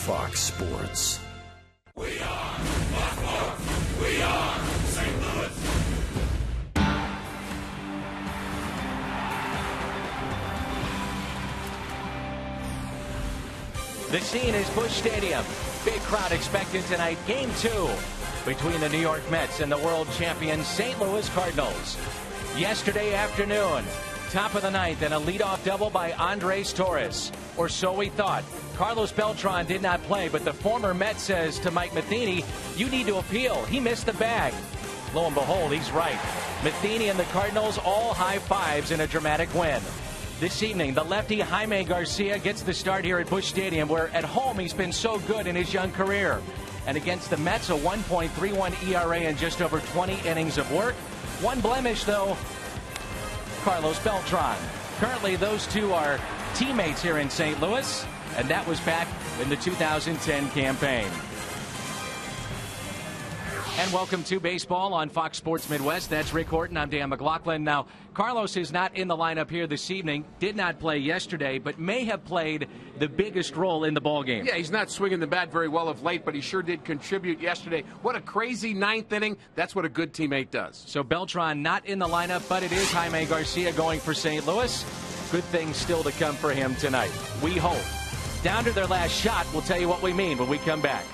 Fox Sports. We are Fox Sports. We are St. Louis. The scene is Busch Stadium. Big crowd expected tonight. Game 2 between the New York Mets and the world champion St. Louis Cardinals. Yesterday afternoon, top of the ninth, and a leadoff double by Andres Torres. Or so we thought. Carlos Beltran did not play, but the former Met says to Mike Matheny, you need to appeal. He missed the bag. Lo and behold, he's right. Matheny and the Cardinals all high fives in a dramatic win. This evening, the lefty Jaime Garcia gets the start here at Busch Stadium, where at home he's been so good in his young career. And against the Mets, a 1.31 ERA in just over 20 innings of work. One blemish, though, Carlos Beltran. Currently, those two are teammates here in St. Louis, and that was back in the 2010 campaign. And welcome to baseball on Fox Sports Midwest. That's Rick Horton. I'm Dan McLaughlin. Now, Carlos is not in the lineup here this evening. Did not play yesterday, but may have played the biggest role in the ballgame. Yeah, he's not swinging the bat very well of late, but he sure did contribute yesterday. What a crazy ninth inning. That's what a good teammate does. So Beltran not in the lineup, but it is Jaime Garcia going for St. Louis. Good things still to come for him tonight. We hope. Down to their last shot. We'll tell you what we mean when we come back.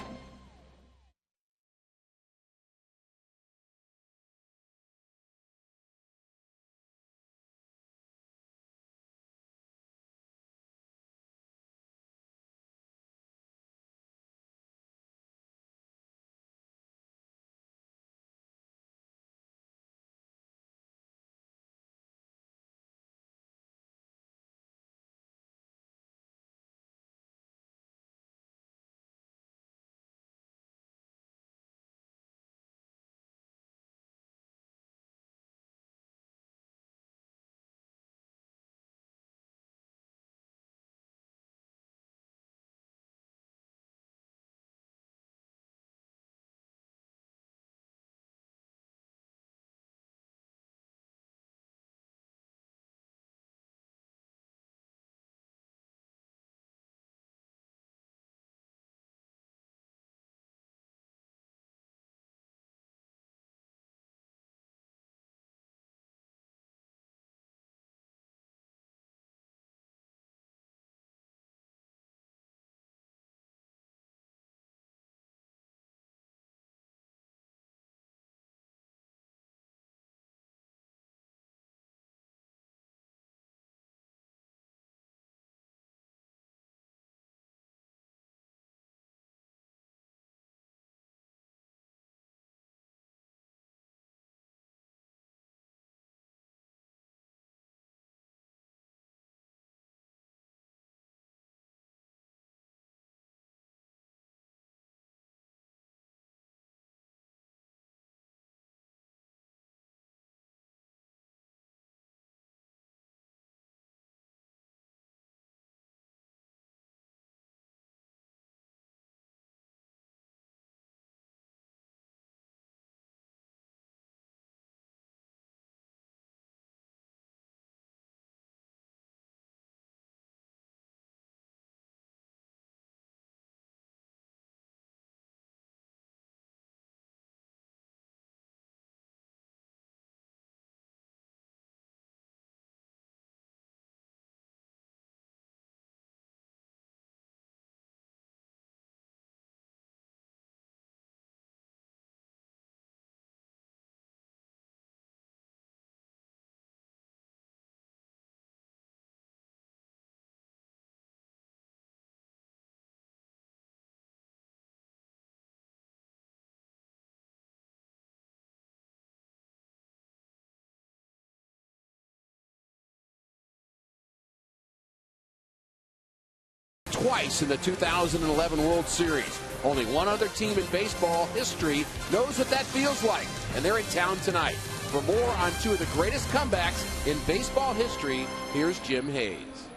Twice in the 2011 World Series. Only one other team in baseball history knows what that feels like, and they're in town tonight. For more on two of the greatest comebacks in baseball history, here's Jim Hayes.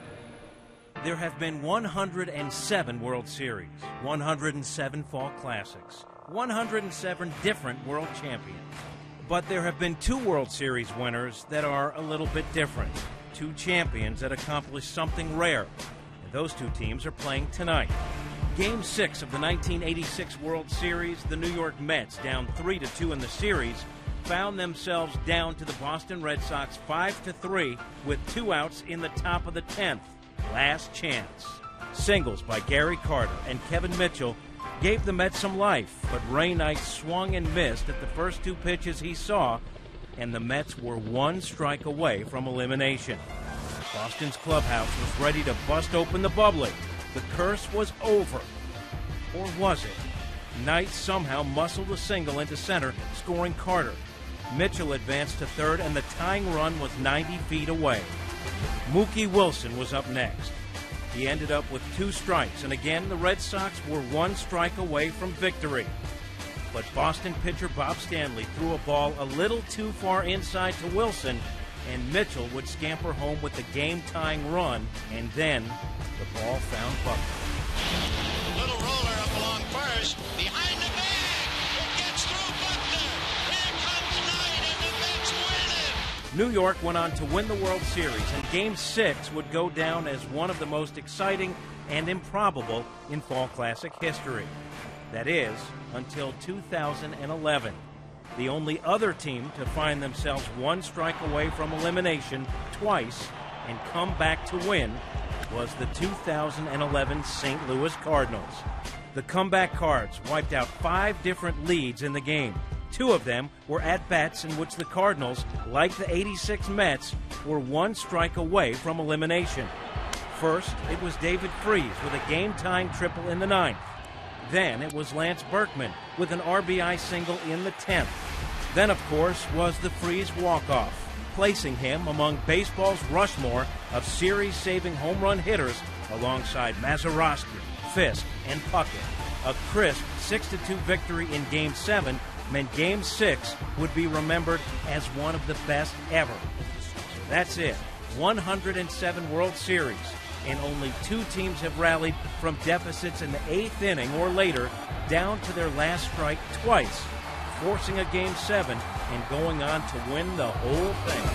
There have been 107 World Series, 107 Fall Classics, 107 different world champions. But there have been two World Series winners that are a little bit different. Two champions that accomplished something rare. And those two teams are playing tonight. Game 6 of the 1986 World Series, the New York Mets, down 3-2 in the series, found themselves down to the Boston Red Sox 5-3 with 2 outs in the top of the 10th. Last chance. Singles by Gary Carter and Kevin Mitchell gave the Mets some life, but Ray Knight swung and missed at the first 2 pitches he saw, and the Mets were 1 strike away from elimination. Boston's clubhouse was ready to bust open the bubbly. The curse was over. Or was it? Knight somehow muscled a single into center, scoring Carter. Mitchell advanced to third, and the tying run was 90 feet away. Mookie Wilson was up next. He ended up with 2 strikes, and again the Red Sox were 1 strike away from victory. But Boston pitcher Bob Stanley threw a ball a little too far inside to Wilson, and Mitchell would scamper home with the game-tying run, and then the ball found Buckner. Little roller up along first, behind the bag. It gets through Buckner. Here comes Knight, and the Mets win it. New York went on to win the World Series, and Game 6 would go down as one of the most exciting and improbable in Fall Classic history. That is, until 2011. The only other team to find themselves 1 strike away from elimination twice and come back to win was the 2011 St. Louis Cardinals. The comeback Cards wiped out 5 different leads in the game. 2 of them were at-bats in which the Cardinals, like the '86 Mets, were 1 strike away from elimination. First, it was David Freese with a game-tying triple in the 9th. Then it was Lance Berkman with an RBI single in the 10th. Then, of course, was the Freese walk-off, placing him among baseball's Rushmore of series-saving home run hitters alongside Mazeroski, Fisk, and Puckett. A crisp 6-2 victory in Game 7 meant Game 6 would be remembered as one of the best ever. So that's it. 107 World Series, and only 2 teams have rallied from deficits in the 8th inning or later down to their last strike twice, forcing a Game 7 and going on to win the whole thing.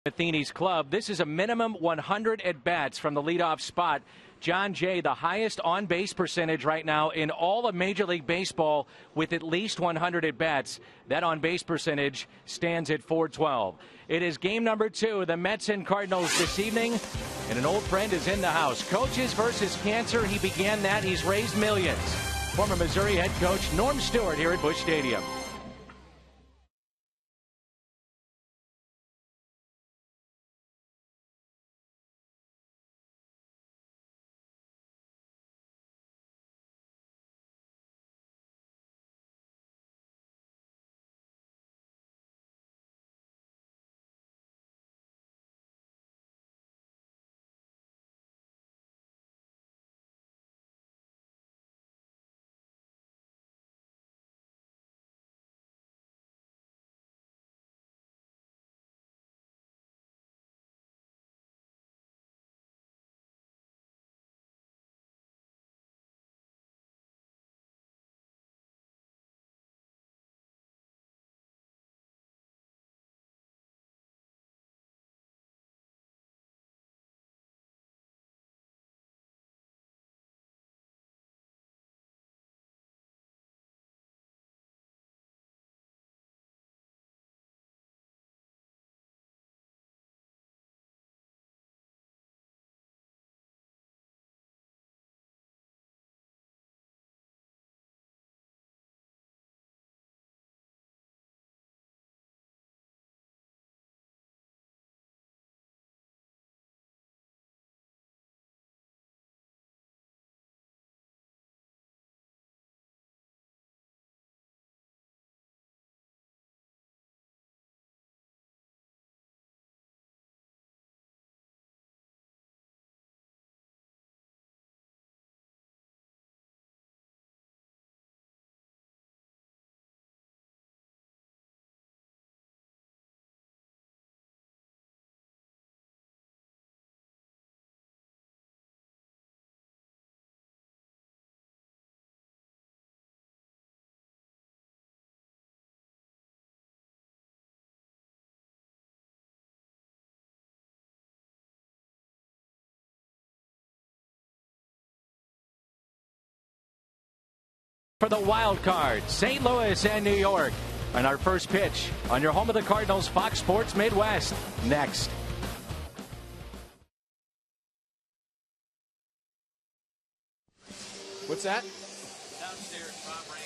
Matheny's club. This is a minimum 100 at-bats from the leadoff spot. John Jay, the highest on-base percentage right now in all of Major League Baseball with at least 100 at-bats. That on-base percentage stands at .412. It is game number 2, the Mets and Cardinals this evening, and an old friend is in the house. Coaches versus cancer. He began that. He's raised millions. former Missouri head coach Norm Stewart here at Busch Stadium. For the wild card, St. Louis and New York. And our first pitch on your home of the Cardinals, Fox Sports Midwest. Next. What's that? Downstairs, Bob Ray.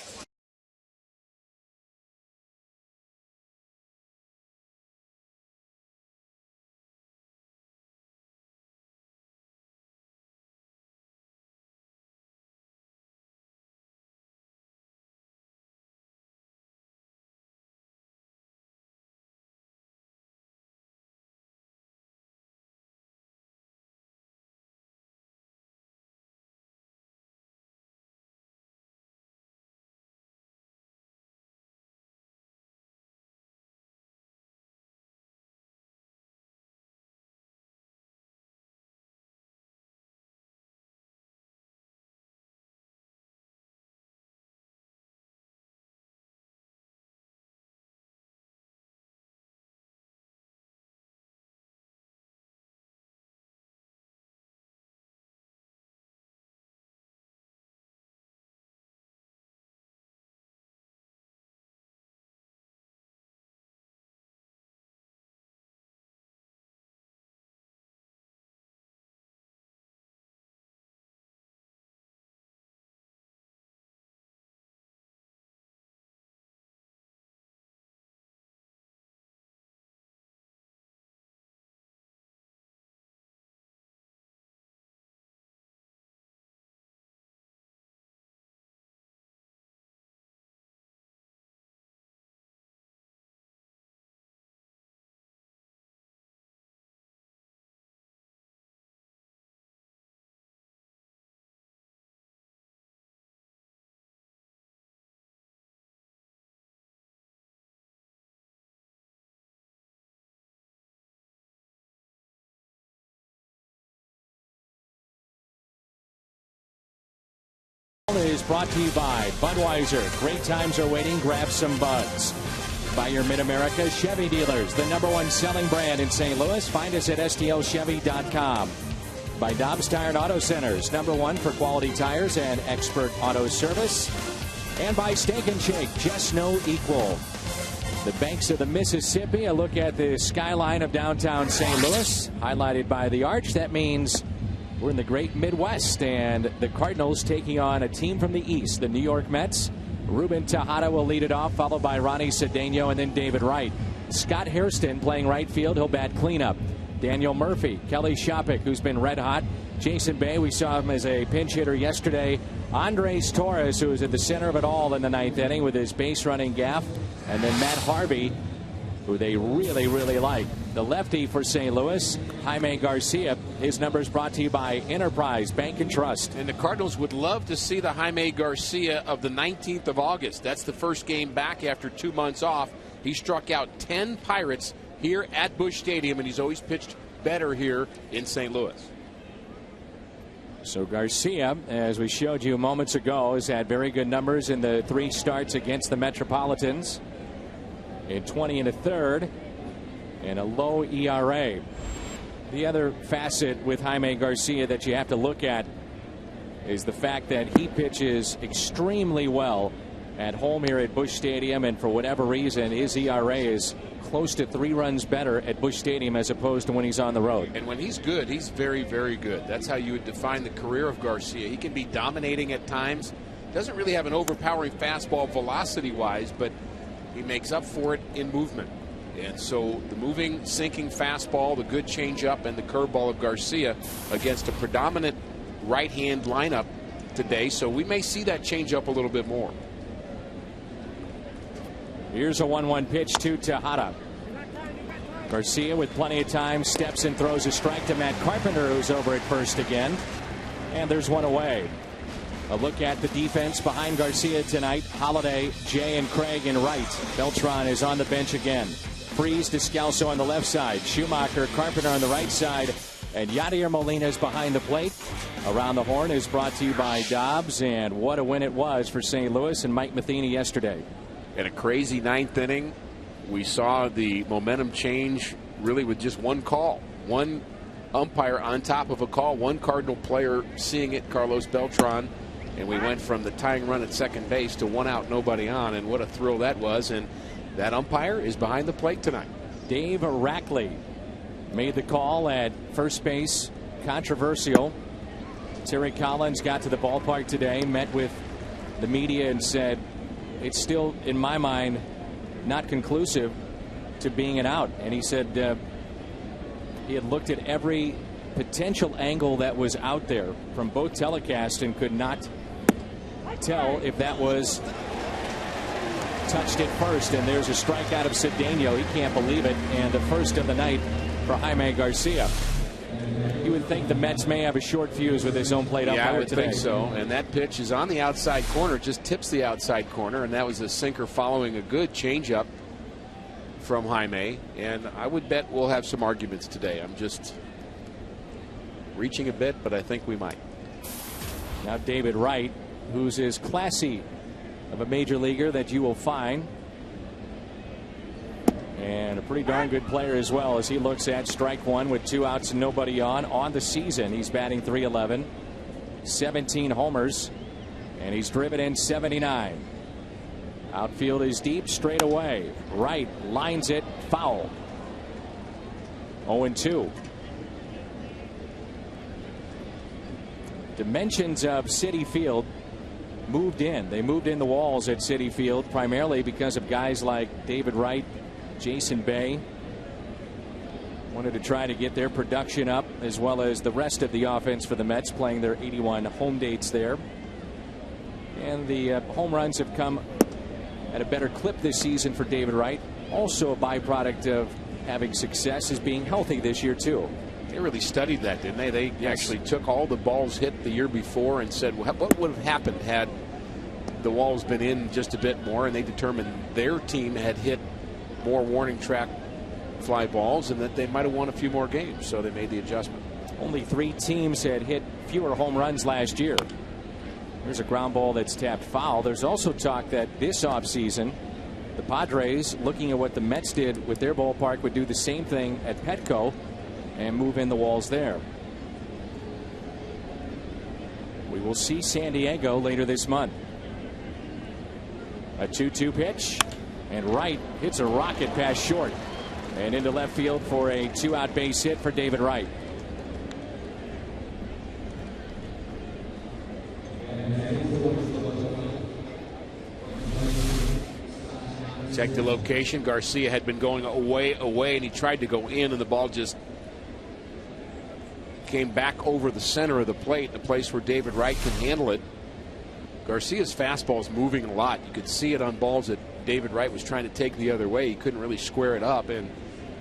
Is brought to you by Budweiser. Great times are waiting. Grab some buds. By your Mid-America Chevy dealers, the #1 selling brand in St. Louis. Find us at stlchevy.com. By Dobbs Tire and Auto Centers, #1 for quality tires and expert auto service. And by Steak and Shake, just no equal. The banks of the Mississippi, a look at the skyline of downtown St. Louis, highlighted by the arch. That means We're in the great Midwest, and the Cardinals taking on a team from the East, the New York Mets. Ruben Tejada will lead it off, followed by Ronnie Cedeno and then David Wright. Scott Hairston playing right field. He'll bat cleanup. Daniel Murphy, Kelly Shoppach, who's been red hot. Jason Bay, we saw him as a pinch hitter yesterday. Andres Torres, who was at the center of it all in the ninth inning with his base running gaff. And then Matt Harvey, who they really, really like. The lefty for St. Louis, Jaime Garcia. His numbers brought to you by Enterprise Bank and Trust. And the Cardinals would love to see the Jaime Garcia of the 19th of August. That's the first game back after 2 months off. He struck out 10 Pirates here at Busch Stadium, and he's always pitched better here in St. Louis. So Garcia, as we showed you moments ago, has had very good numbers in the 3 starts against the Metropolitans. In 20 1/3 and a low ERA. The other facet with Jaime Garcia that you have to look at is the fact that he pitches extremely well at home here at Busch Stadium, and for whatever reason his ERA is close to 3 runs better at Busch Stadium as opposed to when he's on the road. And when he's good, he's very, very good. That's how you would define the career of Garcia. He can be dominating at times. Doesn't really have an overpowering fastball velocity wise, but he makes up for it in movement. And so the moving, sinking fastball, the good changeup, and the curveball of Garcia against a predominant right-hand lineup today. So we may see that changeup a little bit more. Here's a 1-1 pitch to Tejada. Garcia with plenty of time steps and throws a strike to Matt Carpenter, who's over at first again. And there's one away. A look at the defense behind Garcia tonight. Holliday, Jay, and Craig and Wright. Beltran is on the bench again. Freeze, Descalso on the left side. Schumacher, Carpenter on the right side. And Yadier Molina is behind the plate. Around the Horn is brought to you by Dobbs. And what a win it was for St. Louis and Mike Matheny yesterday. In a crazy 9th inning, we saw the momentum change really with just one call. One umpire on top of a call. One Cardinal player seeing it, Carlos Beltran. And we went from the tying run at second base to 1 out, nobody on. And what a thrill that was. And that umpire is behind the plate tonight. Dave Rackley made the call at first base. Controversial. Terry Collins got to the ballpark today, met with the media, and said it's still, in my mind, not conclusive to being an out. And he said he had looked at every potential angle that was out there from both telecasts and could not tell if that was touched at first. And there's a strikeout of Cedeno. He can't believe it. And the first of the night for Jaime Garcia. You would think the Mets may have a short fuse with his own plate umpire today. Yeah, I would think so. And that pitch is on the outside corner, just tips the outside corner, and that was a sinker following a good changeup from Jaime. And I would bet we'll have some arguments today. I'm just reaching a bit, but I think we might. Now David Wright, who's as classy of a major leaguer that you will find, and a pretty darn good player as well, as he looks at strike 1 with 2 outs and nobody on the season. He's batting .311, 17 homers, and he's driven in 79. Outfield is deep, straight away. Wright lines it foul. 0-2. Dimensions of Citi Field moved in. They moved in the walls at Citi Field primarily because of guys like David Wright, Jason Bay. Wanted to try to get their production up, as well as the rest of the offense for the Mets, playing their 81 home dates there. And the home runs have come at a better clip this season for David Wright. Also a byproduct of having success is being healthy this year too. They really studied that, didn't they? They actually took all the balls hit the year before and said, well, what would have happened had the walls been in just a bit more, and they determined their team had hit more warning track fly balls and that they might have won a few more games, so they made the adjustment. Only 3 teams had hit fewer home runs last year. There's a ground ball that's tapped foul. There's also talk that this offseason the Padres, looking at what the Mets did with their ballpark, would do the same thing at Petco and move in the walls there. We will see San Diego later this month. A 2-2 pitch, and Wright hits a rocket pass short and into left field for a 2-out base hit for David Wright. Check the location. Garcia had been going away, and he tried to go in, and the ball just came back over the center of the plate, the place where David Wright can handle it. Garcia's fastball is moving a lot. You could see it on balls that David Wright was trying to take the other way. He couldn't really square it up, and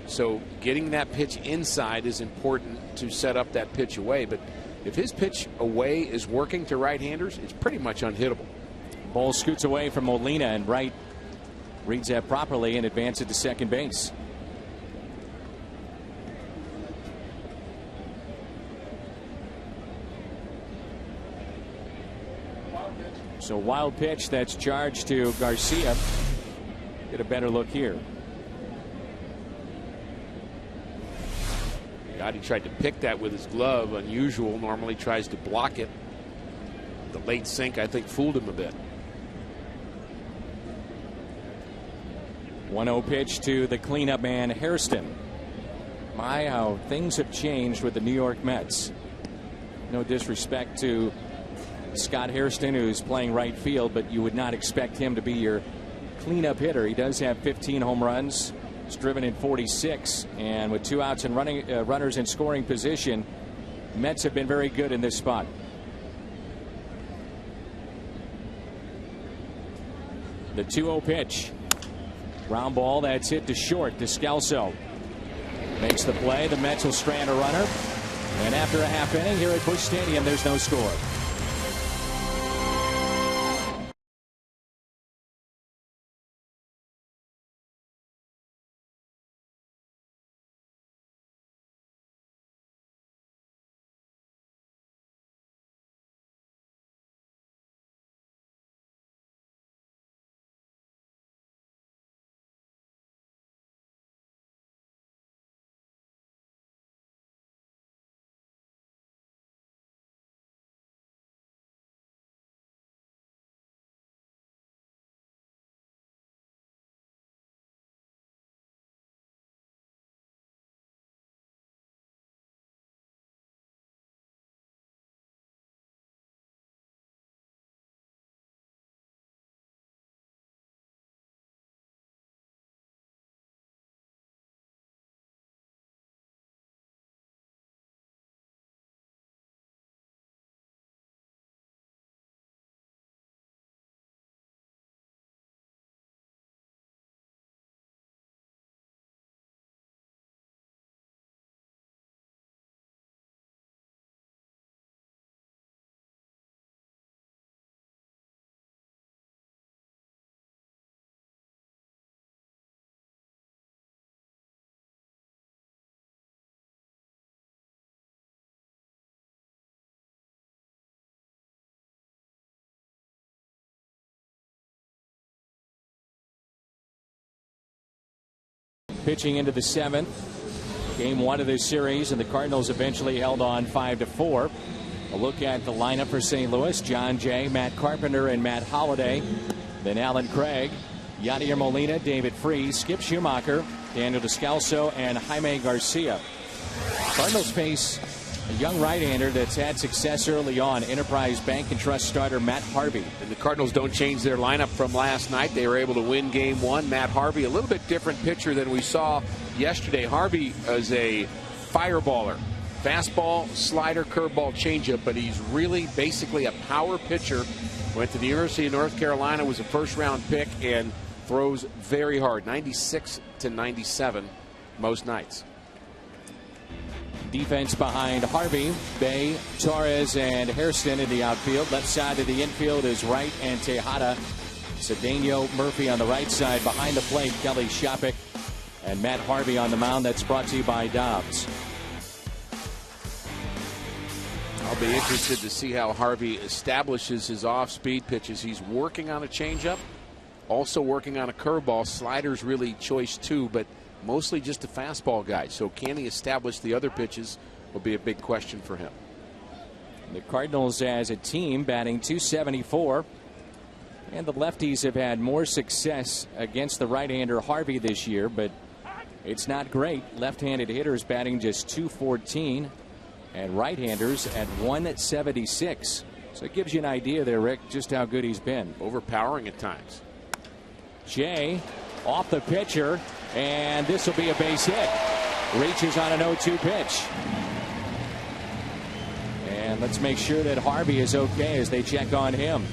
so getting that pitch inside is important to set up that pitch away. But if his pitch away is working to right-handers, it's pretty much unhittable. Ball scoots away from Molina, and Wright reads that properly and advances to second base. So wild pitch that's charged to Garcia. Get a better look here. He tried to pick that with his glove. Unusual. Normally tries to block it. The late sink, I think, fooled him a bit. 1-0 pitch to the cleanup man, Hairston. My, how things have changed with the New York Mets. No disrespect to Scott Hairston, who's playing right field, but you would not expect him to be your cleanup hitter. He does have 15 home runs. He's driven in 46, and with 2 outs and runners in scoring position, Mets have been very good in this spot. The 2-0 pitch. Ground ball that's hit to short. Descalso makes the play. The Mets will strand a runner. And after a half inning here at Busch Stadium, there's no score. Pitching into the 7th. Game 1 of this series, and the Cardinals eventually held on 5-4. A look at the lineup for St. Louis. John Jay, Matt Carpenter, and Matt Holliday. Then Alan Craig, Yadier Molina, David Freese, Skip Schumacher, Daniel Descalso, and Jaime Garcia. Cardinals face a young right-hander that's had success early on, Enterprise Bank and Trust starter Matt Harvey. And the Cardinals don't change their lineup from last night. They were able to win Game 1. Matt Harvey, a little bit different pitcher than we saw yesterday. Harvey is a fireballer. Fastball, slider, curveball, changeup, but he's really basically a power pitcher. Went to the University of North Carolina, was a first-round pick, and throws very hard, 96 to 97 most nights. Defense behind Harvey, Bay, Torres, and Hairston in the outfield. Left side of the infield is Wright and Tejada. Cedeno Murphy on the right side. Behind the plate, Kelly Shoppach and Matt Harvey on the mound. That's brought to you by Dobbs. I'll be interested to see how Harvey establishes his off-speed pitches. He's working on a changeup, also working on a curveball. Slider's really choice too, but mostly just a fastball guy. So can he establish the other pitches will be a big question for him. The Cardinals as a team batting .274. And the lefties have had more success against the right-hander Harvey this year, but it's not great. Left-handed hitters batting just .214 and right-handers at .176. So it gives you an idea there, Rick, just how good he's been. Overpowering at times. Jay off the pitcher, and this will be a base hit. Reaches on an 0-2 pitch. And let's make sure that Harvey is okay as they check on him.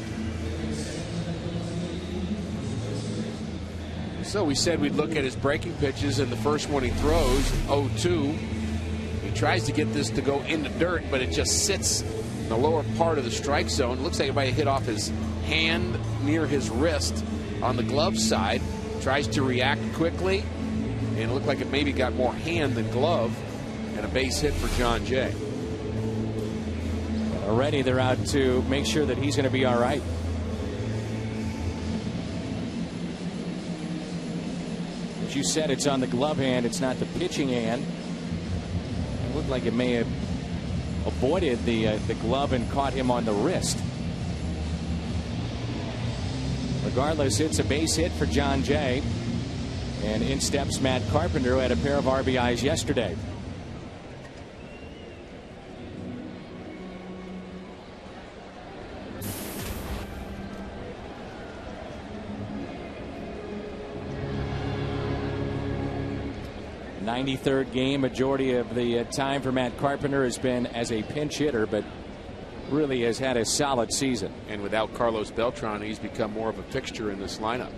So we said we'd look at his breaking pitches, and the first one he throws, 0-2. He tries to get this to go in the dirt, but it just sits in the lower part of the strike zone. It looks like it might have hit off his hand near his wrist on the glove side. Tries to react quickly, and it looked like it maybe got more hand than glove, and a base hit for John Jay. Already they're out to make sure that he's going to be all right. As you said, it's on the glove hand, it's not the pitching hand. It looked like it may have avoided the glove and caught him on the wrist. Regardless, it's a base hit for John Jay. And in steps Matt Carpenter, who had a pair of RBIs yesterday. '93rd game. Majority of the time for Matt Carpenter has been as a pinch hitter, but really has had a solid season. And without Carlos Beltran, he's become more of a fixture in this lineup.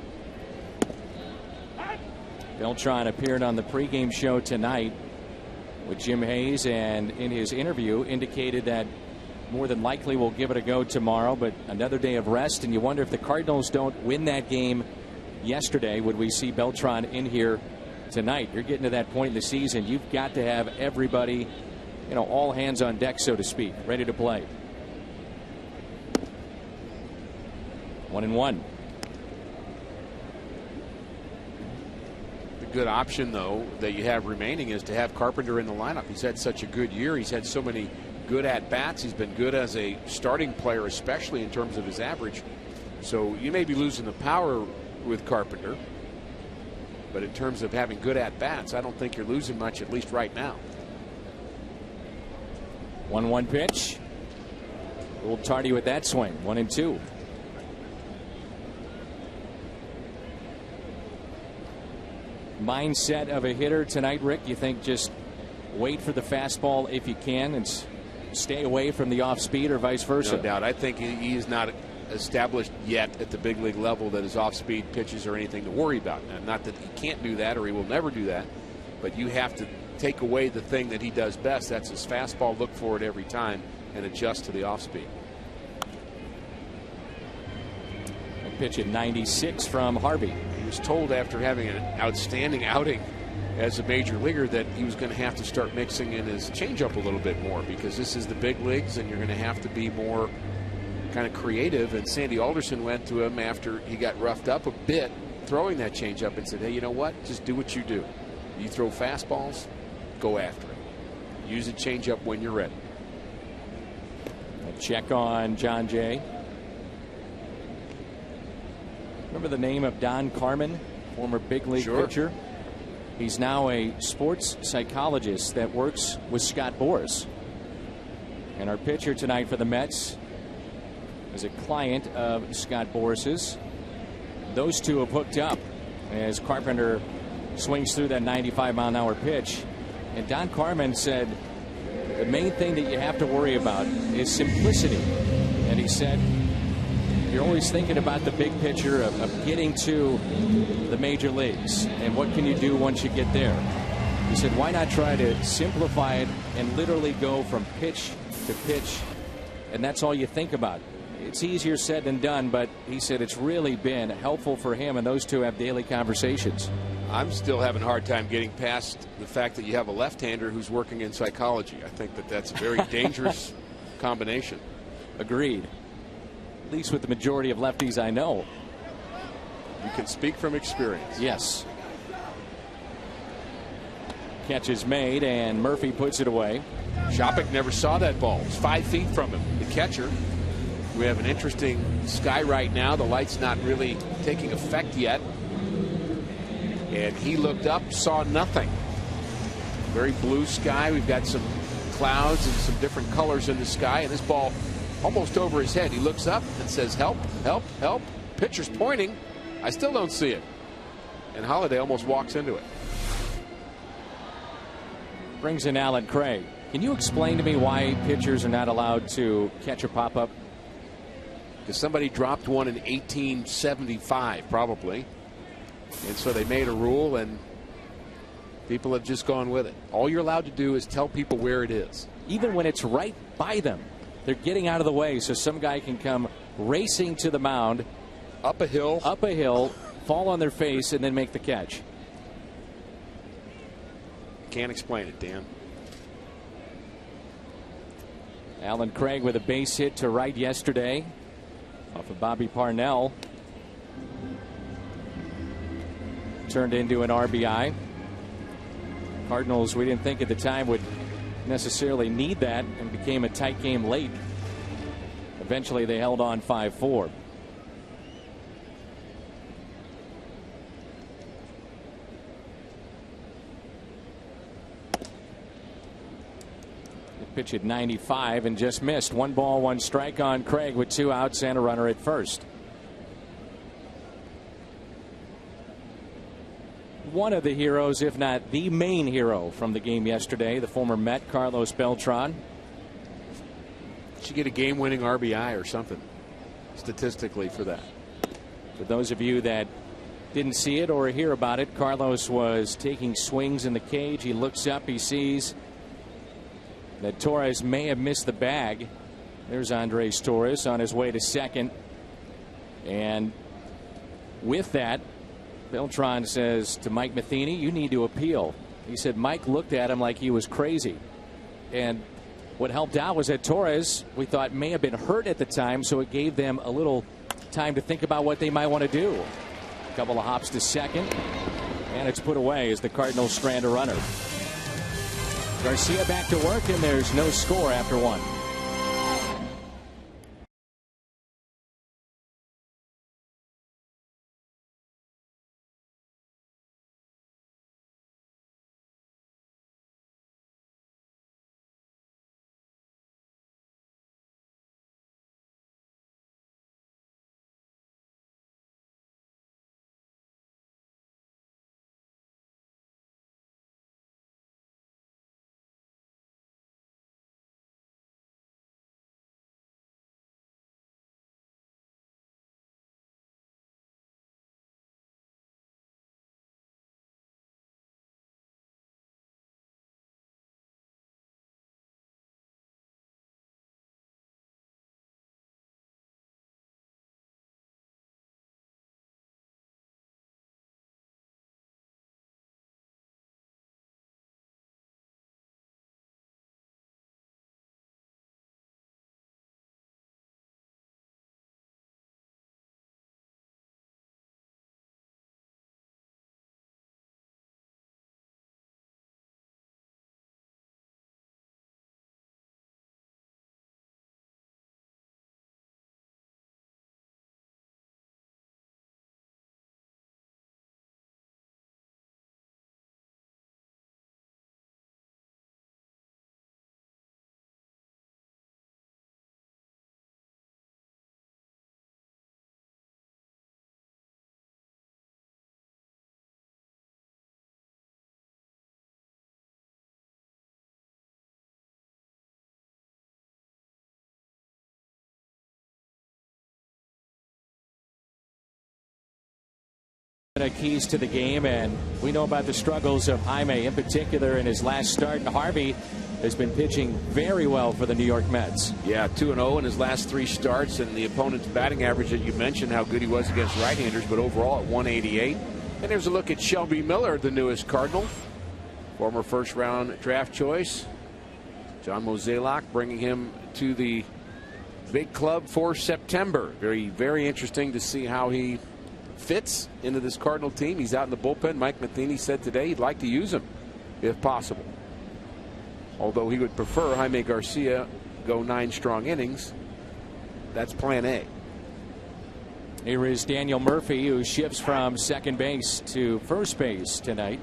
Beltran appeared on the pregame show tonight with Jim Hayes, and in his interview indicated that more than likely we'll give it a go tomorrow, but another day of rest. And you wonder if the Cardinals don't win that game yesterday, would we see Beltran in here tonight? You're getting to that point in the season. You've got to have everybody, all hands on deck, so to speak, ready to play. 1-1. The good option, though, that you have remaining is to have Carpenter in the lineup. He's had such a good year. He's had so many good at-bats. He's been good as a starting player, especially in terms of his average. So you may be losing the power with Carpenter, but in terms of having good at-bats, I don't think you're losing much, at least right now. 1-1 pitch. A little tardy with that swing. 1-2. Mindset of a hitter tonight, Rick? You think just wait for the fastball if you can and stay away from the off speed, or vice versa? No doubt. I think he is not established yet at the big league level that his off speed pitches are anything to worry about. And not that he can't do that or he will never do that, but you have to take away the thing that he does best. That's his fastball. Look for it every time and adjust to the off speed. A pitch at 96 from Harvey. He was told after having an outstanding outing as a major leaguer that he was going to have to start mixing in his changeup a little bit more, because this is the big leagues and you're going to have to be more kind of creative. And Sandy Alderson went to him after he got roughed up a bit throwing that changeup and said, hey, you know what? Just do what you do. You throw fastballs, go after it. Use a changeup when you're ready. A check on John Jay. Remember the name of Don Carmen, former big league pitcher? He's now a sports psychologist that works with Scott Boras. And our pitcher tonight for the Mets is a client of Scott Boras's. Those two have hooked up as Carpenter swings through that 95-mile-an-hour pitch. And Don Carmen said the main thing that you have to worry about is simplicity. And he said, you're always thinking about the big picture of getting to the major leagues and what can you do once you get there. He said, why not try to simplify it and literally go from pitch to pitch, and that's all you think about. It's easier said than done, but he said it's really been helpful for him, and those two have daily conversations. I'm still having a hard time getting past the fact that you have a left-hander who's working in psychology. I think that that's a very dangerous combination. Agreed. At least with the majority of lefties I know. You can speak from experience. Yes. Catch is made, and Murphy puts it away. Shoppach never saw that ball. It's 5 feet from him, the catcher. We have an interesting sky right now. The light's not really taking effect yet. And he looked up, saw nothing. Very blue sky. We've got some clouds and some different colors in the sky, and this ball almost over his head. He looks up and says, help, help, help. Pitcher's pointing. I still don't see it. and Holliday almost walks into it. Brings in Alan Craig. Can you explain to me why pitchers are not allowed to catch a pop-up? Because somebody dropped one in 1875, probably. And so they made a rule, and people have just gone with it. All you're allowed to do is tell people where it is. Even when it's right by them. They're getting out of the way so some guy can come racing to the mound. Up a hill, fall on their face, and then make the catch. Can't explain it, Dan. Alan Craig with a base hit to right yesterday off of Bobby Parnell. Turned into an RBI. Cardinals, we didn't think at the time would necessarily need that, and became a tight game late. Eventually they held on 5-4. Pitch at 95 and just missed. 1 ball, 1 strike on Craig with 2 outs and a runner at first. One of the heroes, if not the main hero from the game yesterday, the former Met, Carlos Beltran. Should get a game-winning RBI or something statistically for that. For those of you that didn't see it or hear about it, Carlos was taking swings in the cage. He looks up, he sees that Torres may have missed the bag. There's Andres Torres on his way to second. And with that, Beltran says to Mike Matheny, "You need to appeal." He said Mike looked at him like he was crazy. And what helped out was that Torres, we thought, may have been hurt at the time, so it gave them a little time to think about what they might want to do. A couple of hops to second, and it's put away as the Cardinals strand a runner. Garcia back to work, and there's no score after 1. Keys to the game, and we know about the struggles of Jaime in particular in his last start, and Harvey has been pitching very well for the New York Mets. Yeah, 2-0 in his last 3 starts, and the opponent's batting average that you mentioned how good he was against right-handers, but overall at 188. And there's a look at Shelby Miller, the newest Cardinal, former first-round draft choice. John Mozeliak bringing him to the big club for September. Very, very interesting to see how he fits into this Cardinal team. He's out in the bullpen. Mike Matheny said today he'd like to use him if possible, although he would prefer Jaime Garcia go 9 strong innings. That's plan A. Here is Daniel Murphy, who shifts from second base to first base tonight.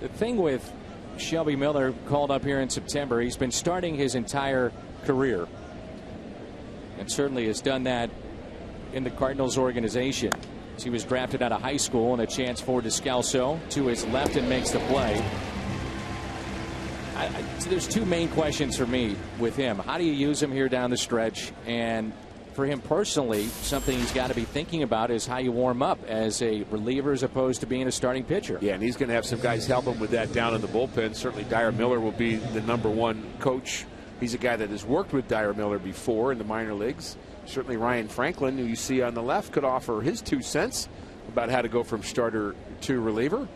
The thing with Shelby Miller, called up here in September, he's been starting his entire career and certainly has done that in the Cardinals organization. He was drafted out of high school, and a chance for Descalso to his left and makes the play. So there's two main questions for me with him. How do you use him here down the stretch? And for him personally, something he's got to be thinking about is how you warm up as a reliever as opposed to being a starting pitcher. Yeah, and he's going to have some guys help him with that down in the bullpen. Certainly Dyer Miller will be the #1 coach. He's a guy that has worked with Dyer Miller before in the minor leagues. Certainly Ryan Franklin, who you see on the left, could offer his 2 cents about how to go from starter to reliever.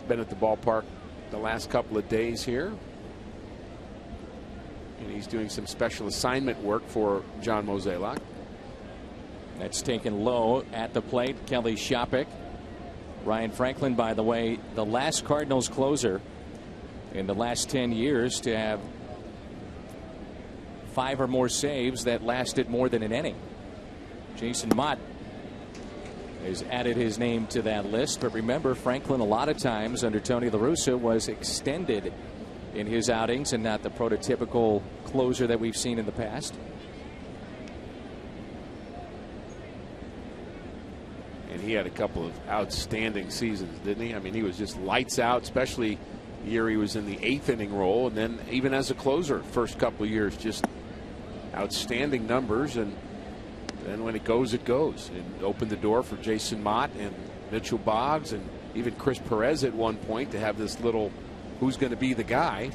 Been at the ballpark the last couple of days here. And he's doing some special assignment work for John Mozeliak. That's taken low at the plate. Kelly Shoppach. Ryan Franklin, by the way, the last Cardinals closer in the last 10 years to have 5 or more saves that lasted more than an inning. Jason Mott has added his name to that list. But remember, Franklin a lot of times under Tony La Russa was extended in his outings and not the prototypical closer that we've seen in the past. And he had a couple of outstanding seasons, didn't he? I mean, he was just lights out, especially the year he was in the 8th inning role. And then even as a closer, first couple of years, just outstanding numbers. And then when it goes, it goes. And opened the door for Jason Mott and Mitchell Boggs and even Chris Perez at one point to have this little who's going to be the guy.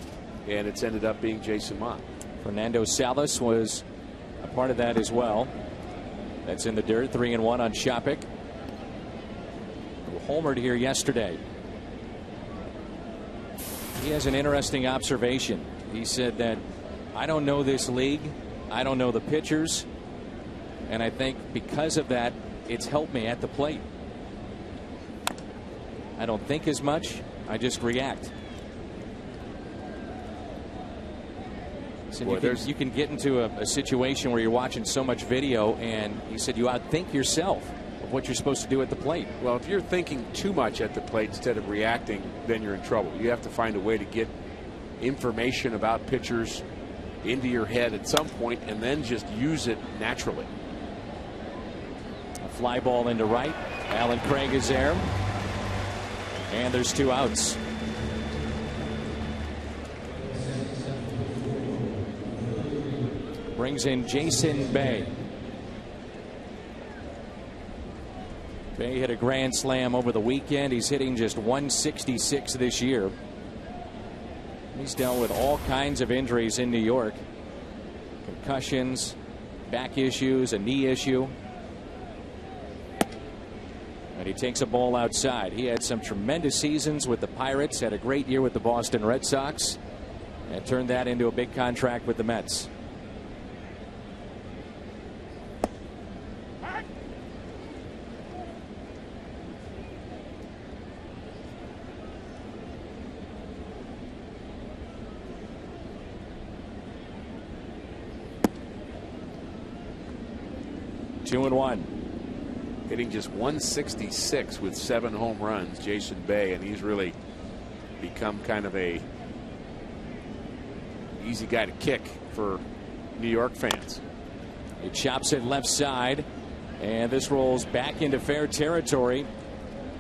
And it's ended up being Jason Mott. Fernando Salas was a part of that as well. That's in the dirt. 3-1 on Shoppach. Homered here yesterday. He has an interesting observation. He said that I don't know this league. I don't know the pitchers. And I think because of that, it's helped me at the plate. I don't think as much. I just react. So boy, you can get into a situation where you're watching so much video, and he said you outthink yourself of what you're supposed to do at the plate. Well, if you're thinking too much at the plate instead of reacting, then you're in trouble. You have to find a way to get information about pitchers into your head at some point and then just use it naturally. A fly ball into right. Alan Craig is there. And there's 2 outs. Brings in Jason Bay. Bay hit a grand slam over the weekend. He's hitting just 166 this year. He's dealt with all kinds of injuries in New York. Concussions, back issues, a knee issue. And he takes a ball outside. He had some tremendous seasons with the Pirates, had a great year with the Boston Red Sox, and turned that into a big contract with the Mets. Two and one. Hitting just 166 with 7 home runs, Jason Bay, and he's really become kind of a easy guy to kick for New York fans. He chops it left side, and this rolls back into fair territory,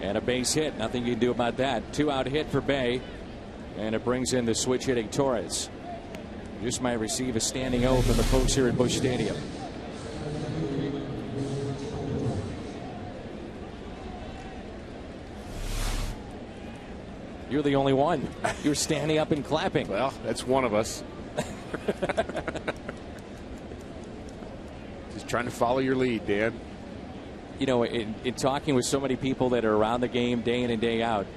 and a base hit. Nothing you can do about that. 2-out hit for Bay, and it brings in the switch hitting Torres. Just might receive a standing O from the folks here at Busch Stadium. You're the only one. You're standing up and clapping. Well, that's one of us. Just trying to follow your lead, Dan. You know, in talking with so many people that are around the game day in and day out,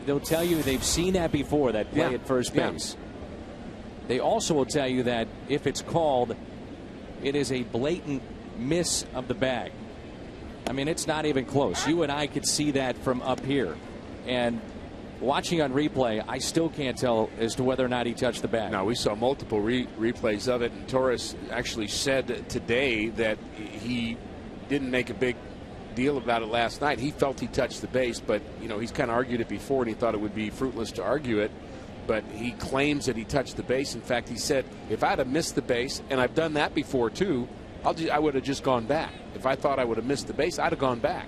they'll tell you they've seen that before, that play at first base. Yeah. They also will tell you that if it's called, it is a blatant miss of the bag. I mean, it's not even close. You and I could see that from up here. And watching on replay, I still can't tell as to whether or not he touched the bag. No, we saw multiple replays of it, and Torres actually said today that he didn't make a big deal about it last night. He felt he touched the base, but you know, he's kind of argued it before, and he thought it would be fruitless to argue it. But he claims that he touched the base. In fact, he said, if I'd have missed the base, and I've done that before too, I would have just gone back. If I thought I would have missed the base, I'd have gone back.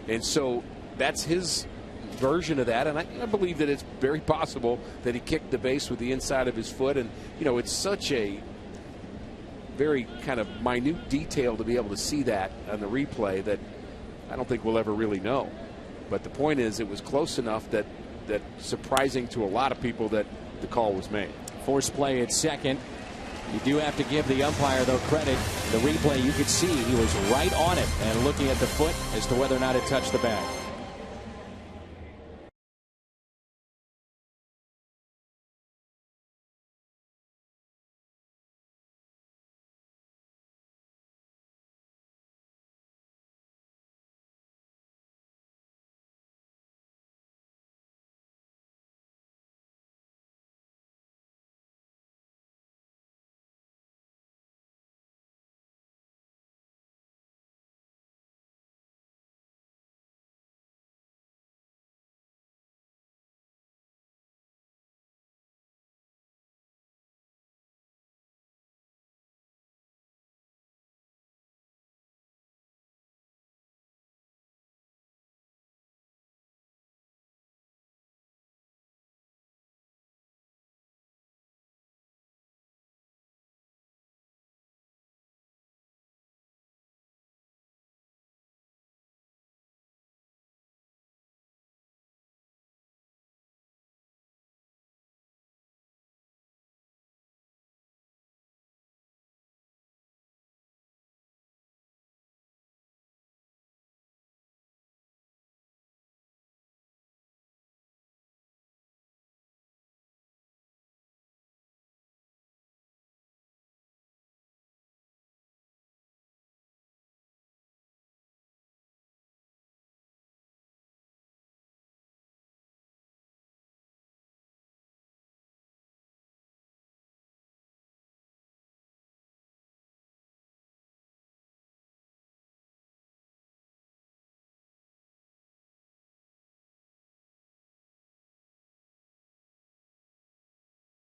And so that's his version of that, and I believe that it's very possible that he kicked the base with the inside of his foot. And it's such a very kind of minute detail to be able to see that on the replay that I don't think we'll ever really know. But the point is, it was close enough that surprising to a lot of people that the call was made. Force play at second. You do have to give the umpire, though, credit. The replay, you could see he was right on it and looking at the foot as to whether or not it touched the bag.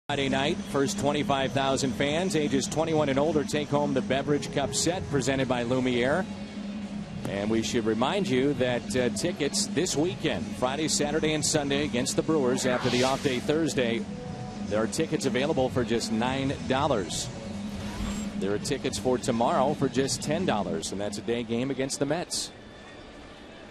Friday night, first 25,000 fans ages 21 and older take home the Beverage Cup set presented by Lumiere. And we should remind you that tickets this weekend, Friday, Saturday, and Sunday against the Brewers after the off day Thursday, there are tickets available for just $9. There are tickets for tomorrow for just $10, and that's a day game against the Mets.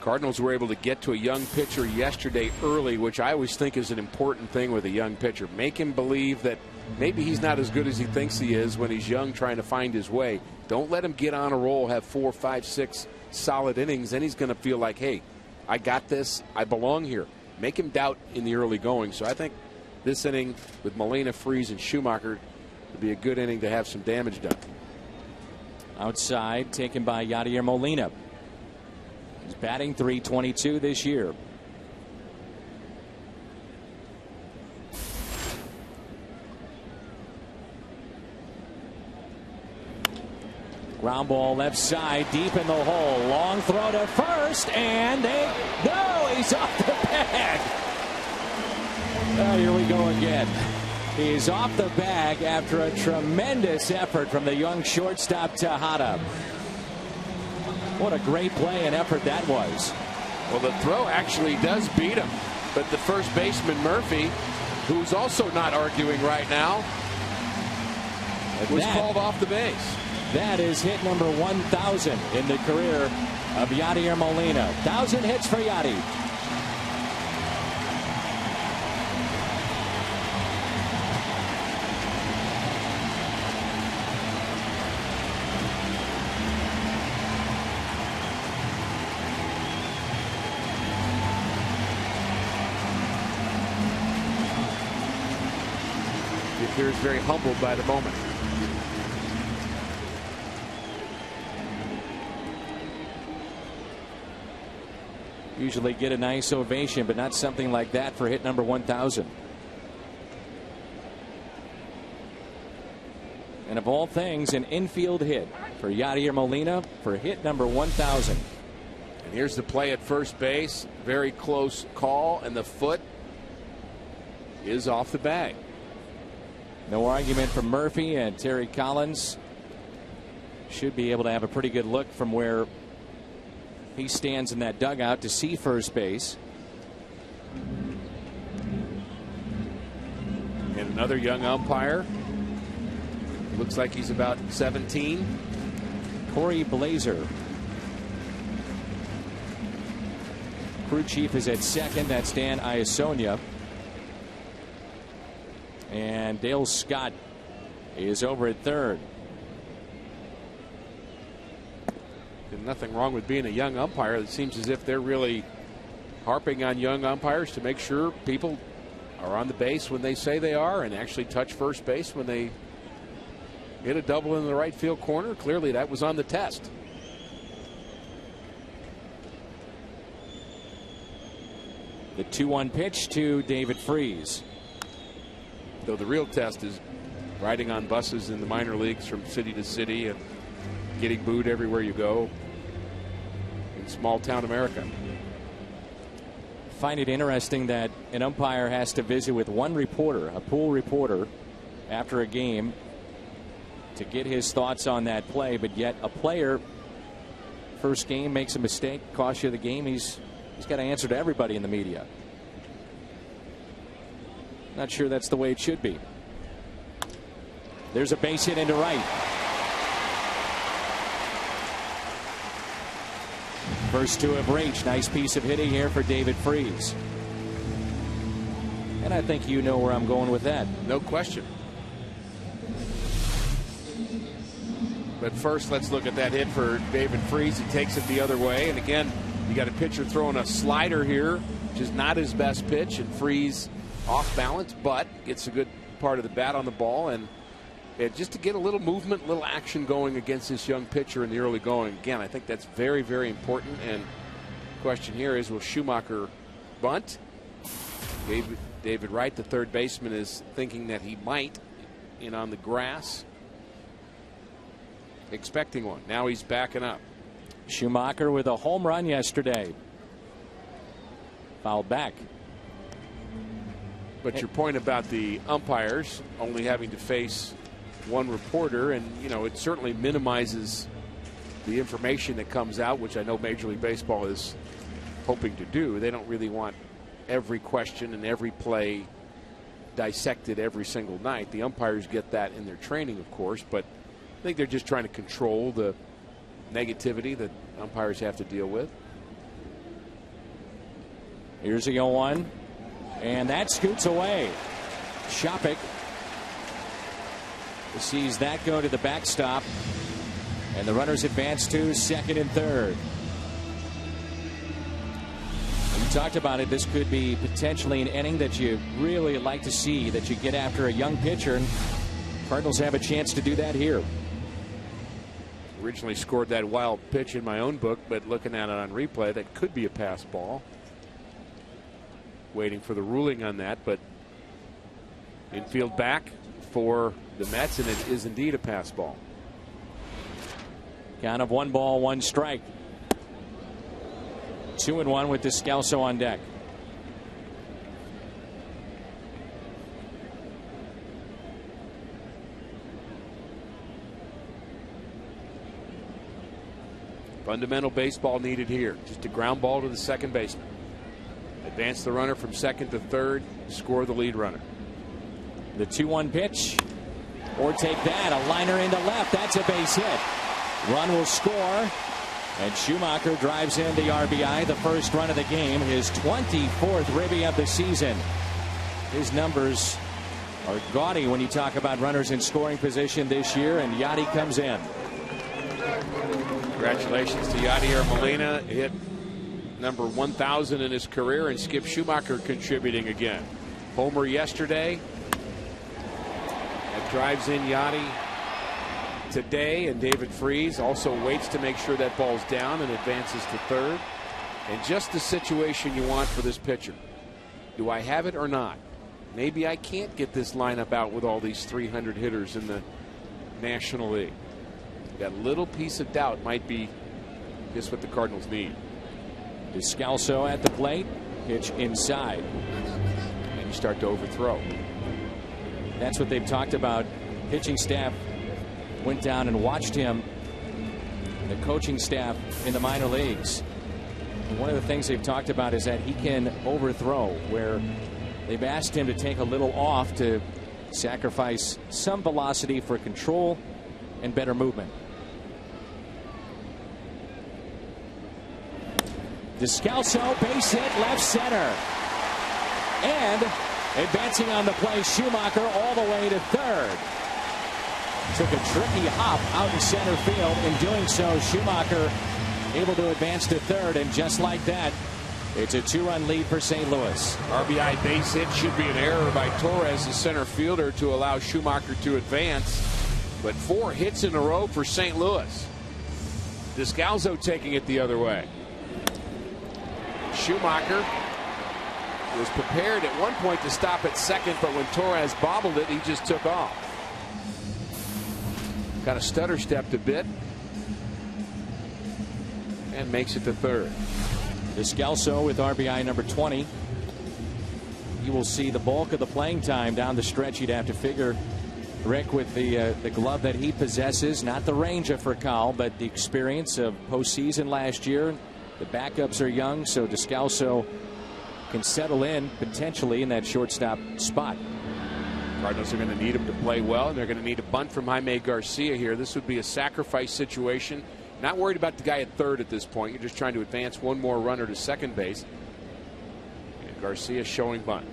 Cardinals were able to get to a young pitcher yesterday early, which I always think is an important thing with a young pitcher. Make him believe that maybe he's not as good as he thinks he is when he's young, trying to find his way. Don't let him get on a roll, have 4, 5, 6 solid innings. Then he's going to feel like, hey, I got this. I belong here. Make him doubt in the early going. So I think this inning with Molina, Freese, and Schumacher would be a good inning to have some damage done. Outside, taken by Yadier Molina. He's batting .322 this year. Ground ball left side, deep in the hole. Long throw to first, and he's off the bag. Oh, here we go again. He's off the bag after a tremendous effort from the young shortstop Tejada. What a great play and effort that was. Well, the throw actually does beat him, but the first baseman Murphy, who's also not arguing right now, was called off the base. That is hit number 1,000 in the career of Yadier Molina. 1,000 hits for Yadi. He appears very humbled by the moment. Usually get a nice ovation, but not something like that for hit number 1,000. And of all things, an infield hit for Yadier Molina for hit number 1,000. And here's the play at first base. Very close call, and the foot is off the bag. No argument from Murphy, and Terry Collins should be able to have a pretty good look from where He stands in that dugout to see first base. And another young umpire. Looks like he's about 17. Corey Blazer. Crew chief is at second. That's Dan Iasonia. And Dale Scott is over at third. And nothing wrong with being a young umpire. It seems as if they're really harping on young umpires to make sure people are on the base when they say they are and actually touch first base when they hit a double in the right field corner. Clearly that was on the test. The 2-1 pitch to David Freese. Though the real test is riding on buses in the minor leagues from city to city and getting booed everywhere you go in small town America. Find it interesting that an umpire has to visit with one reporter, a pool reporter, after a game to get his thoughts on that play, but yet a player first game makes a mistake, costs you the game, he's got to answer to everybody in the media. Not sure that's the way it should be. There's a base hit into right. First two have reached. Nice piece of hitting here for David Freese. And I think you know where I'm going with that. No question. But first, let's look at that hit for David Freese. He takes it the other way. And again, you got a pitcher throwing a slider here, which is not his best pitch. And Freese off balance, but gets a good part of the bat on the ball. And just to get a little movement, a little action going against this young pitcher in the early going. Again, I think that's very, very important. And the question here is, will Schumacher bunt? David Wright, the third baseman, is thinking that he might in on the grass. Expecting one. Now he's backing up. Schumacher with a home run yesterday. Fouled back. But your point about the umpires only having to face one reporter, and you know, it certainly minimizes the information that comes out, which I know Major League Baseball is hoping to do. They don't really want every question and every play dissected every single night. The umpires get that in their training, of course, but I think they're just trying to control the negativity that umpires have to deal with. Here's the 0-1, and that scoots away. Shoppach sees that go to the backstop, and the runners advance to second and third. We talked about it. This could be potentially an inning that you really like to see, that you get after a young pitcher, and Cardinals have a chance to do that here. Originally scored that wild pitch in my own book, but looking at it on replay, that could be a pass ball. Waiting for the ruling on that, but infield back for the Mets, and it is indeed a pass ball. Count of 1 ball, 1 strike. 2-1 with Descalso on deck. Fundamental baseball needed here. Just a ground ball to the second baseman. Advance the runner from second to third. Score the lead runner. The 2-1 pitch. Or take that. A liner into left. That's a base hit. Run will score. And Schumacher drives in the RBI. The first run of the game. His 24th ribby of the season. His numbers are gaudy when you talk about runners in scoring position this year. And Yadi comes in. Congratulations to Yadier Molina. Hit number 1,000 in his career, and Skip Schumacher contributing again. Homer yesterday. That drives in Yadi today, and David Freese also waits to make sure that ball's down and advances to third. And just the situation you want for this pitcher. Do I have it or not? Maybe I can't get this lineup out with all these 300 hitters in the National League. That little piece of doubt might be just what the Cardinals need. Descalso at the plate. Pitch inside. And you start to overthrow. That's what they've talked about. Pitching staff went down and watched him. The coaching staff in the minor leagues. One of the things they've talked about is that he can overthrow, where they've asked him to take a little off to sacrifice some velocity for control and better movement. Descalso, base hit, left center. And advancing on the play, Schumacher all the way to third. Took a tricky hop out in center field. In doing so, Schumacher able to advance to third, and just like that, it's a 2-run lead for St. Louis. RBI base hit should be an error by Torres, the center fielder, to allow Schumacher to advance. But 4 hits in a row for St. Louis. Descalso taking it the other way. Schumacher was prepared at one point to stop at second, but when Torres bobbled it, he just took off. Kind of stutter stepped a bit and makes it to third. Descalso with RBI number 20. You will see the bulk of the playing time down the stretch. You'd have to figure, Rick, with the glove that he possesses, not the range of Furcal, but the experience of postseason last year. The backups are young, so Descalso can settle in potentially in that shortstop spot. Cardinals are going to need him to play well, and they're going to need a bunt from Jaime Garcia here. This would be a sacrifice situation. Not worried about the guy at third at this point. You're just trying to advance one more runner to second base. And Garcia showing bunt.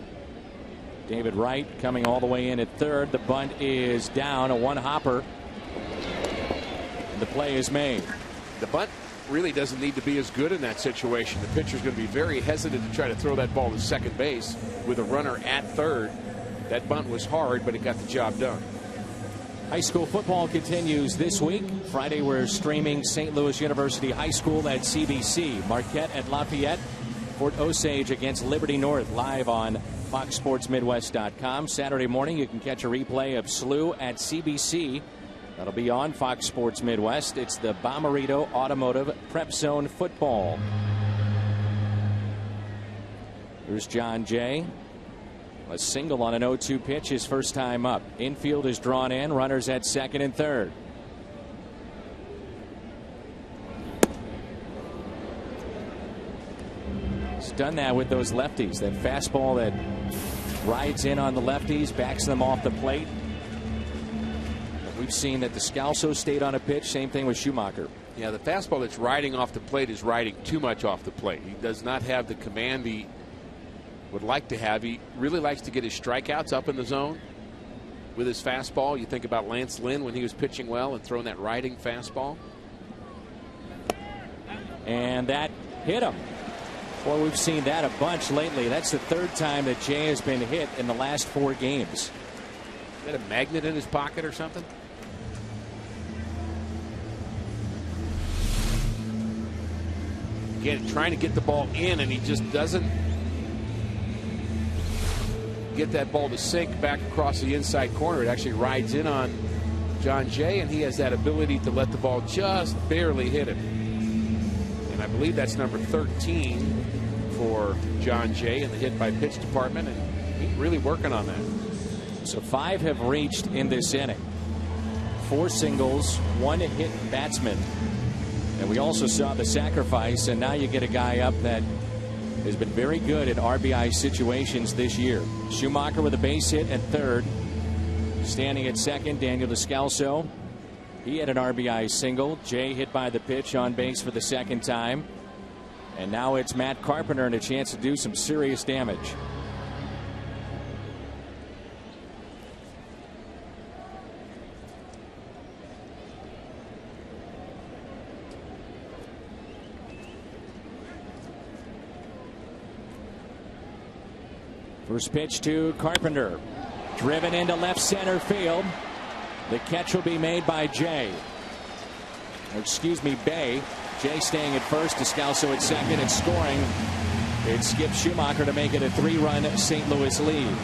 David Wright coming all the way in at third. The bunt is down, a one-hopper. The play is made. The bunt really doesn't need to be as good in that situation. The pitcher's going to be very hesitant to try to throw that ball to second base with a runner at third. That bunt was hard, but it got the job done. High school football continues this week. Friday, we're streaming St. Louis University High School at CBC. Marquette at Lafayette. Fort Osage against Liberty North, live on FoxSportsMidwest.com. Saturday morning, you can catch a replay of SLU at CBC. That'll be on Fox Sports Midwest. It's the Bommarito Automotive Prep Zone football. Here's John Jay. A single on an 0-2 pitch, his first time up. Infield is drawn in, runners at second and third. He's done that with those lefties. That fastball that rides in on the lefties, backs them off the plate. We've seen that Descalso stayed on a pitch. Same thing with Schumacher. Yeah, the fastball that's riding off the plate is riding too much off the plate. He does not have the command he would like to have. He really likes to get his strikeouts up in the zone with his fastball. You think about Lance Lynn when he was pitching well and throwing that riding fastball. And that hit him. Well, we've seen that a bunch lately. That's the third time that Jay has been hit in the last 4 games. Is that a magnet in his pocket or something? Again, trying to get the ball in, and he just doesn't get that ball to sink back across the inside corner. It actually rides in on John Jay, and he has that ability to let the ball just barely hit him. And I believe that's number 13 for John Jay in the hit by pitch department, and he's really working on that. So 5 have reached in this inning. 4 singles, 1 hit batsman. And we also saw the sacrifice, and now you get a guy up that has been very good in RBI situations this year. Schumacher with a base hit at third. Standing at second, Daniel Descalso. He had an RBI single. Jay hit by the pitch on base for the second time. And now it's Matt Carpenter and a chance to do some serious damage. First pitch to Carpenter. Driven into left center field. The catch will be made by Jay. Or excuse me, Bay. Jay staying at first. Descalso at second and scoring. It skips Schumacher to make it a 3-run St. Louis lead.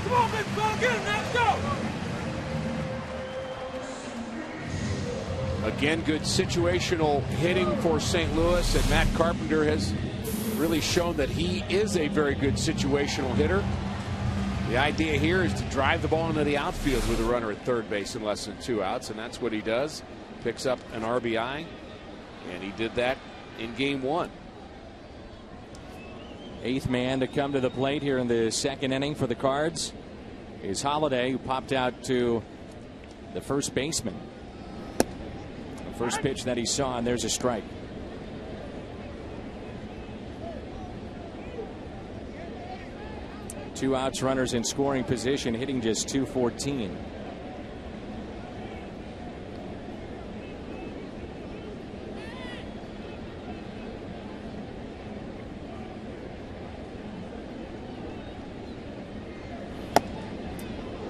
Come on, big ball, get him, let's go! Again, good situational hitting for St. Louis, and Matt Carpenter has really shown that he is a very good situational hitter. The idea here is to drive the ball into the outfield with a runner at third base in less than 2 outs, and that's what he does. Picks up an RBI, and he did that in game one. Eighth man to come to the plate here in the second inning for the Cards is Holliday, who popped out to the first baseman. The first pitch that he saw, and there's a strike. Two outs, runners in scoring position, hitting just .214.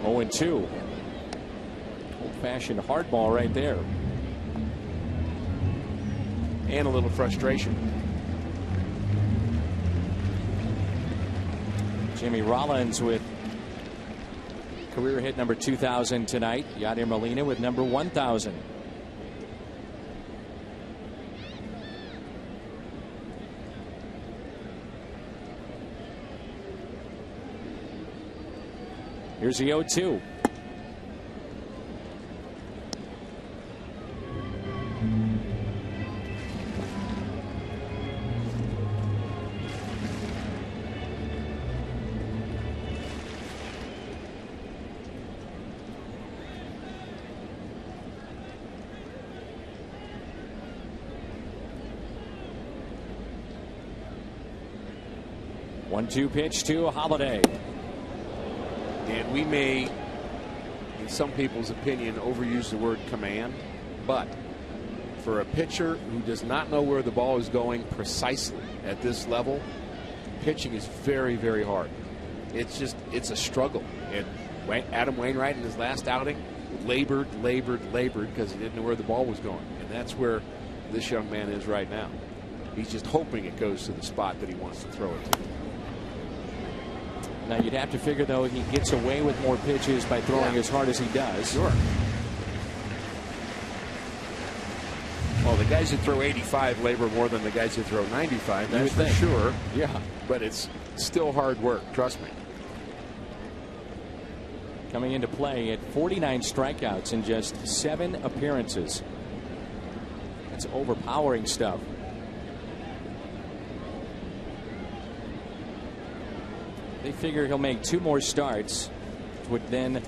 And 2. Old-fashioned hardball right there. And a little frustration. Jimmy Rollins with career hit number 2,000 tonight. Yadier Molina with number 1,000. Here's the 0-2. One-two pitch to Holliday. And we may, in some people's opinion, overuse the word command, but for a pitcher who does not know where the ball is going precisely at this level, pitching is very, very hard. It's a struggle. And Adam Wainwright in his last outing labored because he didn't know where the ball was going. And that's where this young man is right now. He's just hoping it goes to the spot that he wants to throw it to. Now you'd have to figure, though, he gets away with more pitches by throwing as hard as he does. Sure. Well, the guys that throw 85 labor more than the guys that throw 95. That's for sure. Yeah. But it's still hard work. Trust me. Coming into play at 49 strikeouts in just 7 appearances. That's overpowering stuff. They figure he'll make 2 more starts, which would then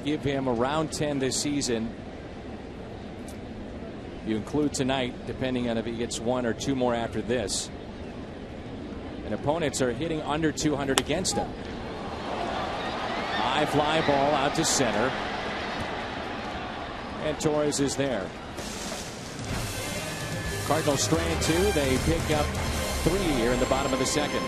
give him around 10 this season. You include tonight, depending on if he gets 1 or 2 more after this. And opponents are hitting under 200 against him. High fly ball out to center. And Torres is there. Cardinals strand 2. They pick up 3 here in the bottom of the second.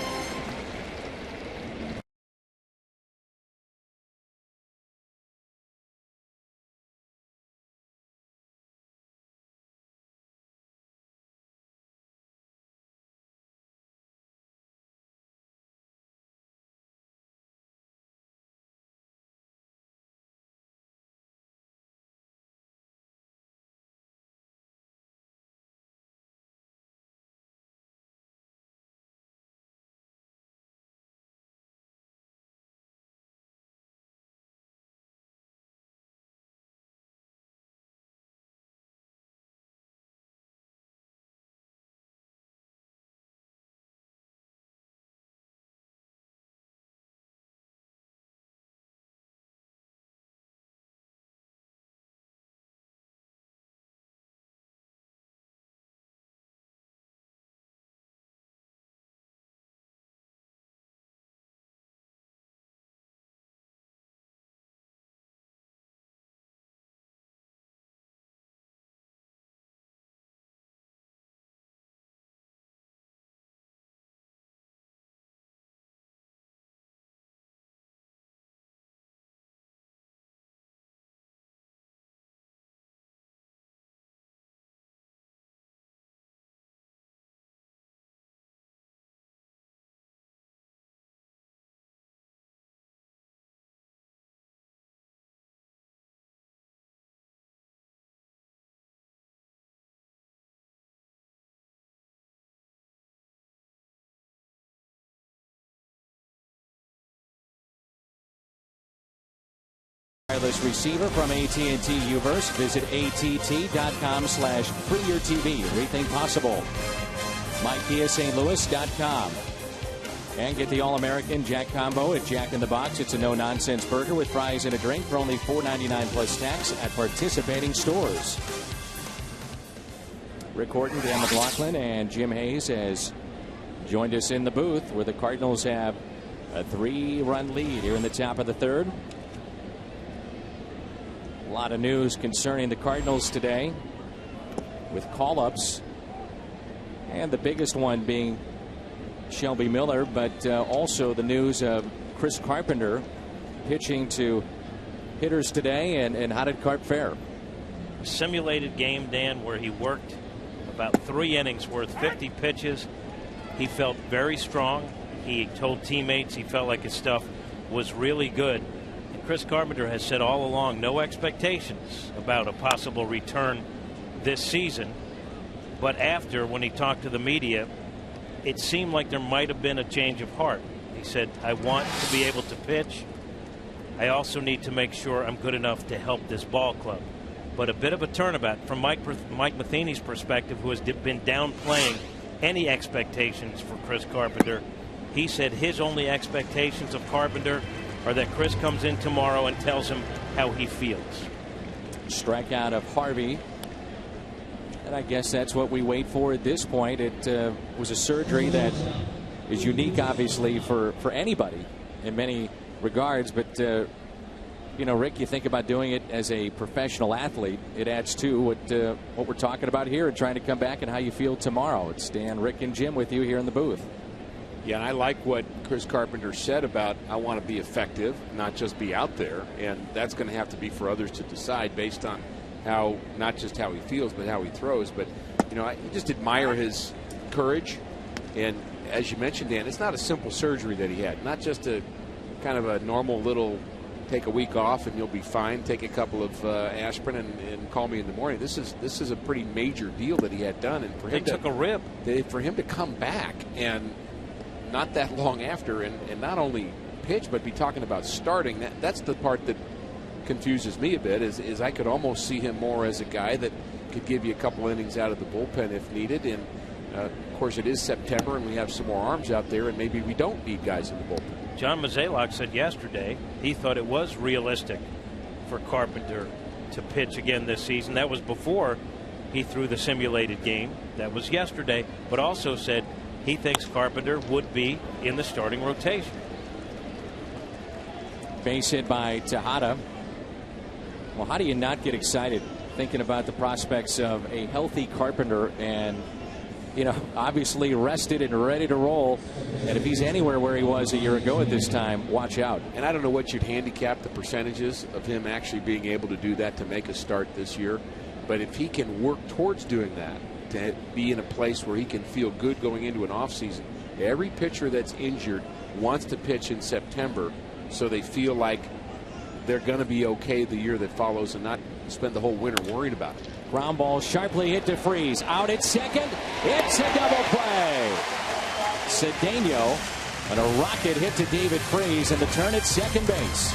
Wireless receiver from AT&T Uverse. Visit att.com/freeyourtv. Rethink possible. MyKiaSt.Louis.com. And get the All-American Jack Combo at Jack in the Box. It's a no-nonsense burger with fries and a drink for only $4.99 plus tax at participating stores. Rick Horton, Dan McLaughlin, and Jim Hayes has joined us in the booth where the Cardinals have a 3-run lead here in the top of the third. A lot of news concerning the Cardinals today with call-ups, and the biggest one being Shelby Miller, but also the news of Chris Carpenter pitching to hitters today. And how did Carp fare? Simulated game, Dan, where he worked about 3 innings worth, 50 pitches. He felt very strong. He told teammates he felt like his stuff was really good. And Chris Carpenter has said all along no expectations about a possible return this season. But after, when he talked to the media, it seemed like there might have been a change of heart. He said, I want to be able to pitch. I also need to make sure I'm good enough to help this ball club. But a bit of a turnabout from Mike Matheny's perspective, who has been downplaying any expectations for Chris Carpenter. He said his only expectations of Carpenter are that Chris comes in tomorrow and tells him how he feels. Strikeout of Harvey. And I guess that's what we wait for at this point. It was a surgery that is unique, obviously, for anybody in many regards. But, you know, Rick, you think about doing it as a professional athlete. It adds to what we're talking about here and trying to come back and how you feel tomorrow. It's Dan, Rick, and Jim with you here in the booth. Yeah, and I like what Chris Carpenter said about I want to be effective, not just be out there. And that's going to have to be for others to decide based on how, not just how he feels, but how he throws. But, you know, I just admire his courage. And as you mentioned, Dan, it's not a simple surgery that he had. Not just a kind of a normal little take a week off and you'll be fine, take a couple of aspirin and call me in the morning. This is a pretty major deal that he had done. And for him took a rib. For him to come back and not that long after and not only pitch but be talking about starting, that's the part that confuses me a bit, is I could almost see him more as a guy that could give you a couple innings out of the bullpen if needed. And of course it is September and we have some more arms out there and maybe we don't need guys in the bullpen. John Mozeliak said yesterday he thought it was realistic for Carpenter to pitch again this season. That was before he threw the simulated game. That was yesterday, but also said he thinks Carpenter would be in the starting rotation. Base hit by Tejada. Well, how do you not get excited thinking about the prospects of a healthy Carpenter and, you know, obviously rested and ready to roll. And if he's anywhere where he was a year ago at this time, watch out. And I don't know what you'd handicap the percentages of him actually being able to do that to make a start this year. But if he can work towards doing that, to be in a place where he can feel good going into an offseason, every pitcher that's injured wants to pitch in September so they feel like they're going to be okay the year that follows and not spend the whole winter worried about it. Ground ball sharply hit to Freeze. Out at second. It's a double play. Cedeno and a rocket hit to David Freeze and the turn at second base.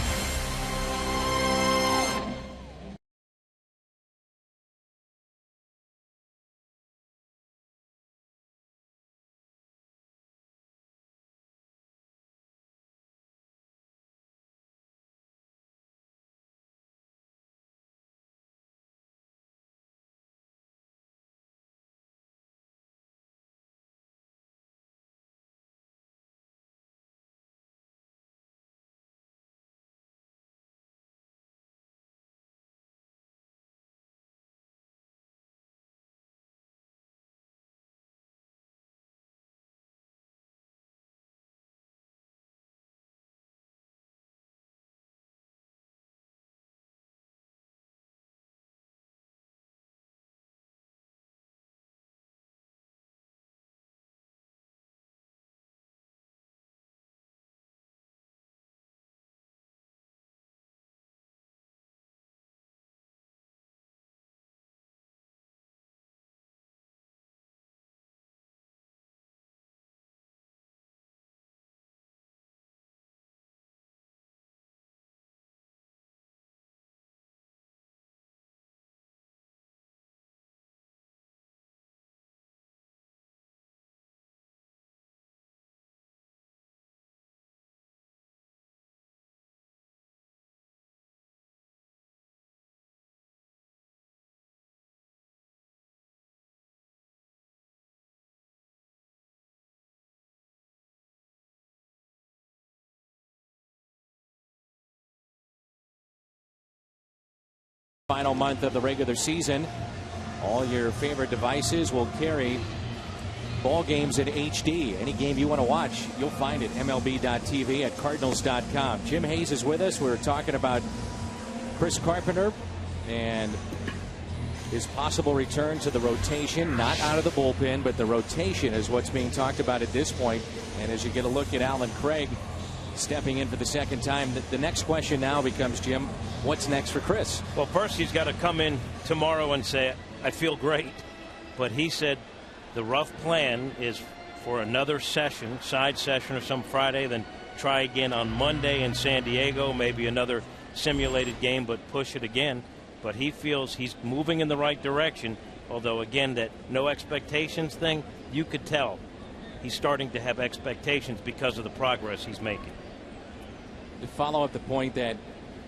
final month of the regular season. All your favorite devices will carry ball games in HD. Any game you want to watch, you'll find it. MLB.tv at Cardinals.com. Jim Hayes is with us. We're talking about Chris Carpenter and his possible return to the rotation, not out of the bullpen, but the rotation is what's being talked about at this point. And as you get a look at Allen Craig stepping in for the second time, the next question now becomes, Jim, what's next for Chris? Well, first he's got to come in tomorrow and say, I feel great. But he said the rough plan is for another session, side session or some Friday, then try again on Monday in San Diego, maybe another simulated game, but push it again. But he feels he's moving in the right direction, although, again, that no expectations thing, you could tell he's starting to have expectations because of the progress he's making. To follow up the point that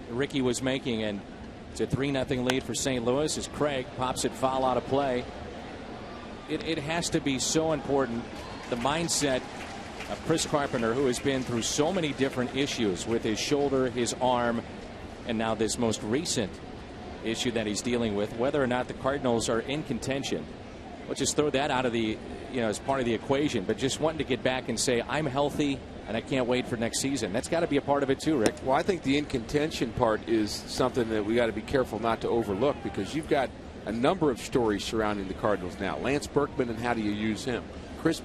Ricky was making, and it's a 3-0 lead for St. Louis as Craig pops it foul out of play. It has to be so important, the mindset of Chris Carpenter, who has been through so many different issues with his shoulder, his arm, and now this most recent issue that he's dealing with, whether or not the Cardinals are in contention. Let's just throw that out of the, as part of the equation, but just wanting to get back and say, I'm healthy and I can't wait for next season. That's got to be a part of it too, Rick. Well, I think the in contention part is something that we got to be careful not to overlook, because you've got a number of stories surrounding the Cardinals now. Lance Berkman, and how do you use him? Chris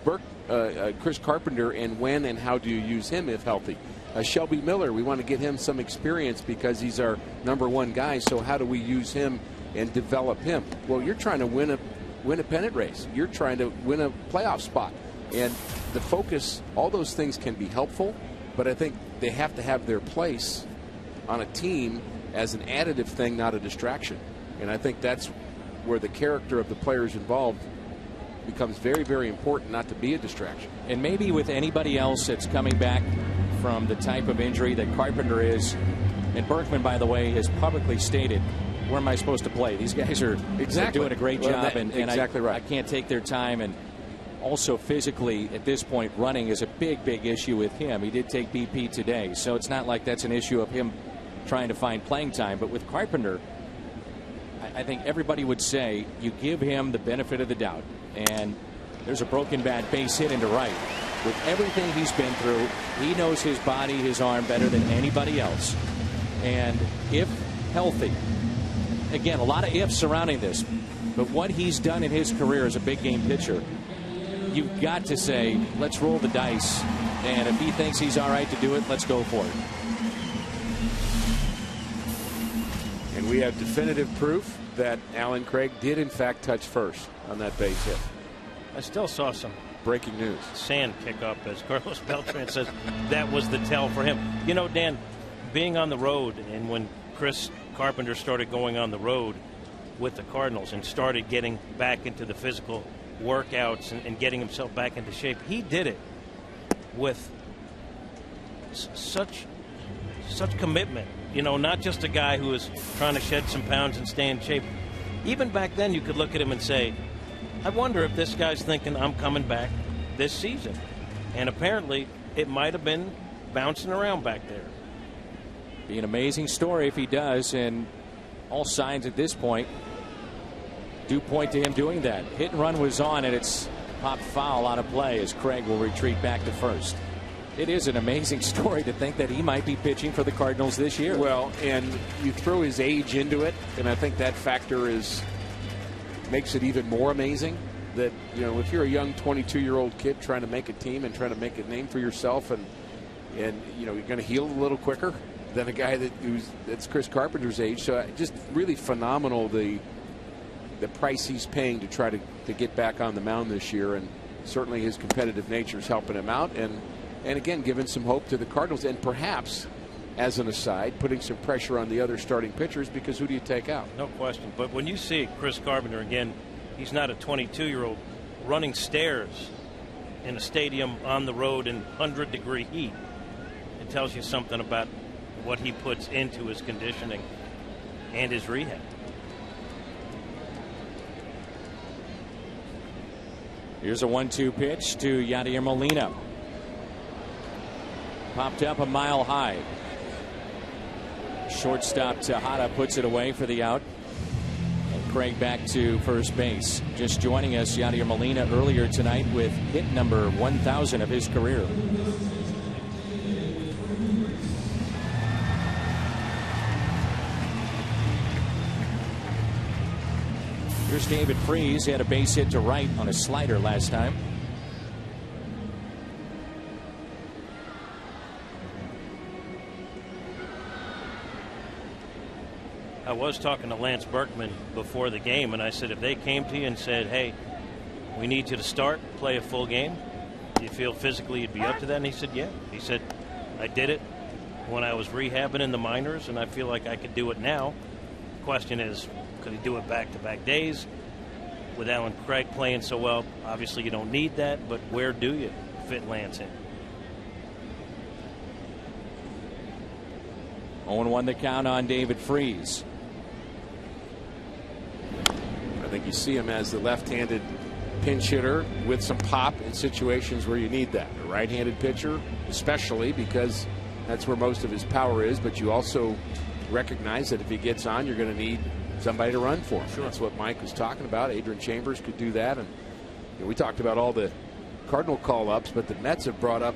Carpenter, and when and how do you use him if healthy? Shelby Miller, we want to get him some experience because he's our #1 guy. So how do we use him and develop him? Well, you're trying to win a pennant race. You're trying to win a playoff spot. And the focus, all those things can be helpful, but I think they have to have their place on a team as an additive thing, not a distraction. And I think that's where the character of the players involved becomes very, very important, not to be a distraction. And maybe with anybody else that's coming back from the type of injury that Carpenter is, and Berkman, by the way, has publicly stated, where am I supposed to play? These guys are doing a great job, and I can't take their time. And also physically at this point, running is a big, big issue with him. He did take BP today, so it's not like that's an issue of him trying to find playing time. But with Carpenter, I think everybody would say you give him the benefit of the doubt. And there's a broken bat base hit into right. With everything he's been through, he knows his body, his arm better than anybody else. And if healthy, again, a lot of ifs surrounding this, but what he's done in his career as a big game pitcher, you've got to say, let's roll the dice. And if he thinks he's all right to do it, let's go for it. And we have definitive proof that Allen Craig did, in fact, touch first on that base hit. I still saw some breaking news. Sand kick up, as Carlos Beltran says. That was the tell for him. You know, Dan, being on the road, and when Chris Carpenter started going on the road with the Cardinals and started getting back into the physical workouts and getting himself back into shape, he did it with such commitment. You know, not just a guy who is trying to shed some pounds and stay in shape. Even back then, you could look at him and say, I wonder if this guy's thinking I'm coming back this season. And apparently, it might have been bouncing around back there. Be an amazing story if he does, and all signs at this point do point to him doing that. Hit and run was on, and it's popped foul out of play as Craig will retreat back to first. It is an amazing story to think that he might be pitching for the Cardinals this year. Well, and you throw his age into it, and I think that factor makes it even more amazing. That, you know, if you're a young 22-year-old kid trying to make a team and trying to make a name for yourself, and you know, you're going to heal a little quicker than a guy that's Chris Carpenter's age. So just really phenomenal the price he's paying to try to get back on the mound this year, and certainly his competitive nature is helping him out, and again giving some hope to the Cardinals, and perhaps, as an aside, putting some pressure on the other starting pitchers, because who do you take out? No question. But when you see Chris Carpenter again, he's not a 22-year-old running stairs in a stadium on the road in 100-degree heat. It tells you something about what he puts into his conditioning and his rehab. Here's a 1-2 pitch to Yadier Molina. Popped up a mile high. Shortstop Tejada puts it away for the out. Craig back to first base. Just joining us, Yadier Molina earlier tonight with hit number 1,000 of his career. Here's David Freese. He had a base hit to right on a slider last time. I was talking to Lance Berkman before the game, and I said, if they came to you and said, hey, we need you to start, play a full game, do you feel physically you'd be up to that? And he said, yeah. He said, I did it when I was rehabbing in the minors, and I feel like I could do it now. The question is, could he do it back-to-back days? With Alan Craig playing so well, obviously you don't need that, but where do you fit Lance in? 0-1 the count on David Freese. I think you see him as the left-handed pinch hitter with some pop in situations where you need that. A right-handed pitcher, especially because that's where most of his power is, but you also recognize that if he gets on, you're going to need somebody to run for him. Sure. That's what Mike was talking about. Adrian Chambers could do that. And we talked about all the Cardinal call-ups, but the Mets have brought up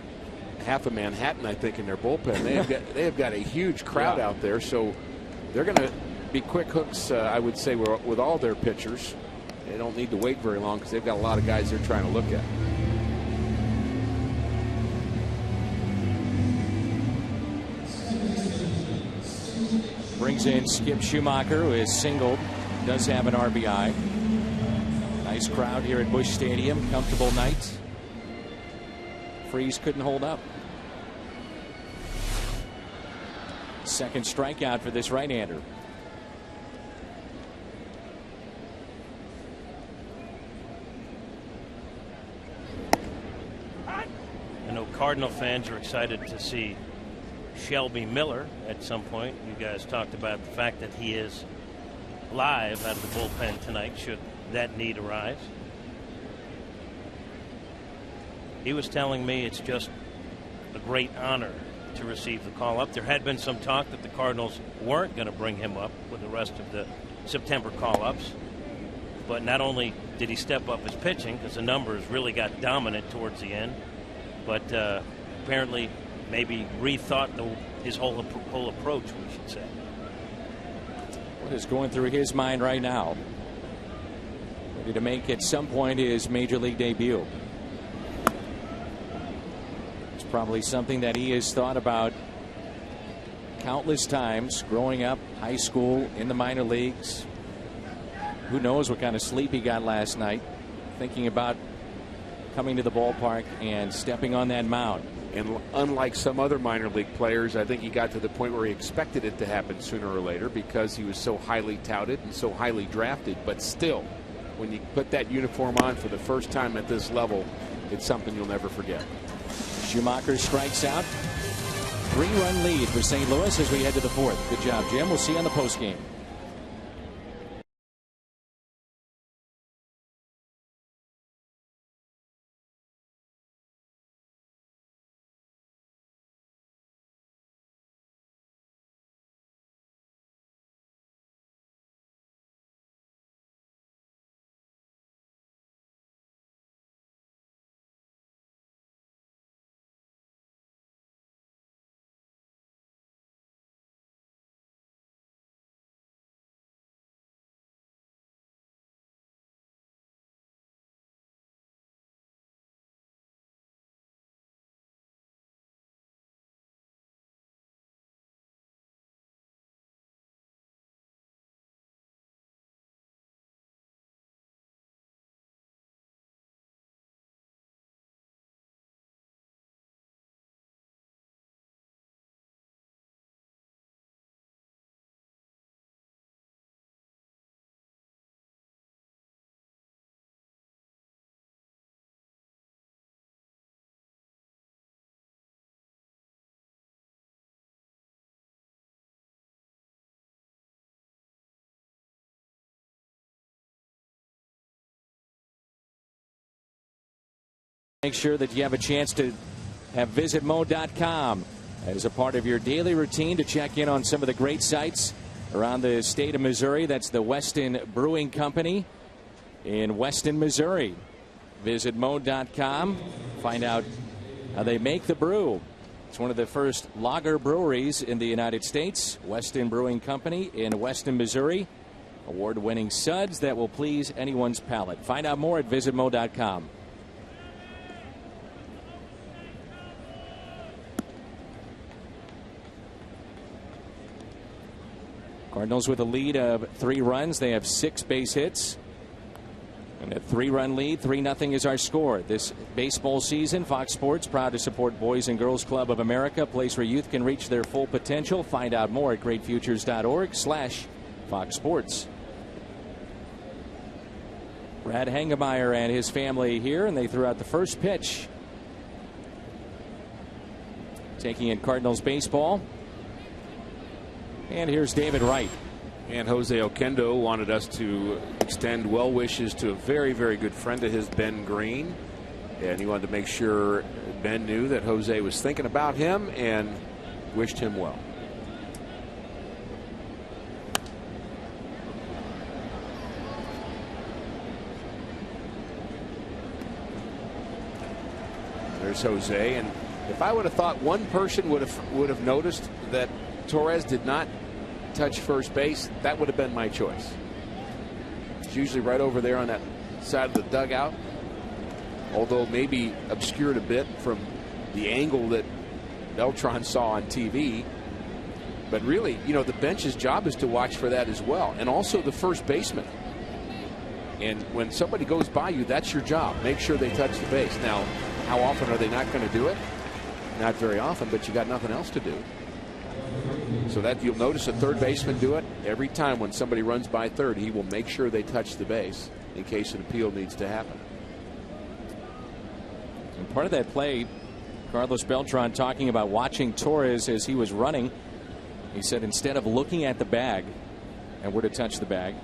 half of Manhattan, I think, in their bullpen. They have got a huge crowd out there, so they're going to be quick hooks, I would say, with all their pitchers. They don't need to wait very long because they've got a lot of guys they're trying to look at. Brings in Skip Schumacher, who is singled, does have an RBI. Nice crowd here at Busch Stadium. Comfortable night. Freese couldn't hold up. Second strikeout for this right-hander. I know Cardinal fans are excited to see Shelby Miller at some point. You guys talked about the fact that he is live out of the bullpen tonight, should that need arise. He was telling me it's just a great honor to receive the call up. There had been some talk that the Cardinals weren't going to bring him up with the rest of the September call ups. But not only did he step up his pitching, because the numbers really got dominant towards the end, but apparently maybe rethought his whole approach, we should say. What is going through his mind right now? Ready to make at some point his major league debut. It's probably something that he has thought about countless times growing up, high school, in the minor leagues. Who knows what kind of sleep he got last night, thinking about coming to the ballpark and stepping on that mound. And unlike some other minor league players, I think he got to the point where he expected it to happen sooner or later because he was so highly touted and so highly drafted. But still, when you put that uniform on for the first time at this level, it's something you'll never forget. Schumacher strikes out. 3-run lead for St. Louis as we head to the fourth. Good job, Jim. We'll see you on the postgame. Make sure that you have a chance to have visitmo.com as a part of your daily routine to check in on some of the great sites around the state of Missouri. That's the Weston Brewing Company in Weston, Missouri. Visit Mo.com. Find out how they make the brew. It's one of the first lager breweries in the United States. Weston Brewing Company in Weston, Missouri. Award-winning suds that will please anyone's palate. Find out more at visitmo.com. Cardinals with a lead of 3 runs. They have 6 base hits. And a 3-run lead, 3-0 is our score. This baseball season, Fox Sports proud to support Boys and Girls Club of America, a place where youth can reach their full potential. Find out more at greatfutures.org/Fox Sports. Brad Hengemeyer and his family here, and they threw out the first pitch. Taking in Cardinals baseball. And here's David Wright. And Jose Oquendo wanted us to extend well wishes to a very, very good friend of his, Ben Green. And he wanted to make sure Ben knew that Jose was thinking about him and wished him well. There's Jose. And if I would have thought one person would have noticed that Torres did not touch first base, that would have been my choice. It's usually right over there on that side of the dugout, although maybe obscured a bit from the angle that Beltran saw on TV. But really, you know, the bench's job is to watch for that as well, and also the first baseman. And when somebody goes by you, that's your job. Make sure they touch the base. Now, how often are they not going to do it? Not very often, but you got nothing else to do. So that you'll notice a third baseman do it every time when somebody runs by third. He will make sure they touch the base in case an appeal needs to happen. And part of that play, Carlos Beltran talking about watching Torres as he was running. He said instead of looking at the bag and where to touch the bag,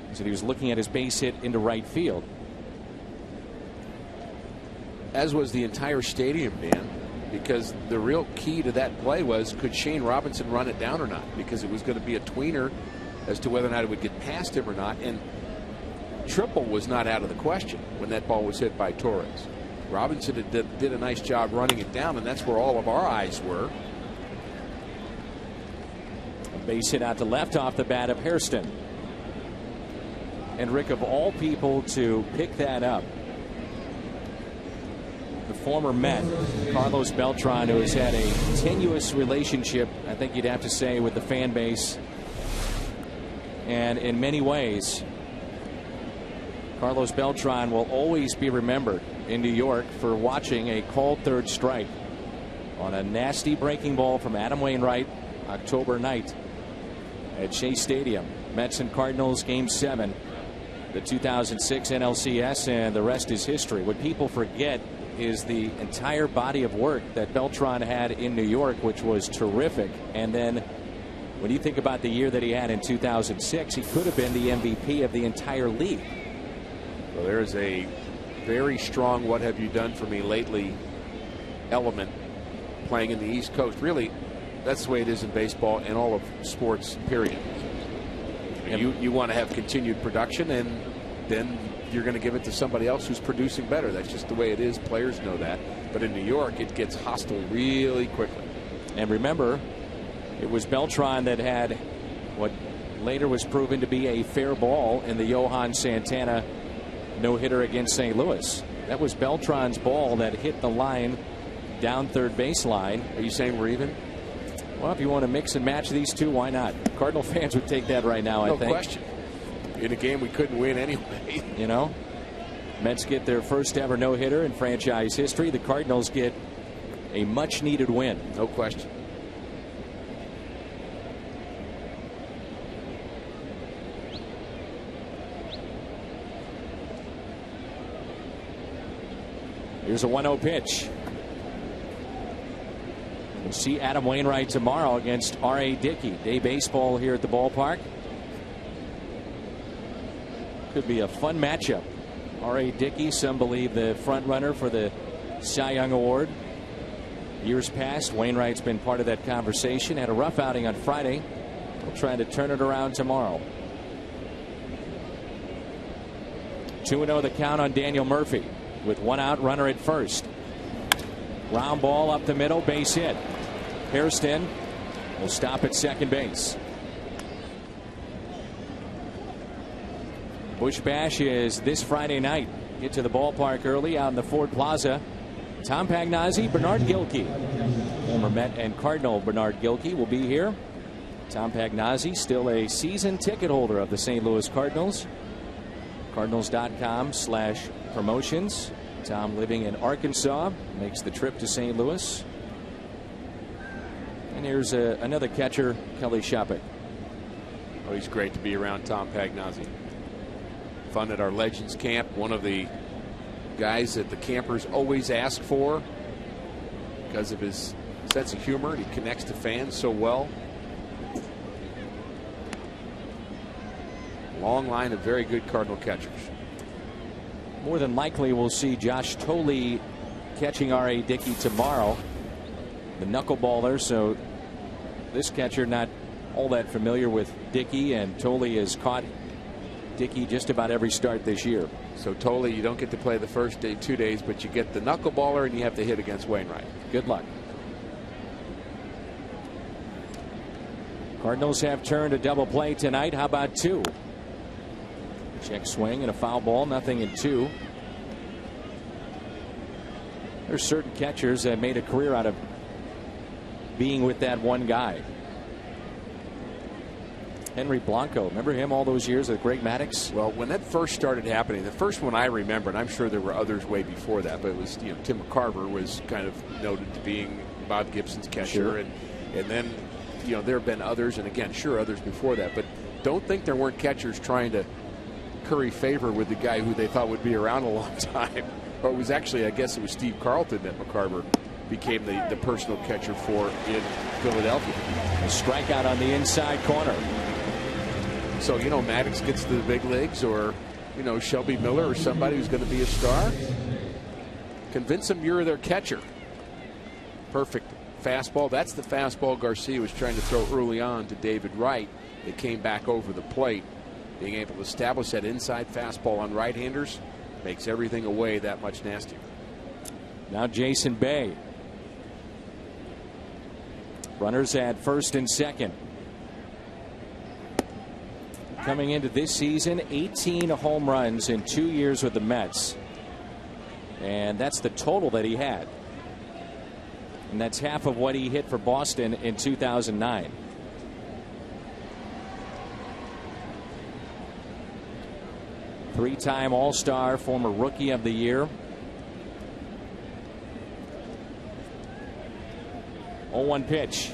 he said he was looking at his base hit into right field. As was the entire stadium, Dan. Because the real key to that play was, could Shane Robinson run it down or not? Because it was going to be a tweener as to whether or not it would get past him or not. And triple was not out of the question when that ball was hit by Torres. Robinson did a nice job running it down, and that's where all of our eyes were. A base hit out to left off the bat of Hairston. And Rick, of all people to pick that up, the former Met, Carlos Beltran, who has had a tenuous relationship, I think you'd have to say, with the fan base. And in many ways, Carlos Beltran will always be remembered in New York for watching a called third strike on a nasty breaking ball from Adam Wainwright October night at Shea Stadium. Mets and Cardinals, Game 7, the 2006 NLCS, and the rest is history. What people forget is the entire body of work that Beltran had in New York, which was terrific. And then when you think about the year that he had in 2006, he could have been the MVP of the entire league. Well, there's a very strong what have you done for me lately element playing in the East Coast. Really, that's the way it is in baseball and all of sports, period. You want to have continued production, and then you're going to give it to somebody else who's producing better. That's just the way it is. Players know that. But in New York, it gets hostile really quickly. And remember, it was Beltran that had what later was proven to be a fair ball in the Johan Santana no-hitter against St. Louis. That was Beltran's ball that hit the line down third baseline. Are you saying we're even? Well, if you want to mix and match these two, why not? Cardinal fans would take that right now, I think. No question. In a game we couldn't win anyway. You know, Mets get their first ever no-hitter in franchise history. The Cardinals get a much-needed win. No question. Here's a 1-0 pitch. We'll see Adam Wainwright tomorrow against R.A. Dickey. Day baseball here at the ballpark. Could be a fun matchup. R.A. Dickey, some believe the front runner for the Cy Young Award. Years past, Wainwright's been part of that conversation. Had a rough outing on Friday We'll try to turn it around tomorrow. 2-0 the count on Daniel Murphy with 1 out, runner at first. Ground ball up the middle, base hit. Hairston will stop at second base. Busch Bash is this Friday night. Get to the ballpark early out in the Ford Plaza. Tom Pagnozzi, Bernard Gilkey. Former Met and Cardinal Bernard Gilkey will be here. Tom Pagnozzi, still a season ticket holder of the St. Louis Cardinals. Cardinals.com/promotions. Tom, living in Arkansas, makes the trip to St. Louis. And here's another catcher, Kelly Shoppach. Oh, he's great to be around Tom Pagnozzi. Fun at our Legends camp. One of the guys that the campers always ask for because of his sense of humor. He connects to fans so well. Long line of very good Cardinal catchers. More than likely we'll see Josh Thole catching R.A. Dickey tomorrow, the knuckleballer. So this catcher not all that familiar with Dickey, and Thole has caught Dickey just about every start this year. So Thole, you don't get to play the first 2 days, but you get the knuckleballer and you have to hit against Wainwright. Good luck. Cardinals have turned a double play tonight. How about 2? Check swing and a foul ball, nothing in 2. There's certain catchers that made a career out of being with that one guy. Henry Blanco, remember him all those years with Greg Maddux? Well, when that first started happening, the first one I remember, and I'm sure there were others way before that, but it was, Tim McCarver was kind of noted to being Bob Gibson's catcher. Sure. And then, there have been others, and again, sure, others before that, but don't think there weren't catchers trying to curry favor with the guy who they thought would be around a long time. Or it was actually, I guess it was Steve Carlton that McCarver became the personal catcher for in Philadelphia. A strikeout on the inside corner. So, Maddux gets to the big leagues, or, Shelby Miller or somebody who's going to be a star. Convince them you're their catcher. Perfect fastball. That's the fastball Garcia was trying to throw early on to David Wright. It came back over the plate. Being able to establish that inside fastball on right-handers makes everything away that much nastier. Now Jason Bay. Runners at first and second. Coming into this season, 18 home runs in 2 years with the Mets. And that's the total that he had. And that's half of what he hit for Boston in 2009. Three-time All-Star, former Rookie of the Year. 0-1 pitch.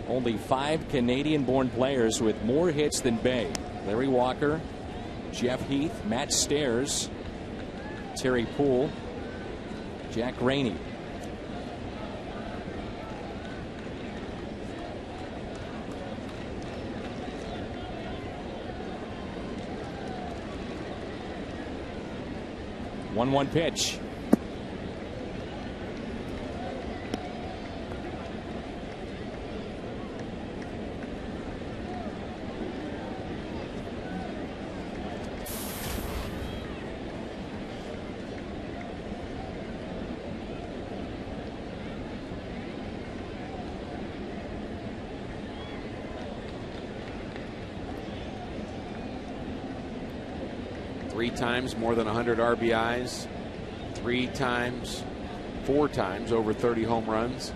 Only 5 Canadian-born players with more hits than Bay. Larry Walker, Jeff Heath, Matt Stairs, Terry Poole, Jack Rainey. One pitch. Three times more than 100 RBIs. 4 times over 30 home runs.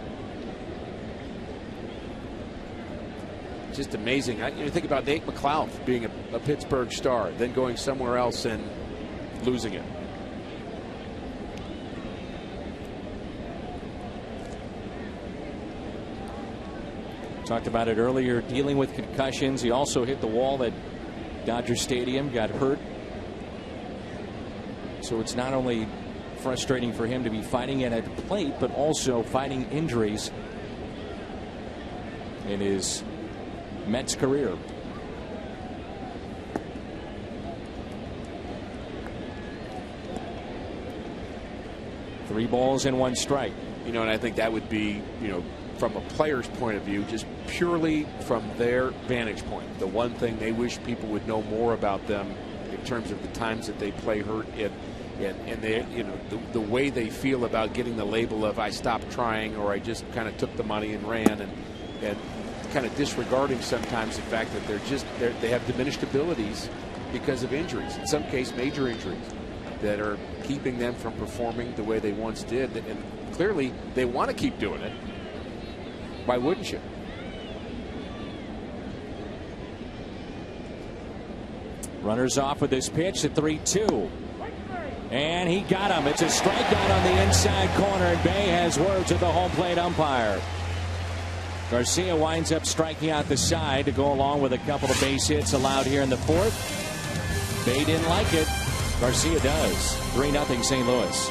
Just amazing. You think about Nate McLeod being a Pittsburgh star, then going somewhere else and losing it. Talked about it earlier, dealing with concussions. He also hit the wall at Dodger Stadium, got hurt. So it's not only frustrating for him to be fighting it at the plate, but also fighting injuries in his Mets career. Three balls and 1 strike. And I think that would be, from a player's point of view, just purely from their vantage point. The one thing they wish people would know more about them in terms of the times that they play hurt and they, you know, the way they feel about getting the label of I stopped trying, or I just kind of took the money and ran, and kind of disregarding sometimes the fact that they have diminished abilities because of injuries, in some case major injuries, that are keeping them from performing the way they once did. And clearly they want to keep doing it. Why wouldn't you? Runners off with this pitch at 3-2. And he got him. It's a strikeout on the inside corner, and Bay has words with the home plate umpire. Garcia winds up striking out the side to go along with a couple of base hits allowed here in the fourth. Bay didn't like it. Garcia does. 3-0 St. Louis.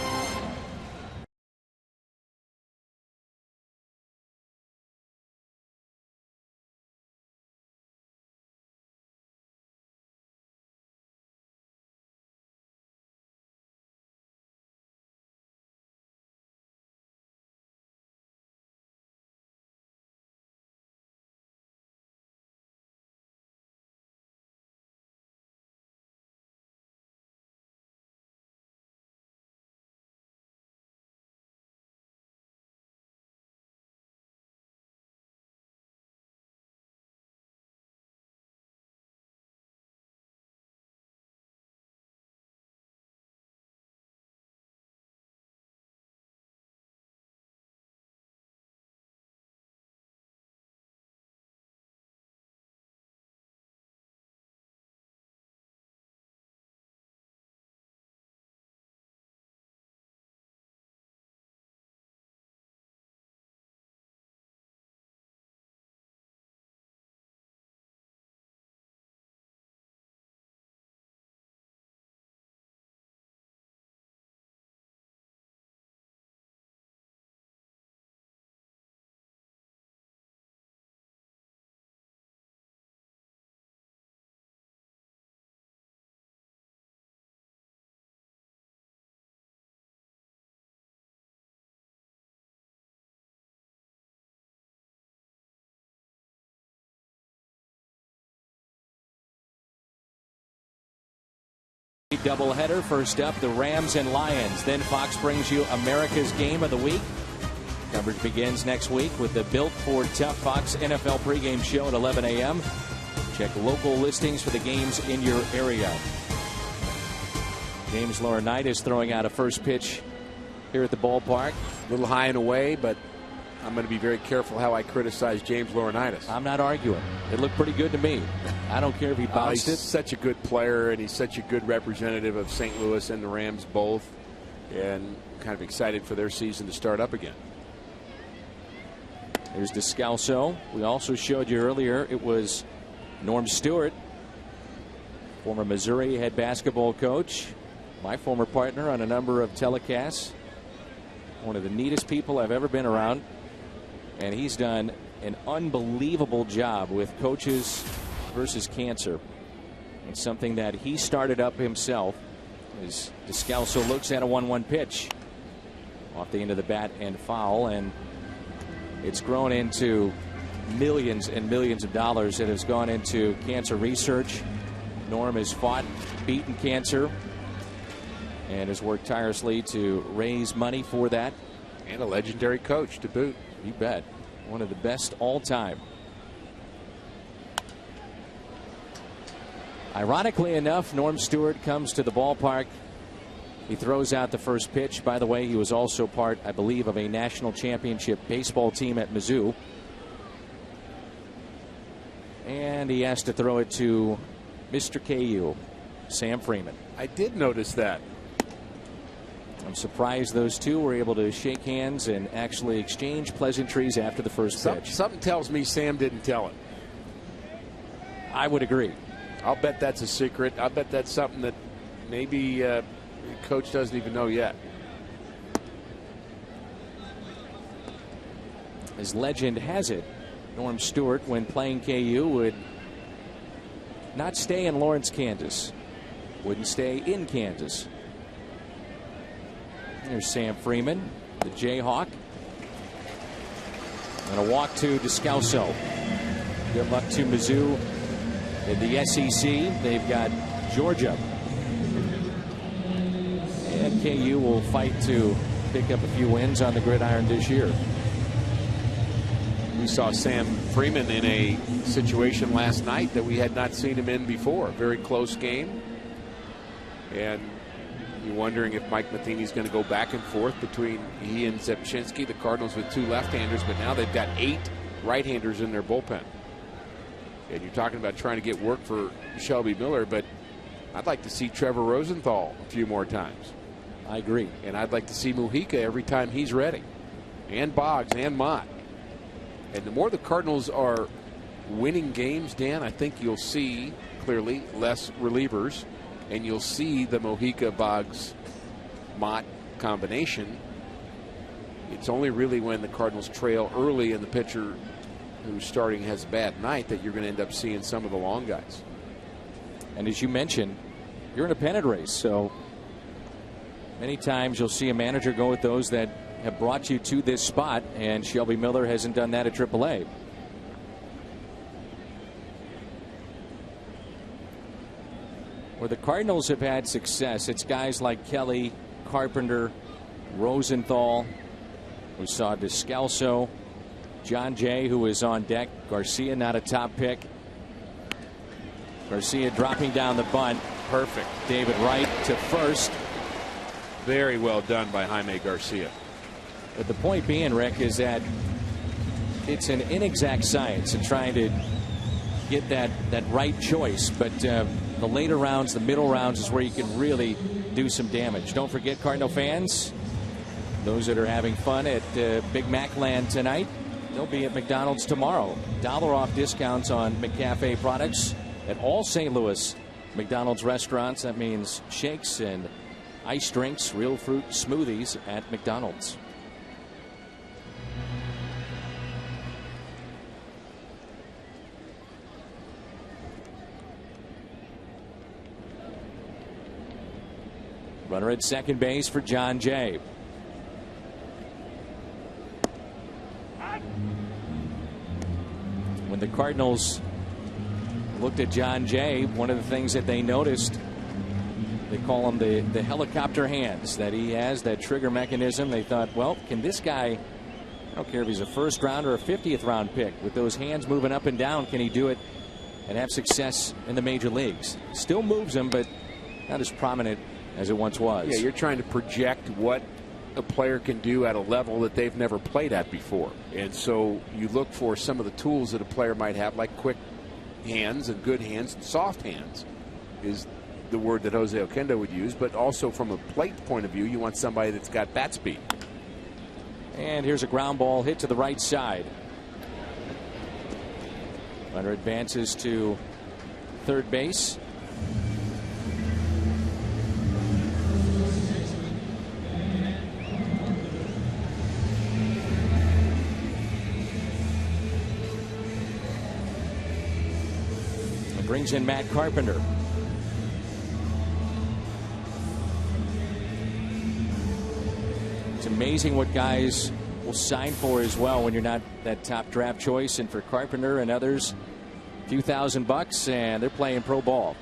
Doubleheader. First up, the Rams and Lions. Then Fox brings you America's Game of the Week. Coverage begins next week with the Built for Tough Fox NFL pregame show at 11 a.m. Check local listings for the games in your area. James Laurinaitis throwing out a first pitch here at the ballpark. A little high and away, but I'm going to be very careful how I criticize James Laurinaitis. I'm not arguing. It looked pretty good to me. I don't care if he bounced it. He's such a good player, and he's such a good representative of St. Louis and the Rams both. And kind of excited for their season to start up again. There's Descalso. We also showed you earlier it was Norm Stewart, former Missouri head basketball coach, my former partner on a number of telecasts. One of the neatest people I've ever been around. And he's done an unbelievable job with Coaches versus Cancer. It's something that he started up himself. As Descalso looks at a 1-1 pitch off the end of the bat and foul, and it's grown into millions and millions of dollars that has gone into cancer research. Norm has fought, beaten cancer, and has worked tirelessly to raise money for that. And a legendary coach to boot. You bet. One of the best all time. Ironically enough, Norm Stewart comes to the ballpark. He throws out the first pitch. By the way, he was also part, I believe, of a national championship baseball team at Mizzou. And he has to throw it to Mr. KU, Sam Freeman. I did notice that. I'm surprised those two were able to shake hands and actually exchange pleasantries after the first pitch. Something tells me Sam didn't tell it. I would agree. I'll bet that's a secret. I'll bet that's something that maybe the coach doesn't even know yet. As legend has it, Norm Stewart, when playing KU, would not stay in Lawrence, Kansas. Wouldn't stay in Kansas. There's Sam Freeman, the Jayhawk. And a walk to Descalso. Good luck to Mizzou in the SEC. They've got Georgia. And KU will fight to pick up a few wins on the gridiron this year. We saw Sam Freeman in a situation last night that we had not seen him in before. Very close game. And you're wondering if Mike Matheny's going to go back and forth between he and Zepchinski, the Cardinals with 2 left-handers, but now they've got 8 right-handers in their bullpen. And you're talking about trying to get work for Shelby Miller, but I'd like to see Trevor Rosenthal a few more times. I agree. And I'd like to see Mujica every time he's ready. And Boggs and Mott. And the more the Cardinals are winning games, Dan, I think you'll see clearly less relievers. And you'll see the Mujica, Boggs, Mott combination. It's only really when the Cardinals trail early and the pitcher who's starting has a bad night that you're going to end up seeing some of the long guys. And as you mentioned, you're in a pennant race, so many times you'll see a manager go with those that have brought you to this spot, and Shelby Miller hasn't done that at AAA. Where the Cardinals have had success, it's guys like Kelly, Carpenter, Rosenthal. We saw Descalso, John Jay, who is on deck. Garcia, not a top pick. Garcia dropping down the bunt. Perfect. David Wright to first. Very well done by Jaime Garcia. But the point being, Rick, is that it's an inexact science in trying to get that right choice. But the later rounds, the middle rounds is where you can really do some damage. Don't forget, Cardinal fans, those that are having fun at Big Mac Land tonight, they'll be at McDonald's tomorrow. $1 off discounts on McCafe products at all St. Louis McDonald's restaurants. That means shakes and ice drinks, real fruit smoothies at McDonald's. Runner at second base for John Jay. When the Cardinals looked at John Jay, one of the things that they noticed, they call him the helicopter hands that he has, that trigger mechanism. They thought, well, can this guy, I don't care if he's a first round or a 50th round pick, with those hands moving up and down, can he do it and have success in the major leagues? Still moves him, but not as prominent as it once was. Yeah, you're trying to project what a player can do at a level that they've never played at before. And so you look for some of the tools that a player might have, like quick hands and good hands and soft hands is the word that Jose Oquendo would use. But also from a plate point of view, you want somebody that's got bat speed. And here's a ground ball hit to the right side. Runner advances to third base. Brings in Matt Carpenter. It's amazing what guys will sign for as well when you're not that top draft choice. And for Carpenter and others, a few $1,000 and they're playing pro ball.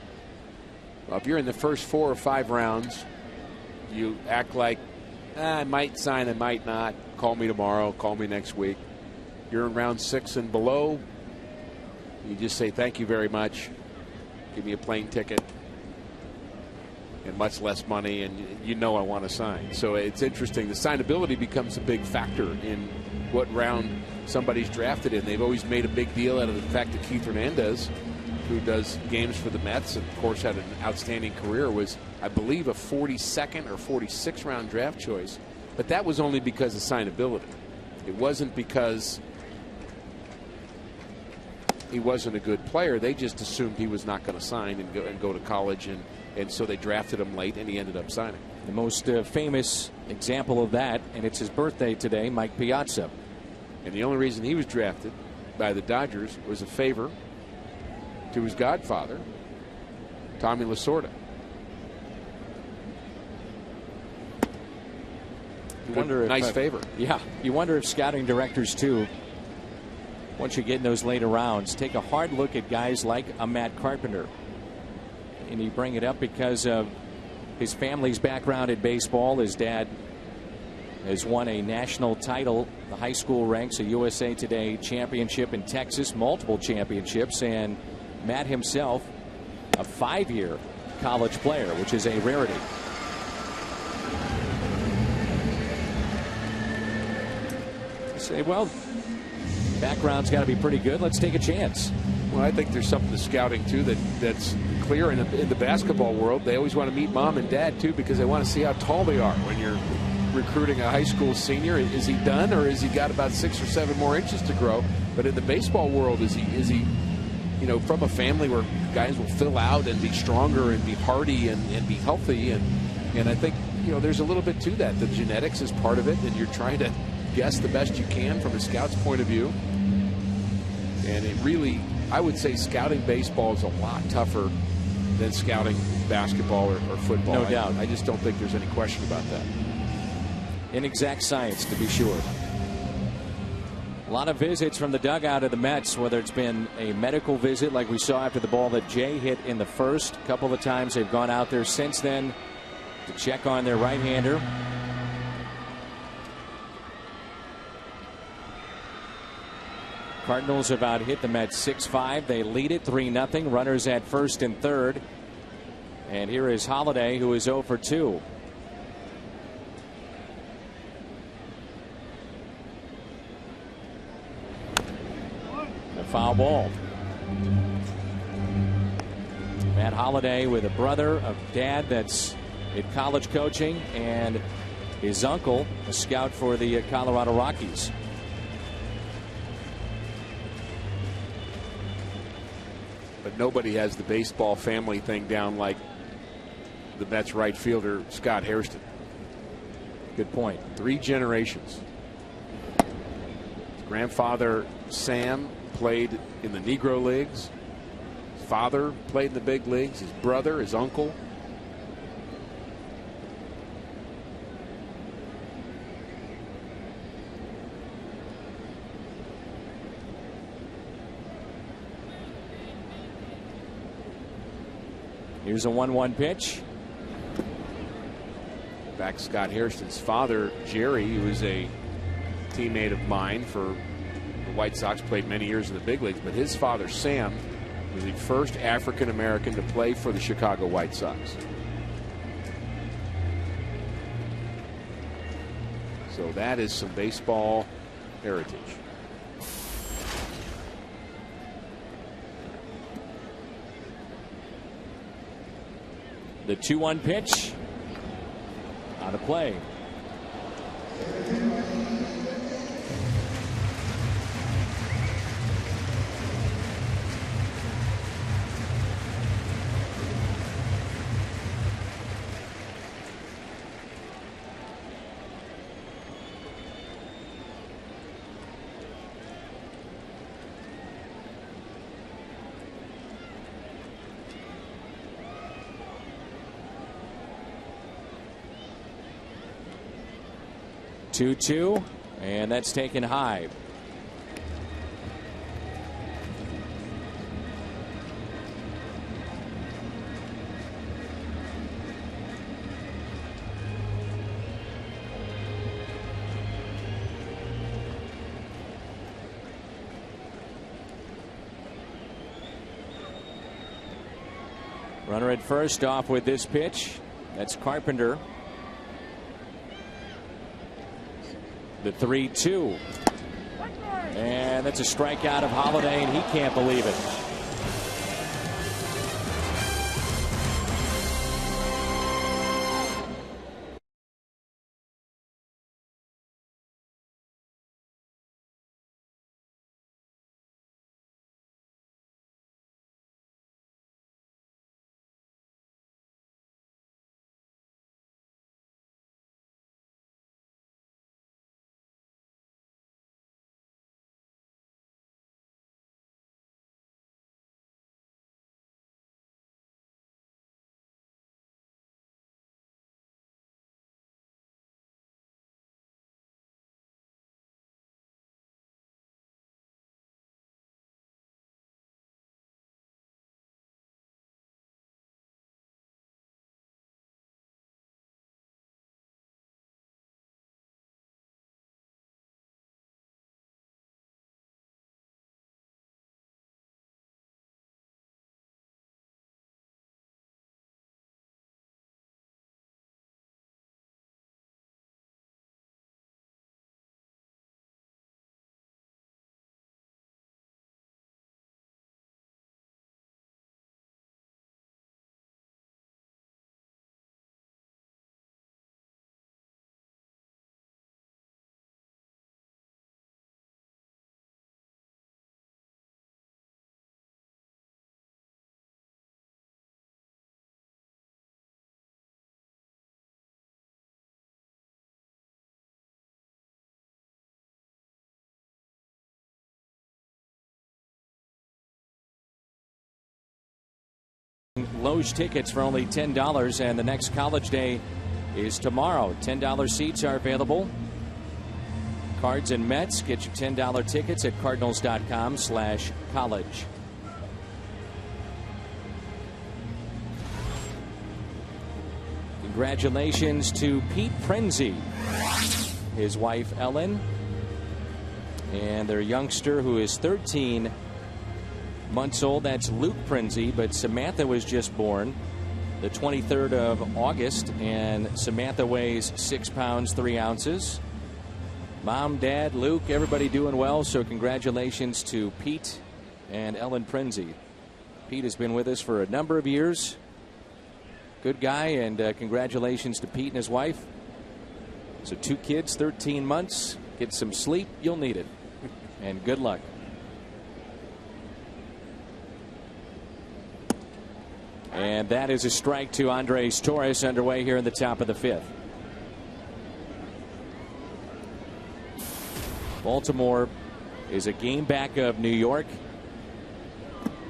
Well, if you're in the first 4 or 5 rounds, you act like, I might sign, I might not. Call me tomorrow, call me next week. You're in round 6 and below, you just say thank you very much, give me a plane ticket and much less money, and you know I want to sign. So it's interesting. The signability becomes a big factor in what round somebody's drafted in. They've always made a big deal out of the fact that Keith Hernandez, who does games for the Mets and of course had an outstanding career, was, I believe, a 42nd or 46th round draft choice. But that was only because of signability. It wasn't because he wasn't a good player. They just assumed he was not going to sign and go to college, and so they drafted him late, and he ended up signing. The most famous example of that, and it's his birthday today, Mike Piazza. And the only reason he was drafted by the Dodgers was a favor to his godfather, Tommy Lasorda. You wonder if, nice favor. Yeah, you wonder if scouting directors too once you get in those later rounds, take a hard look at guys like a Matt Carpenter. And you bring it up because of his family's background in baseball. His dad has won a national title, the high school ranks, a USA Today championship in Texas, multiple championships, and Matt himself, a 5-year college player, which is a rarity. You say, well, background's got to be pretty good. Let's take a chance. Well, I think there's something to scouting, too, that's clear in the basketball world. They always want to meet mom and dad, too, because they want to see how tall they are when you're recruiting a high school senior. Is he done, or has he got about 6 or 7 more inches to grow? But in the baseball world, is he you know, from a family where guys will fill out and be stronger and be hardy and be healthy? And I think, you know, there's a little bit to that. The genetics is part of it, and you're trying to guess the best you can from a scout's point of view. And it really, I would say scouting baseball is a lot tougher than scouting basketball or football. No doubt. I just don't think there's any question about that. Inexact science, to be sure. A lot of visits from the dugout of the Mets, whether it's been a medical visit like we saw after the ball that Jay hit in the first. A couple of times they've gone out there since then to check on their right-hander. Cardinals about hit the Mets 6-5. They lead it 3-0. Runners at first and third. And here is Holliday, who is 0 for 2. A foul ball. Matt Holliday with a brother, a dad that's in college coaching, and his uncle, a scout for the Colorado Rockies. But nobody has the baseball family thing down like the Mets right fielder Scott Hairston. Good point. 3 generations. His grandfather Sam played in the Negro Leagues. His father played in the big leagues. His brother, his uncle. Here's a 1-1 pitch. Back Scott Hairston's father, Jerry, who was a teammate of mine for the White Sox, played many years in the big leagues, but his father, Sam, was the first African American to play for the Chicago White Sox. So that is some baseball heritage. The 2-1 pitch. Out of play. Two, and that's taken high. Runner at first off with this pitch. That's Carpenter. The 3-2. And that's a strikeout of Holliday, and he can't believe it. getting Loge tickets for only $10, and the next college day is tomorrow. $10 seats are available. Cards and Mets. Get your $10 tickets at cardinals.com/college. Congratulations to Pete Prenzy, his wife Ellen, and their youngster who is 13 months old. That's Luke Prenzy, but Samantha was just born the 23rd of August, and Samantha weighs 6 pounds 3 ounces. Mom, Dad, Luke, everybody doing well, so congratulations to Pete and Ellen Prenzy. Pete has been with us for a number of years. Good guy, and congratulations to Pete and his wife. So 2 kids, 13 months. Get some sleep. You'll need it. And good luck. And that is a strike to Andres Torres, underway here in the top of the 5th. Baltimore is a game back of New York.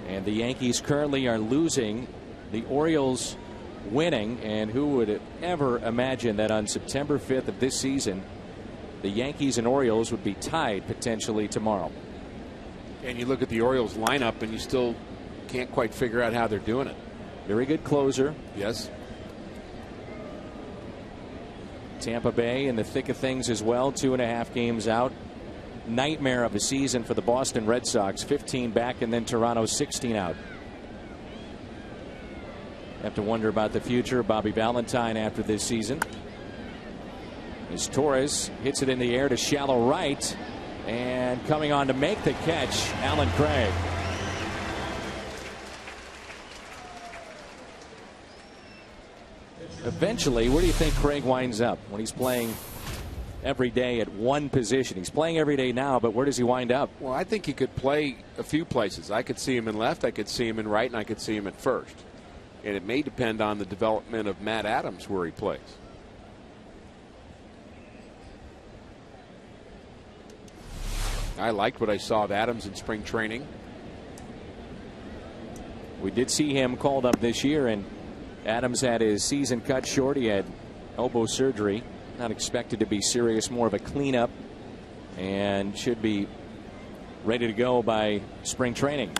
And the Yankees currently are losing. The Orioles winning, and who would ever imagine that on September 5th of this season the Yankees and Orioles would be tied potentially tomorrow. And you look at the Orioles lineup and you still can't quite figure out how they're doing it. Very good closer. Yes. Tampa Bay in the thick of things as well, 2.5 games out. Nightmare of a season for the Boston Red Sox, 15 back, and then Toronto 16 out. Have to wonder about the future of Bobby Valentine after this season. As Torres hits it in the air to shallow right, and coming on to make the catch, Alan Craig. Eventually, where do you think Craig winds up when he's playing every day at one position? He's playing every day now, but where does he wind up? Well, I think he could play a few places. I could see him in left, I could see him in right, and I could see him at first. And it may depend on the development of Matt Adams where he plays. I liked what I saw of Adams in spring training. We did see him called up this year, and Adams had his season cut short. He had elbow surgery. Not expected to be serious, more of a cleanup, and should be ready to go by spring training.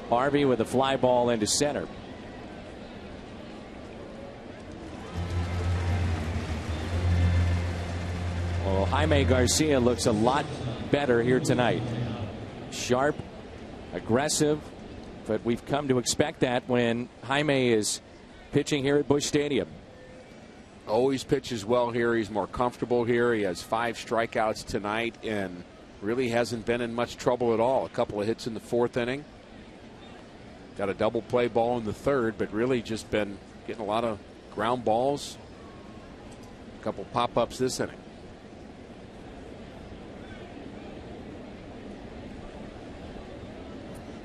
Harvey with a fly ball into center. Well, Jaime Garcia looks a lot better here tonight. Sharp, aggressive, but we've come to expect that when Jaime is pitching here at Busch Stadium. Always pitches well here. He's more comfortable here. He has 5 strikeouts tonight and really hasn't been in much trouble at all. A couple of hits in the 4th inning. Got a double play ball in the 3rd, but really just been getting a lot of ground balls. A couple pop-ups this inning.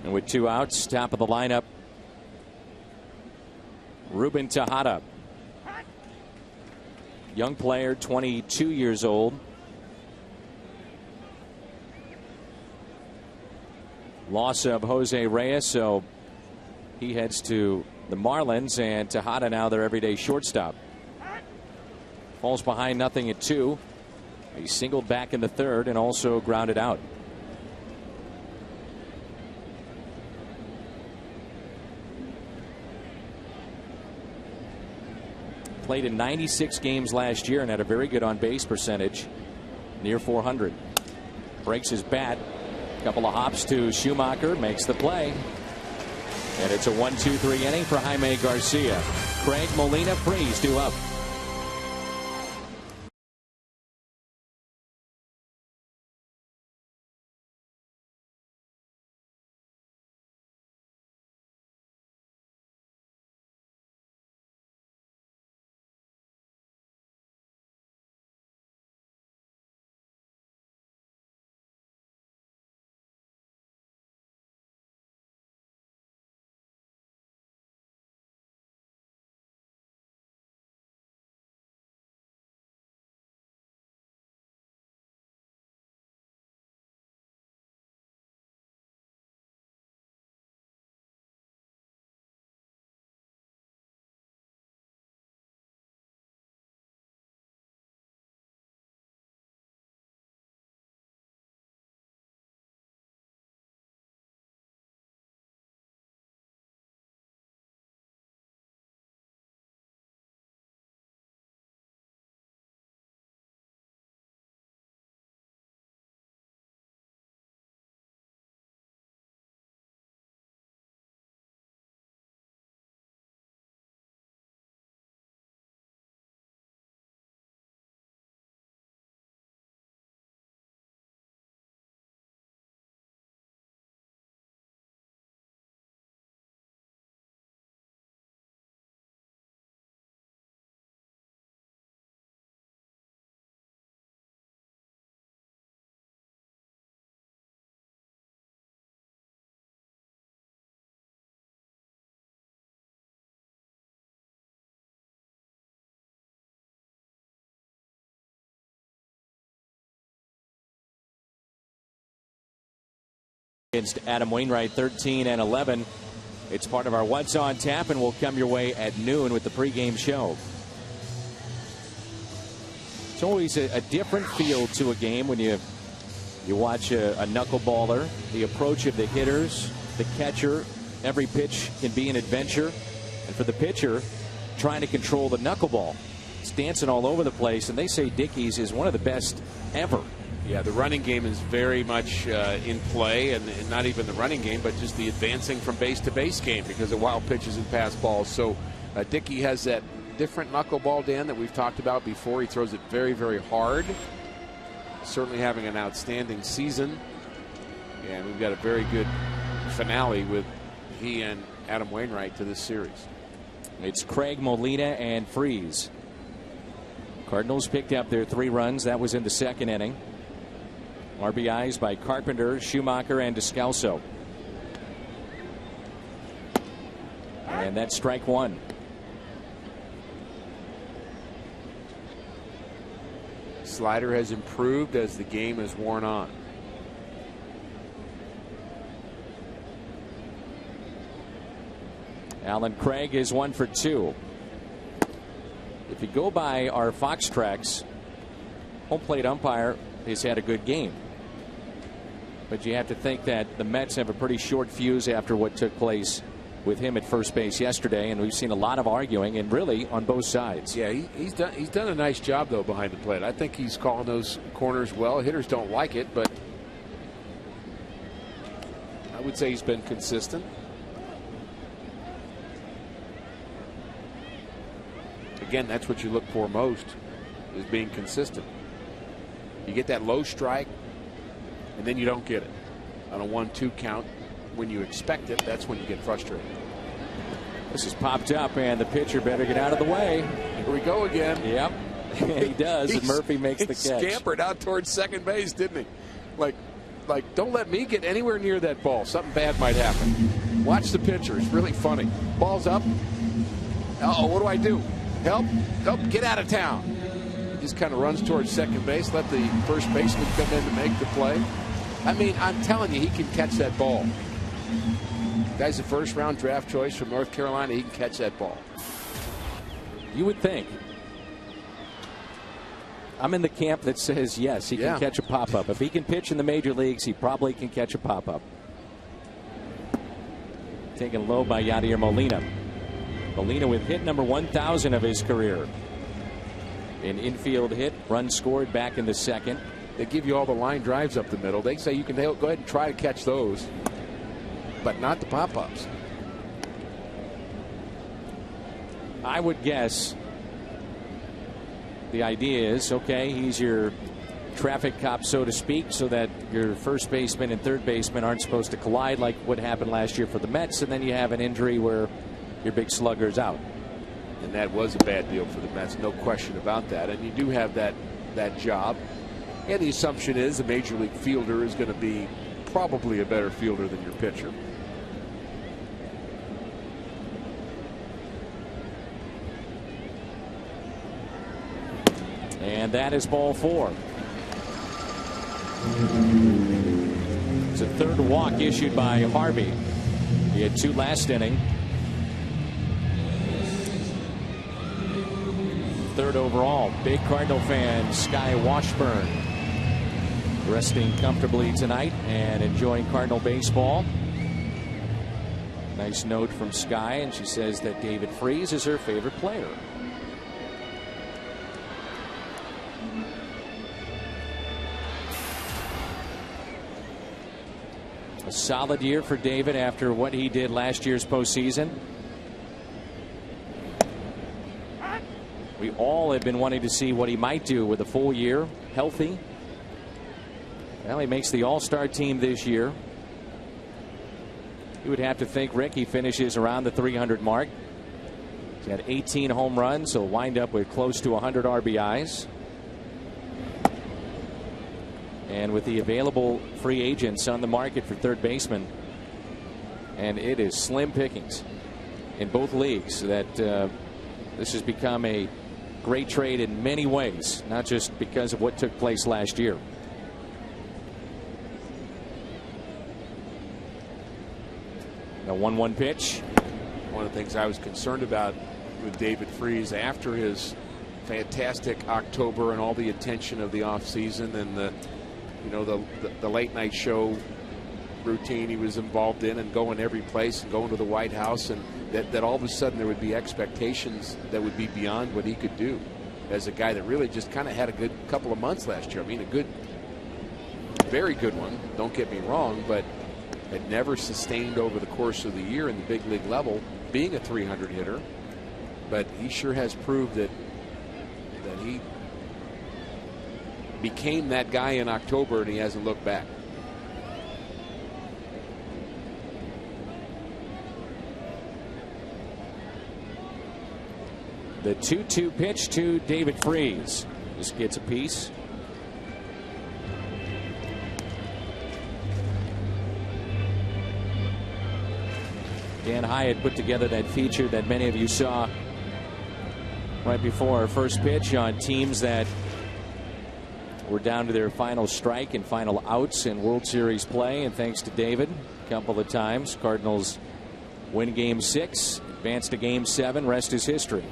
And with 2 outs, top of the lineup, Ruben Tejada. Young player, 22 years old. Loss of Jose Reyes, so he heads to the Marlins, and Tejada now their everyday shortstop. Falls behind 0 at 2. He singled back in the 3rd and also grounded out. Played in 96 games last year and had a very good on-base percentage, near 400. Breaks his bat. Couple of hops to Schumacher, makes the play. And it's a 1-2-3 inning for Jaime Garcia. Craig, Molina, Freeze due up. against Adam Wainwright, 13-11. It's part of our What's on Tap, and will come your way at noon with the pregame show. It's always a different feel to a game when you watch a knuckleballer. The approach of the hitters, the catcher, every pitch can be an adventure. And for the pitcher, trying to control the knuckleball. It's dancing all over the place, and they say Dickey's is one of the best ever. Yeah, the running game is very much in play, and not even the running game, but just the advancing from base to base game because of wild pitches and pass balls. So Dickey has that different knuckleball, Dan, that we've talked about before. He throws it very, very hard. Certainly having an outstanding season. And we've got a very good finale with he and Adam Wainwright to this series. It's Craig, Molina, and Freeze. Cardinals picked up their 3 runs. That was in the second inning. RBIs by Carpenter, Schumacher, and Descalso. And that's strike 1. Slider has improved as the game has worn on. Alan Craig is 1 for 2. If you go by our Fox tracks, home plate umpire has had a good game. But you have to think that the Mets have a pretty short fuse after what took place with him at first base yesterday, and we've seen a lot of arguing, and really on both sides. Yeah, he's done a nice job though behind the plate. I think he's calling those corners well. Hitters don't like it, but I would say he's been consistent. Again, that's what you look for most, is being consistent. You get that low strike, and then you don't get it on a 1-2 count. When you expect it, that's when you get frustrated. This is popped up, and the pitcher better get out of the way. Here we go again. Yep, he does, and Murphy makes the catch. He scampered out towards second base, didn't he? Like, don't let me get anywhere near that ball. Something bad might happen. Watch the pitcher. It's really funny. Ball's up. Uh-oh, what do I do? Help? Help, get out of town. He just kind of runs towards second base, let the first baseman come in to make the play. I mean, I'm telling you, he can catch that ball. Guy's a first-round draft choice from North Carolina. He can catch that ball. You would think. I'm in the camp that says, yes, he can catch a pop-up. If he can pitch in the major leagues, he probably can catch a pop-up. Taken low by Yadier Molina. Molina with hit number 1,000 of his career. An infield hit, run scored back in the second. They give you all the line drives up the middle. They say you can go ahead and try to catch those, but not the pop-ups. I would guess the idea is, okay, he's your traffic cop, so to speak, so that your first baseman and third baseman aren't supposed to collide like what happened last year for the Mets, and then you have an injury where your big slugger's out. And that was a bad deal for the Mets, no question about that. And you do have that job. And the assumption is a major league fielder is going to be probably a better fielder than your pitcher. And that is ball 4. It's a third walk issued by Harvey. He had 2 last inning. Third overall. Big Cardinal fan, Sky Washburn, resting comfortably tonight and enjoying Cardinal baseball. Nice note from Sky, and she says that David Freese is her favorite player. A solid year for David after what he did last year's postseason. We all have been wanting to see what he might do with a full year, healthy. Well, he makes the All-Star team this year. You would have to think, Rick, he finishes around the 300 mark. He's got 18 home runs, so he'll wind up with close to 100 RBIs. And with the available free agents on the market for third baseman, and it is slim pickings in both leagues, that this has become a great trade in many ways, not just because of what took place last year. A 1-1 pitch. One of the things I was concerned about with David Freese after his fantastic October and all the attention of the offseason and the late night show routine he was involved in and going every place and going to the White House, and that all of a sudden there would be expectations that would be beyond what he could do as a guy that really just kind of had a good couple of months last year. I mean, very good one, don't get me wrong, but had never sustained over the course of the year in the big league level being a 300 hitter. But he sure has proved that he became that guy in October, and he hasn't looked back. The 2-2 pitch to David Freese. Just gets a piece. Dan Hyatt put together that feature that many of you saw right before our first pitch on teams that were down to their final strike and final outs in World Series play. And thanks to David, a couple of times, Cardinals win Game 6, advance to Game 7, rest is history.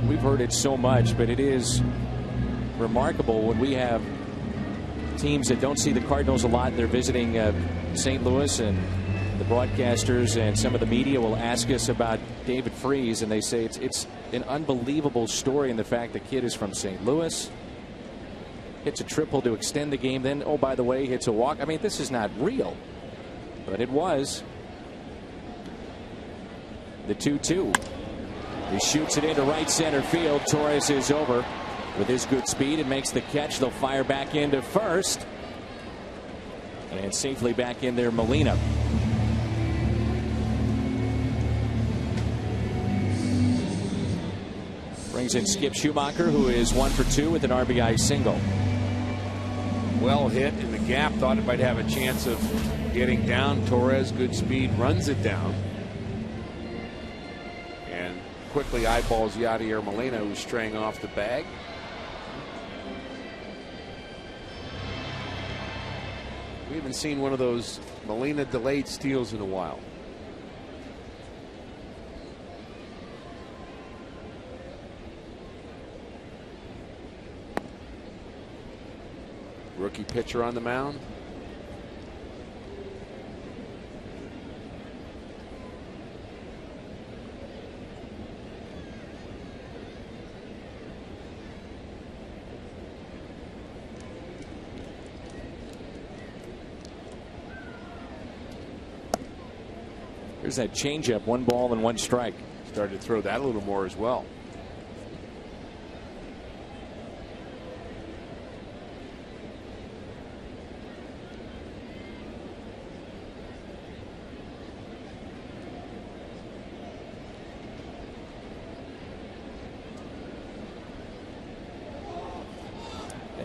We've heard it so much, but it is remarkable when we have teams that don't see the Cardinals a lot. They're visiting St. Louis, and the broadcasters and some of the media will ask us about David Freese, and they say it's an unbelievable story in the fact the kid is from St. Louis, hits a triple to extend the game, then, oh, by the way, hits a walk. I mean, this is not real, but it was. The 2-2. He shoots it into right center field. Torres is over with his good speed and makes the catch. They'll fire back into first. And safely back in there, Molina. Brings in Skip Schumacher, who is 1 for 2 with an RBI single. Well hit in the gap. Thought it might have a chance of getting down. Torres, good speed, runs it down. And quickly eyeballs Yadier Molina, who's straying off the bag. We haven't seen one of those Molina delayed steals in a while. Rookie pitcher on the mound. There's that changeup, 1 ball and 1 strike. Started to throw that a little more as well.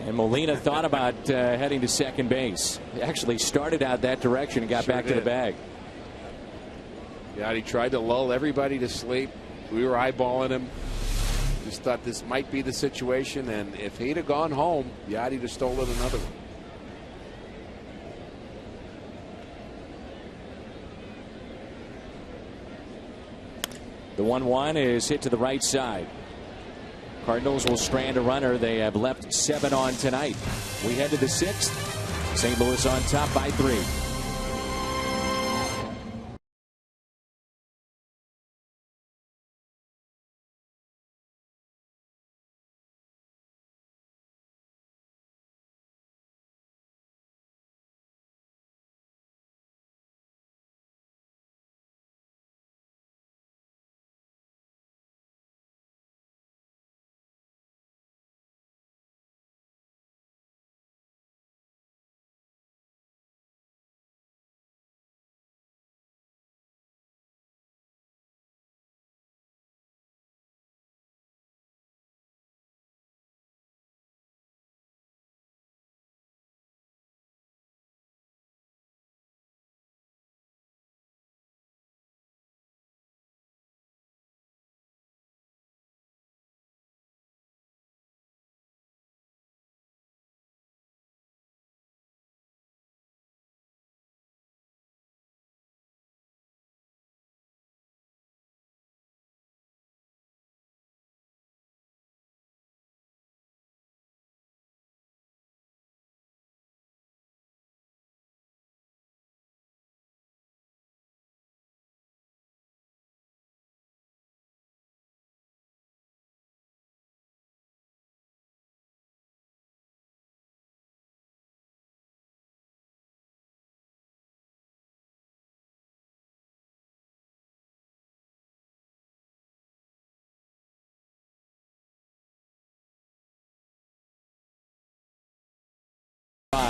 And Molina thought about heading to second base. He actually started out that direction and got back to the bag. Yeah, he tried to lull everybody to sleep. We were eyeballing him. Just thought this might be the situation, and if he'd have gone home, Yadi'd have stolen another one. The 1-1 is hit to the right side. Cardinals will strand a runner. They have left 7 on tonight. We head to the 6th. St. Louis on top by 3.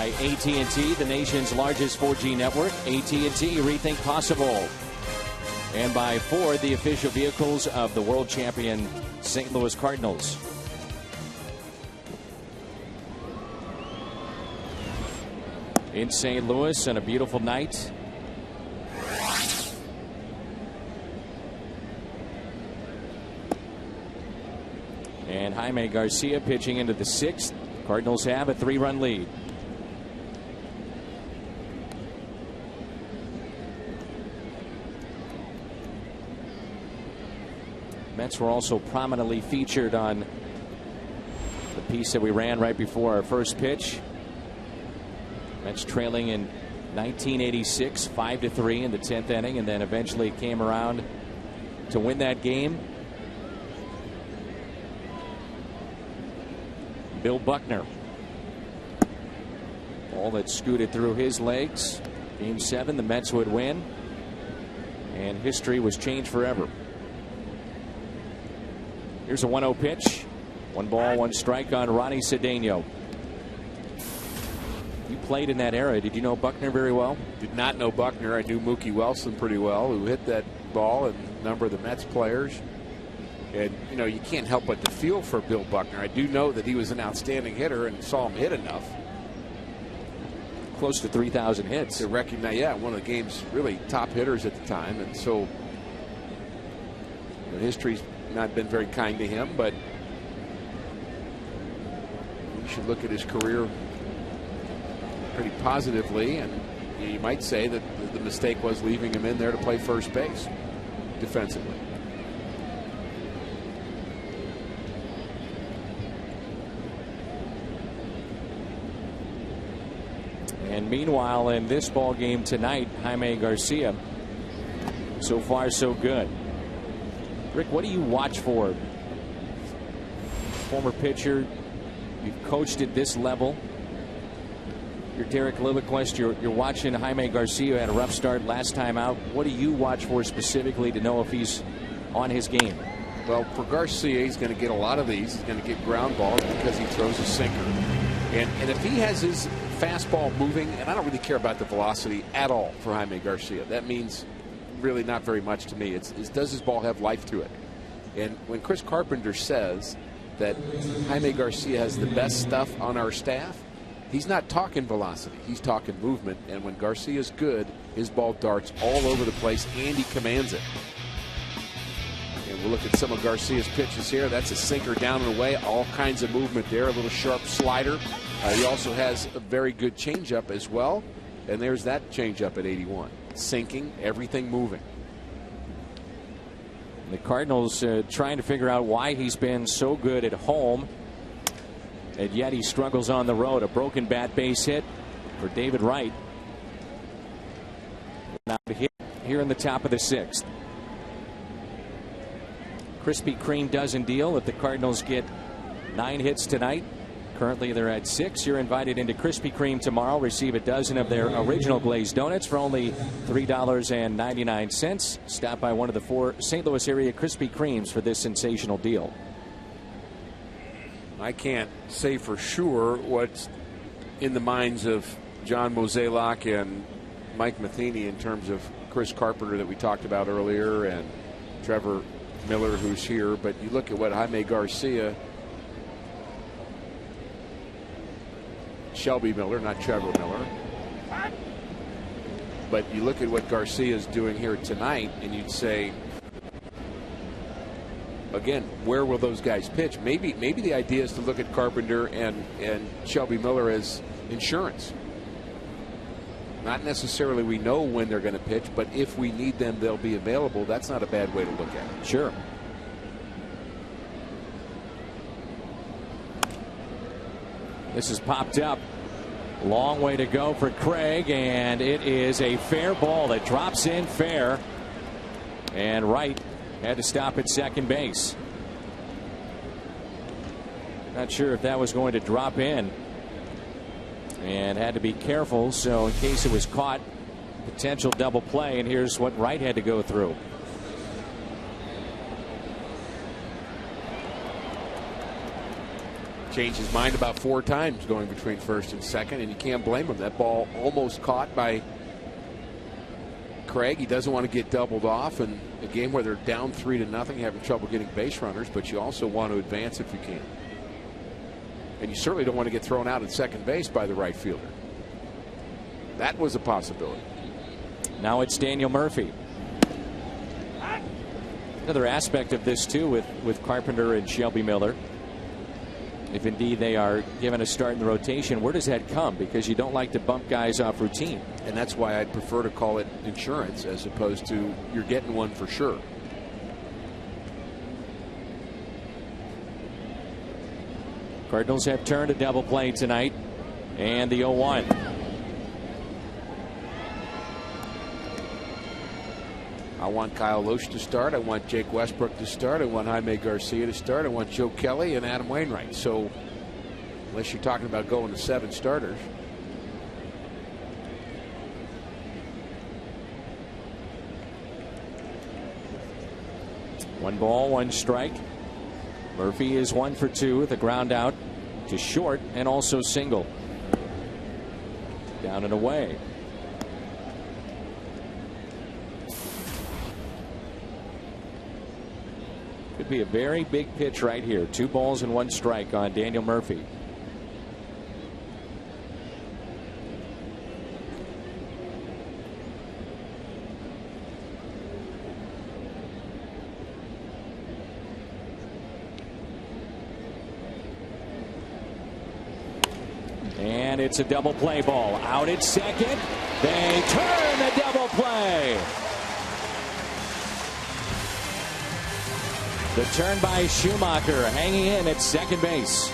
by AT&T, the nation's largest 4G network. AT&T, rethink possible. And by Ford, the official vehicles of the world champion St. Louis Cardinals. In St. Louis on a beautiful night. And Jaime Garcia pitching into the 6th. Cardinals have a 3-run lead. Mets were also prominently featured on the piece that we ran right before our first pitch. Mets trailing in 1986, 5-3 in the 10th inning, and then eventually came around to win that game. Bill Buckner. Ball that scooted through his legs. Game 7, the Mets would win. And history was changed forever. Here's a 1-0 pitch. 1 ball, 1 strike on Ronnie Cedeno. You played in that era. Did you know Buckner very well? Did not know Buckner. I knew Mookie Wilson pretty well, who hit that ball, and a number of the Mets players. And, you know, you can't help but to feel for Bill Buckner. I do know that he was an outstanding hitter and saw him hit enough. Close to 3,000 hits. To recognize, yeah, one of the game's really top hitters at the time. And so history's not been very kind to him, but you should look at his career pretty positively. And you might say that the mistake was leaving him in there to play first base defensively. And meanwhile, in this ball game tonight, Jaime Garcia, so far so good. Rick, what do you watch for? Former pitcher, you've coached at this level. You're Derek Lilliquist. You're watching Jaime Garcia. Had a rough start last time out. What do you watch for specifically to know if he's on his game? Well, for Garcia, he's going to get a lot of these. He's going to get ground balls because he throws a sinker. And if he has his fastball moving, and I don't really care about the velocity at all for Jaime Garcia. That means really not very much to me. It's does his ball have life to it? And when Chris Carpenter says that Jaime Garcia has the best stuff on our staff, he's not talking velocity. He's talking movement. And when Garcia's good, his ball darts all over the place, and he commands it. And we'll look at some of Garcia's pitches here. That's a sinker down and away. All kinds of movement there. A little sharp slider. He also has a very good changeup as well. And there's that changeup at 81. Sinking, everything moving. The Cardinals trying to figure out why he's been so good at home, and yet he struggles on the road. A broken bat base hit for David Wright. Now to hit here in the top of the 6th. Krispy Kreme doesn't deal if the Cardinals get 9 hits tonight. Currently they're at 6. You're invited into Krispy Kreme tomorrow. Receive a dozen of their original glazed donuts for only $3.99. Stop by one of the 4 St. Louis area Krispy Kremes for this sensational deal. I can't say for sure what's in the minds of John Mozeliak and Mike Matheny in terms of Chris Carpenter that we talked about earlier and Trevor Miller, who's here. But you look at what Jaime Garcia, Shelby Miller, not Trevor Miller. But you look at what Garcia is doing here tonight, and you'd say, again, where will those guys pitch? Maybe the idea is to look at Carpenter and Shelby Miller as insurance. Not necessarily we know when they're going to pitch, but if we need them, they'll be available. That's not a bad way to look at it. Sure. This is popped up. Long way to go for Craig, and it is a fair ball that drops in fair. And Wright had to stop at second base. Not sure if that was going to drop in. And had to be careful, so in case it was caught, potential double play. And here's what Wright had to go through. changed his mind about 4 times going between first and second, and you can't blame him. That ball almost caught by Craig. He doesn't want to get doubled off in a game where they're down 3-0, having trouble getting base runners, but you also want to advance if you can. And you certainly don't want to get thrown out at second base by the right fielder. That was a possibility. Now it's Daniel Murphy. Another aspect of this too with Carpenter and Shelby Miller, if indeed they are given a start in the rotation, where does that come? Because you don't like to bump guys off routine. And that's why I'd prefer to call it insurance as opposed to you're getting one for sure. Cardinals have turned a double play tonight, and the 0-1. I want Kyle Loesch to start. I want Jake Westbrook to start. I want Jaime Garcia to start. I want Joe Kelly and Adam Wainwright. So unless you're talking about going to 7 starters. One ball, 1 strike. Murphy is 1 for 2 with a ground out to short and also single. Down and away. Could be a very big pitch right here. 2 balls and 1 strike on Daniel Murphy. And it's a double play ball. Out at second. They turn the double play. The turn by Schumacher, hanging in at second base.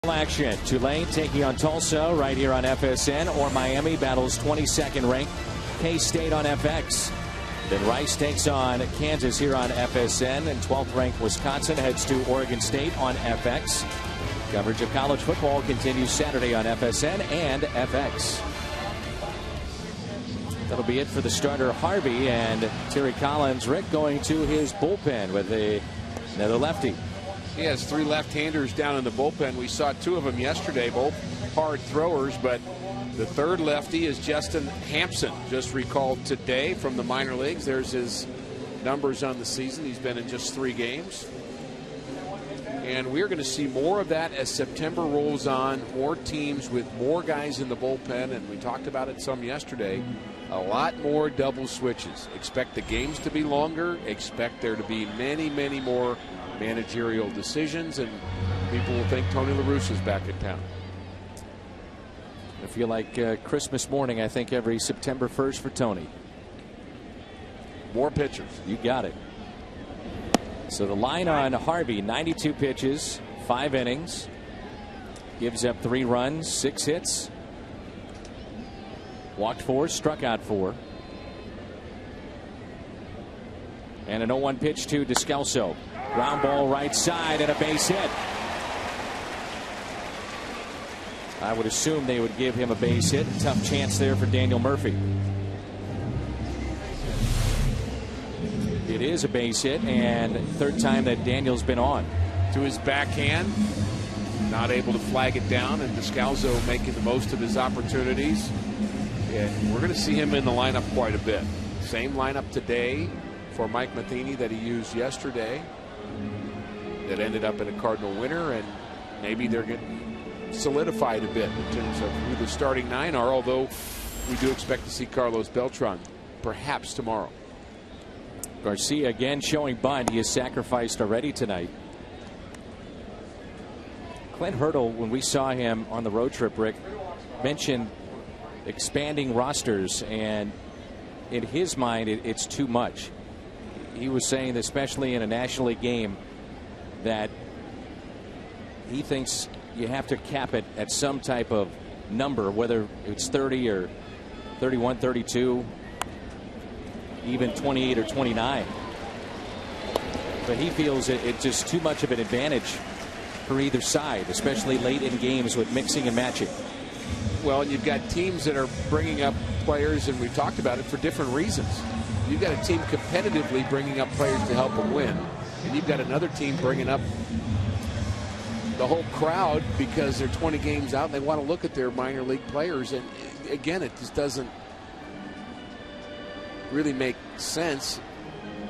Action. Tulane taking on Tulsa right here on FSN, or Miami battles 22nd ranked K-State on FX. Then Rice takes on Kansas here on FSN, and 12th ranked Wisconsin heads to Oregon State on FX. Coverage of college football continues Saturday on FSN and FX. That'll be it for the starter Harvey, and Terry Collins. Rick going to his bullpen with another lefty. He has 3 left-handers down in the bullpen. We saw 2 of them yesterday, both hard throwers, but the third lefty is Justin Hampson, just recalled today from the minor leagues. There's his numbers on the season. He's been in just 3 games. And we're going to see more of that as September rolls on. More teams with more guys in the bullpen, and we talked about it some yesterday. A lot more double switches. Expect the games to be longer. Expect there to be many, many more managerial decisions, and people will think Tony La Russa is back in town. I feel like Christmas morning, I think, every September 1st for Tony. More pitchers. You got it. So the line on Harvey, 92 pitches, 5 innings. Gives up 3 runs, 6 hits. Walked 4, struck out 4. And an 0-1 pitch to Descalso. Ground ball right side and a base hit. I would assume they would give him a base hit. Tough chance there for Daniel Murphy. It is a base hit, and 3rd time that Daniel's been on. To his backhand, not able to flag it down, and Descalso making the most of his opportunities. And we're going to see him in the lineup quite a bit. Same lineup today for Mike Matheny that he used yesterday, that ended up in a Cardinal winner, and maybe they're getting solidified a bit in terms of who the starting 9 are, although we do expect to see Carlos Beltran perhaps tomorrow. Garcia again showing bunt. He is sacrificed already tonight. Clint Hurdle, when we saw him on the road trip, Rick, mentioned expanding rosters, and in his mind it's too much. He was saying that especially in a National League game that he thinks you have to cap it at some type of number, whether it's 30 or 31, 32, even 28 or 29. But he feels it's just too much of an advantage for either side, especially late in games with mixing and matching. Well, and you've got teams that are bringing up players, and we've talked about it, for different reasons. You've got a team competitively bringing up players to help them win, and you've got another team bringing up the whole crowd because they're 20 games out and they want to look at their minor league players. And again, it just doesn't really make sense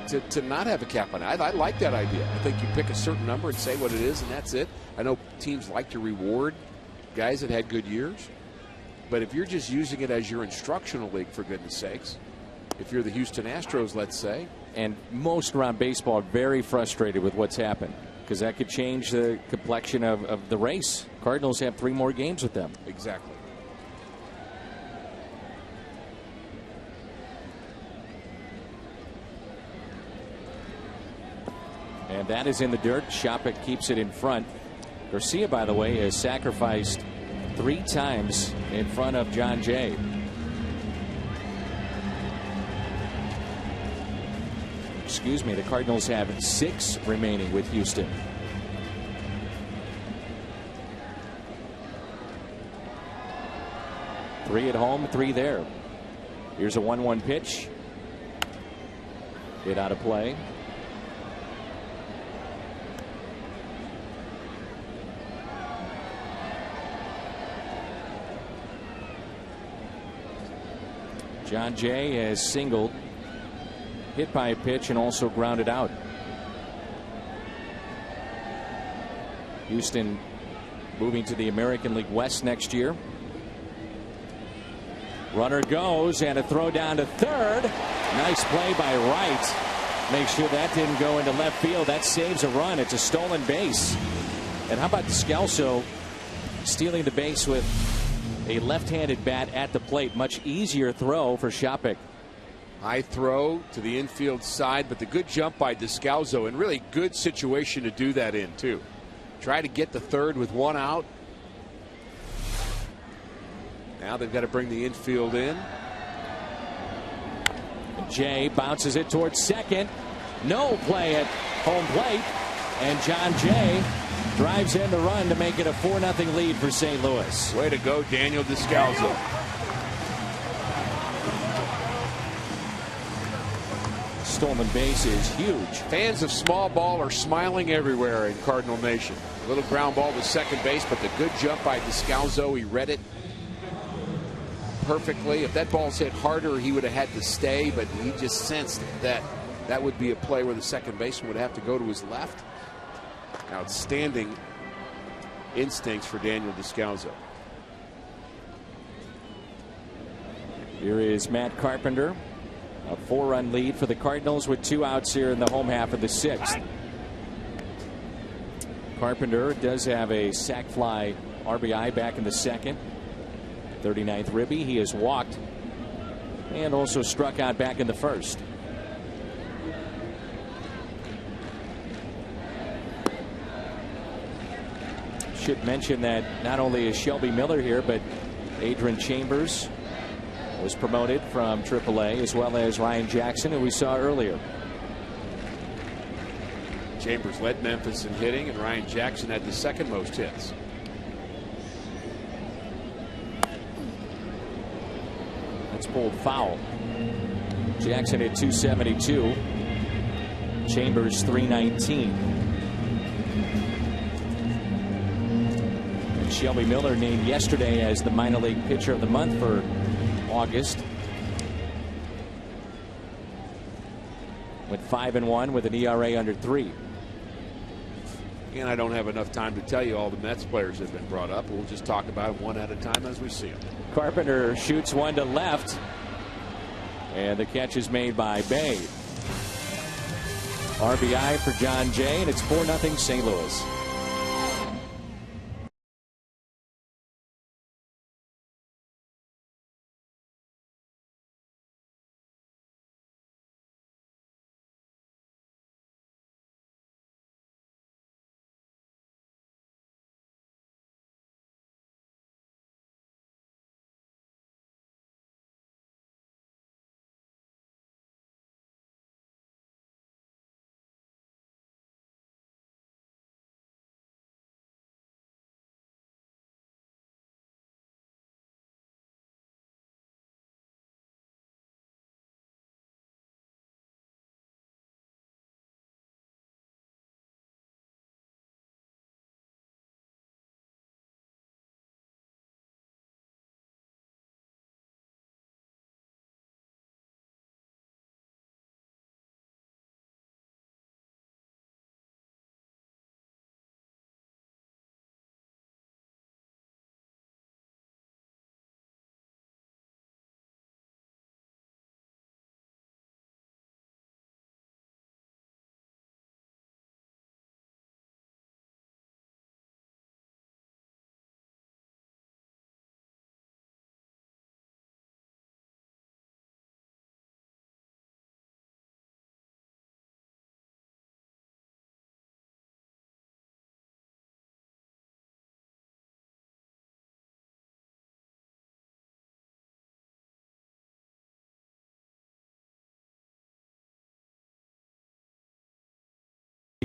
to not have a cap on it. I like that idea. I think you pick a certain number and say what it is, and that's it. I know teams like to reward guys that had good years, but if you're just using it as your instructional league, for goodness sakes, if you're the Houston Astros, let's say. And most around baseball are very frustrated with what's happened, because that could change the complexion of the race. Cardinals have 3 more games with them. Exactly. And that is in the dirt. Shoppach keeps it in front. Garcia, by the way, has sacrificed 3 times in front of John Jay. Excuse me, the Cardinals have 6 remaining with Houston. Three at home, 3 there. Here's a 1-1 pitch. Hit out of play. John Jay has singled, hit by a pitch, and also grounded out. Houston moving to the American League West next year. Runner goes, and a throw down to third. Nice play by Wright. Make sure that didn't go into left field. That saves a run. It's a stolen base. And how about Descalso stealing the base with a left-handed bat at the plate? Much easier throw for Shoppach. High throw to the infield side, but the good jump by Descalso, and really good situation to do that in, too. Try to get the third with 1 out. Now they've got to bring the infield in. Jay bounces it towards second. No play at home plate. And John Jay drives in the run to make it a 4-0 lead for St. Louis. Way to go, Daniel Descalso. Stolen base is huge. Fans of small ball are smiling everywhere in Cardinal Nation. A little ground ball to second base, but the good jump by Descalso. He read it perfectly. If that ball's hit harder, he would have had to stay, but he just sensed that that would be a play where the second baseman would have to go to his left. Outstanding instincts for Daniel Descalso. Here is Matt Carpenter. A 4-run lead for the Cardinals with 2 outs here in the home half of the 6th. Carpenter does have a sac fly RBI back in the 2nd. 39th ribby. He has walked and also struck out back in the first. Should mention that not only is Shelby Miller here, but Adrian Chambers was promoted from AAA, as well as Ryan Jackson, who we saw earlier. Chambers led Memphis in hitting, and Ryan Jackson had the second most hits. That's pulled foul. Jackson at 272. Chambers 319. And Shelby Miller named yesterday as the minor league pitcher of the month for August. Went 5-1 with an ERA under 3. And I don't have enough time to tell you all the Mets players that have been brought up. We'll just talk about them one at a time as we see them. Carpenter shoots one to left. And the catch is made by Bay. RBI for John Jay, and it's 4-0 St. Louis.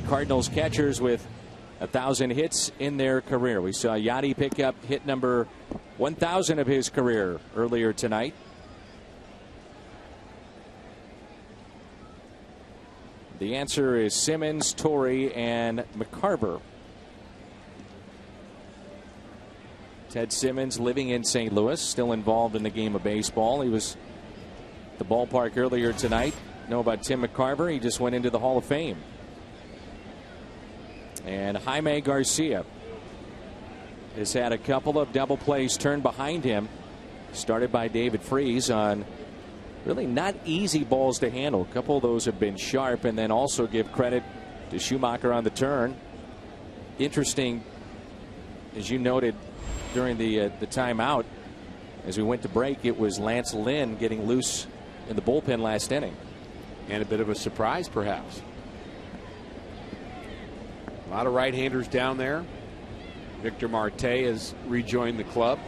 Cardinals catchers with 1,000 hits in their career. We saw Yachty pick up hit number 1,000 of his career earlier tonight. The answer is Simmons, Torre, and McCarver. Ted Simmons, living in St. Louis, still involved in the game of baseball. He was at the ballpark earlier tonight. Know about Tim McCarver? He just went into the Hall of Fame. And Jaime Garcia has had a couple of double plays turned behind him, started by David Freese on really not easy balls to handle. A couple of those have been sharp, and then also give credit to Schumacher on the turn. Interesting, as you noted during the timeout, as we went to break, it was Lance Lynn getting loose in the bullpen last inning. And a bit of a surprise, perhaps. A lot of right-handers down there. Victor Marte has rejoined the club.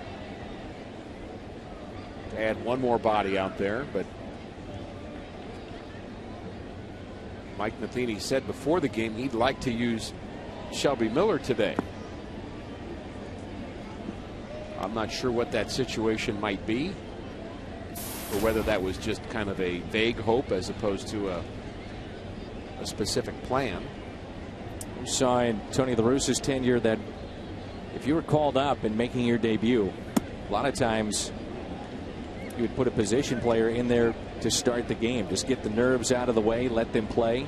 To add one more body out there, but Mike Matheny said before the game he'd like to use Shelby Miller today. I'm not sure what that situation might be, or whether that was just kind of a vague hope as opposed to a specific plan. We saw in Tony La Russa's tenure that if you were called up and making your debut, a lot of times you would put a position player in there to start the game. Just get the nerves out of the way, let them play,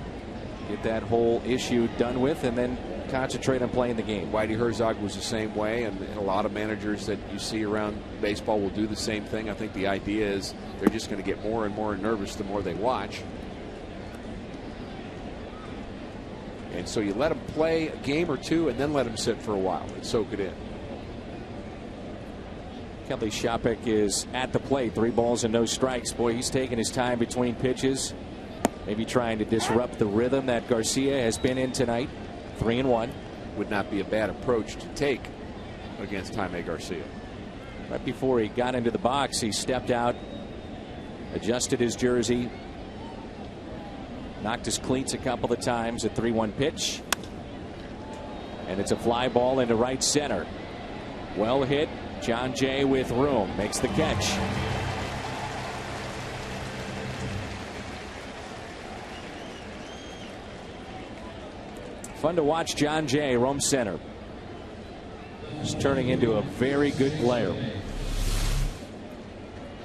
get that whole issue done with, and then concentrate on playing the game. Whitey Herzog was the same way, and a lot of managers that you see around baseball will do the same thing. I think the idea is they're just going to get more and more nervous the more they watch. And so you let them play a game or two and then let them sit for a while and soak it in. Kelly Shoppach is at the plate. 3 balls and no strikes. Boy, he's taking his time between pitches. Maybe trying to disrupt the rhythm that Garcia has been in tonight. 3-1. Would not be a bad approach to take against Jaime Garcia. Right before he got into the box, he stepped out, adjusted his jersey, knocked his cleats a couple of times. A 3-1 pitch. And it's a fly ball into right center. Well hit. John Jay with room makes the catch. Fun to watch John Jay roam center. He's turning into a very good player.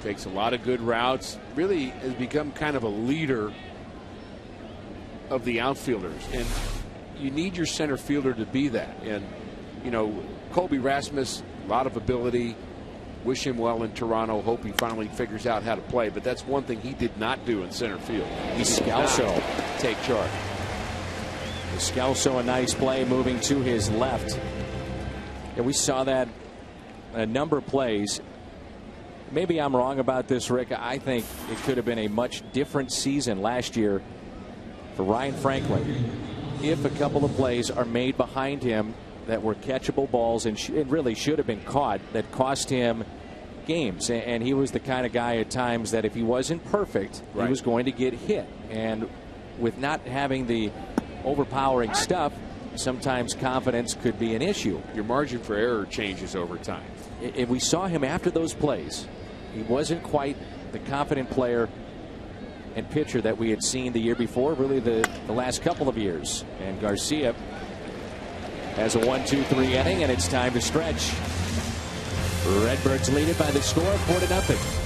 Takes a lot of good routes. Really has become kind of a leader of the outfielders. And you need your center fielder to be that. And, you know, Colby Rasmus, a lot of ability. Wish him well in Toronto. Hope he finally figures out how to play. But that's one thing he did not do in center field. DESCALSO take charge. DESCALSO, a nice play moving to his left. Yeah, we saw that a number of plays. Maybe I'm wrong about this, Rick. I think it could have been a much different season last year for Ryan Franklin if a couple of plays are made behind him that were catchable balls and it really should have been caught that cost him games. And he was the kind of guy at times that if he wasn't perfect, he was going to get hit. And with not having the overpowering stuff, sometimes confidence could be an issue. Your margin for error changes over time. If we saw him after those plays, he wasn't quite the confident player and pitcher that we had seen the year before, really the last couple of years. And Garcia has a 1-2-3 inning, and it's time to stretch. Redbirds lead it by the score of 4-0.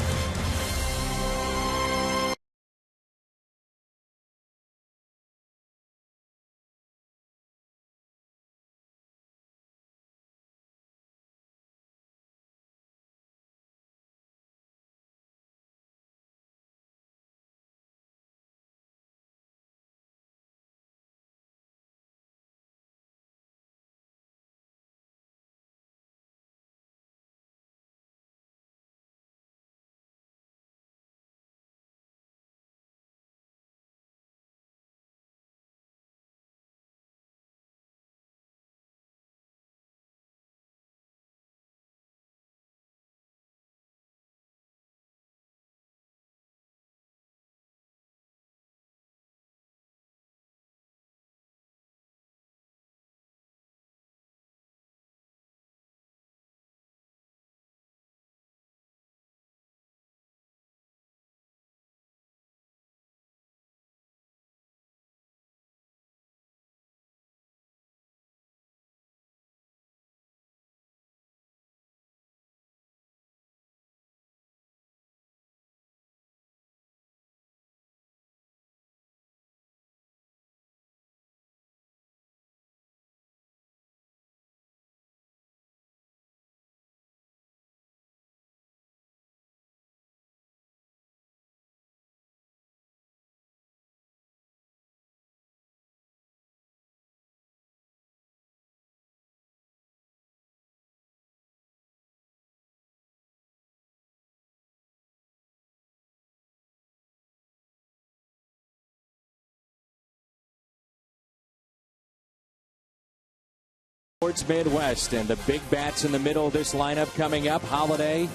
Towards Midwest, and the big bats in the middle of this lineup coming up. Holliday,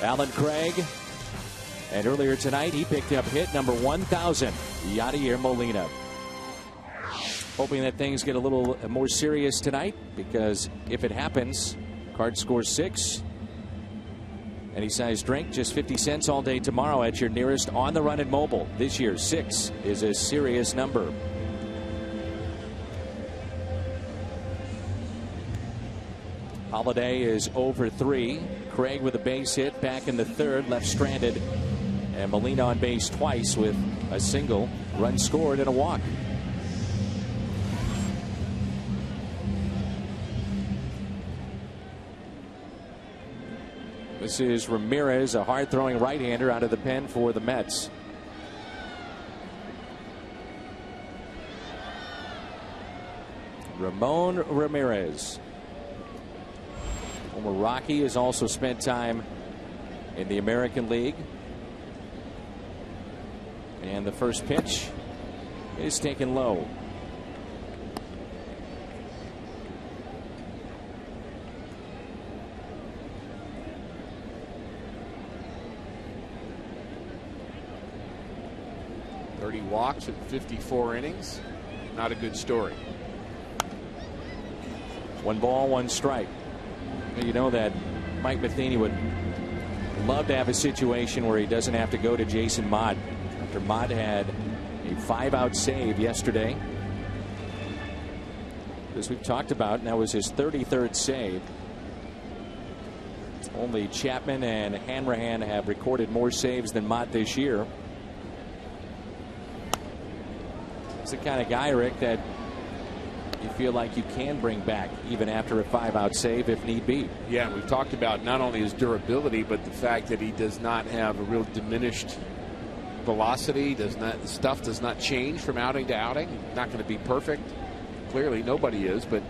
Alan Craig, and earlier tonight he picked up hit number 1,000, Yadier Molina. Hoping that things get a little more serious tonight, because if it happens, Card scores 6. Any size drink, just 50 cents all day tomorrow at your nearest On the Run and Mobile. This year, 6 is a serious number. Holliday is over 3. Craig with a base hit back in the 3rd, left stranded. And Molina on base twice with a single, run scored, and a walk. This is Ramirez, a hard-throwing right-hander out of the pen for the Mets. Ramon Ramirez. Former Rocky has also spent time in the American League. And the first pitch is taken low. Walks in 54 innings. Not a good story. 1 ball, 1 strike. You know that Mike Matheny would love to have a situation where he doesn't have to go to Jason Mott after Mott had a 5-out save yesterday. As we've talked about, and that was his 33rd save. Only Chapman and Hanrahan have recorded more saves than Mott this year. He's the kind of guy, Rick, that you feel like you can bring back even after a 5-out save if need be. Yeah, we've talked about not only his durability, but the fact that he does not have a real diminished velocity. Stuff does not change from outing to outing. Not going to be perfect. Clearly, nobody is, but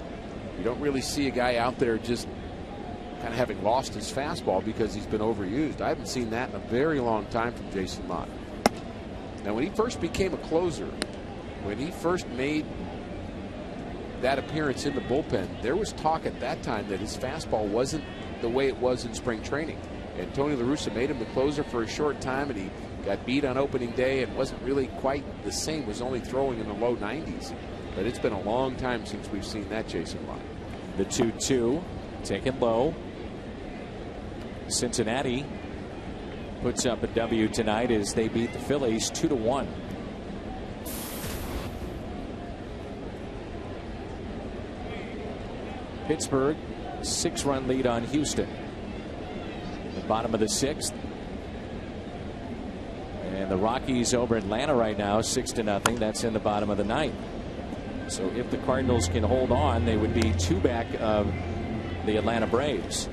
you don't really see a guy out there just kind of having lost his fastball because he's been overused. I haven't seen that in a very long time from Jason Mott. Now, when he first became a closer, when he first made that appearance in the bullpen, there was talk at that time that his fastball wasn't the way it was in spring training. And Tony La Russa made him the closer for a short time, and he got beat on opening day and wasn't really quite the same, was only throwing in the low 90s. But it's been a long time since we've seen that Jason Mott. The 2-2 taken low. Cincinnati puts up a W tonight as they beat the Phillies 2-1. Pittsburgh 6-run lead on Houston. The bottom of the 6th. And the Rockies over Atlanta right now 6-0. That's in the bottom of the 9th. So if the Cardinals can hold on, they would be 2 back of the Atlanta Braves.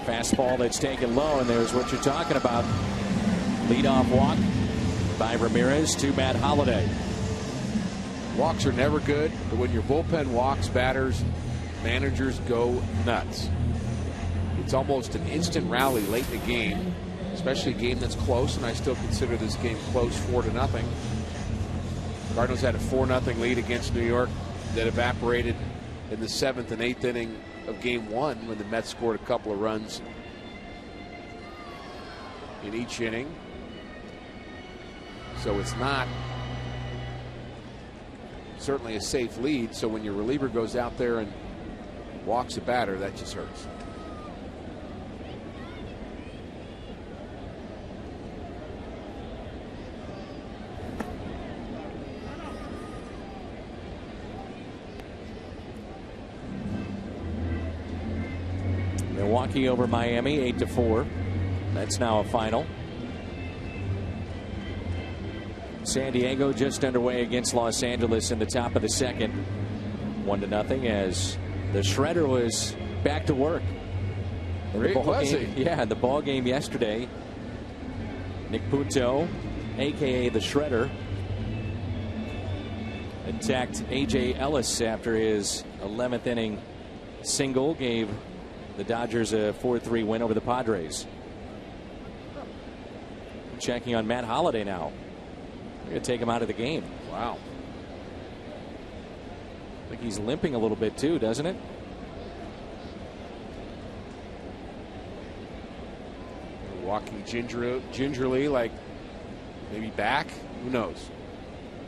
Fastball that's taken low, and there's what you're talking about. Leadoff walk by Ramirez to Matt Holliday. Walks are never good, but when your bullpen walks batters, managers go nuts. It's almost an instant rally late in the game, especially a game that's close, and I still consider this game close, 4-0. Cardinals had a 4-0 lead against New York that evaporated in the 7th and 8th inning of game 1 when the Mets scored a couple of runs in each inning. So it's not certainly a safe lead. So when your reliever goes out there and walks a batter, that just hurts. Milwaukee over Miami 8-4. That's now a final. San Diego just underway against Los Angeles in the top of the 2nd. 1-0 as the Shredder was back to work. Yeah, the ball game yesterday. Nick Punto, a.k.a. the Shredder, attacked A.J. Ellis after his 11th inning single, gave the Dodgers a 4-3 win over the Padres. Checking on Matt Holliday now. They're going to take him out of the game. Wow. I think he's limping a little bit too, doesn't it? Walking gingerly, like maybe back. Who knows?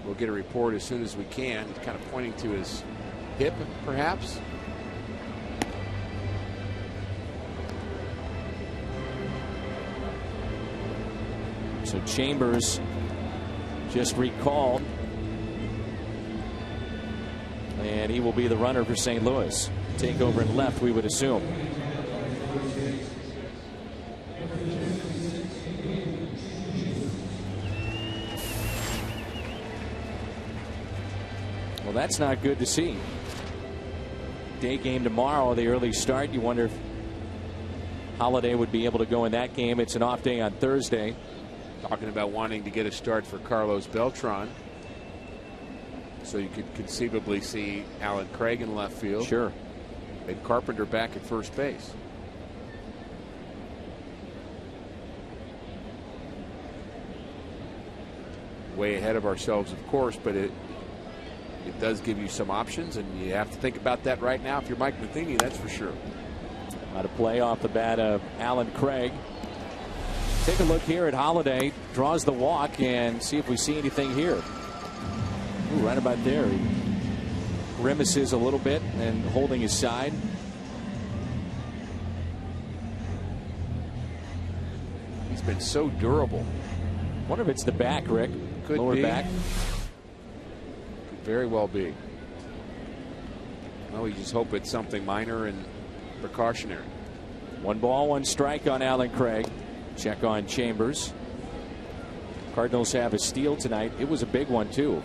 We'll get a report as soon as we can. He's kind of pointing to his hip, perhaps. So Chambers just recalled, and he will be the runner for St. Louis. Take over in left, we would assume. Well, that's not good to see. Day game tomorrow, the early start. You wonder if Holliday would be able to go in that game. It's an off day on Thursday. Talking about wanting to get a start for Carlos Beltran. So you could conceivably see Alan Craig in left field. Sure. And Carpenter back at first base. Way ahead of ourselves, of course, but it does give you some options, and you have to think about that right now if you're Mike Matheny, that's for sure. Out of play off the bat of Alan Craig. Take a look here at Holliday. Draws the walk, and see if we see anything here. Ooh, right about there. He grimaces a little bit and holding his side. He's been so durable. Wonder if it's the back, Rick. Could Lower be. back. Could very well be. Well, we just hope it's something minor and precautionary. 1 ball, 1 strike on Alan Craig. Check on Chambers. Cardinals have a steal tonight. It was a big one, too.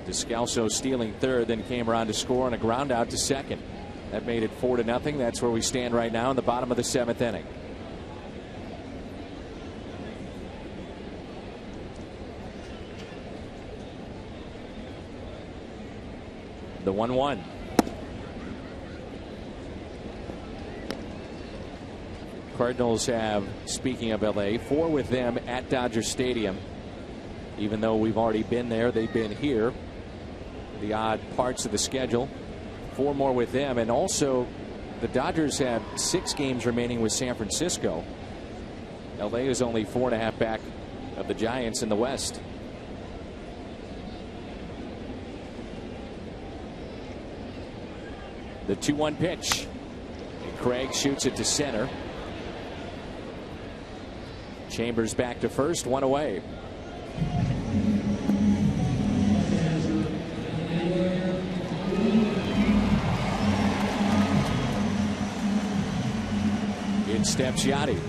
Descalso stealing third, then came around to score on a ground out to second. That made it 4-0. That's where we stand right now in the bottom of the 7th inning. The 1-1. Cardinals have, speaking of LA, 4 with them at Dodger Stadium. Even though we've already been there, they've been here. The odd parts of the schedule. 4 more with them. And also, the Dodgers have 6 games remaining with San Francisco. LA is only 4.5 back of the Giants in the West. The 2-1 pitch. And Craig shoots it to center. Chambers back to first, 1 away. In steps Yachty.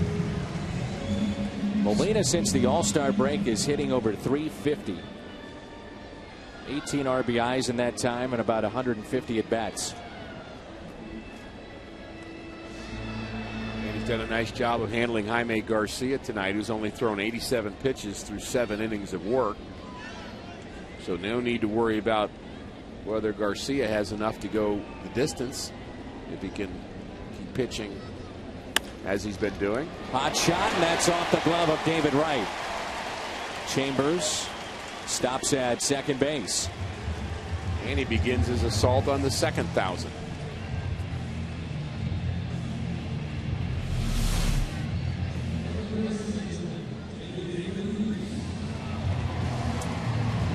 Molina, since the All-Star break, is hitting over 350. 18 RBIs in that time and about 150 at bats. He's done a nice job of handling Jaime Garcia tonight, who's only thrown 87 pitches through 7 innings of work. So no need to worry about whether Garcia has enough to go the distance if he can keep pitching as he's been doing. Hot shot, and that's off the glove of David Wright. Chambers stops at second base. And he begins his assault on the second 1,000.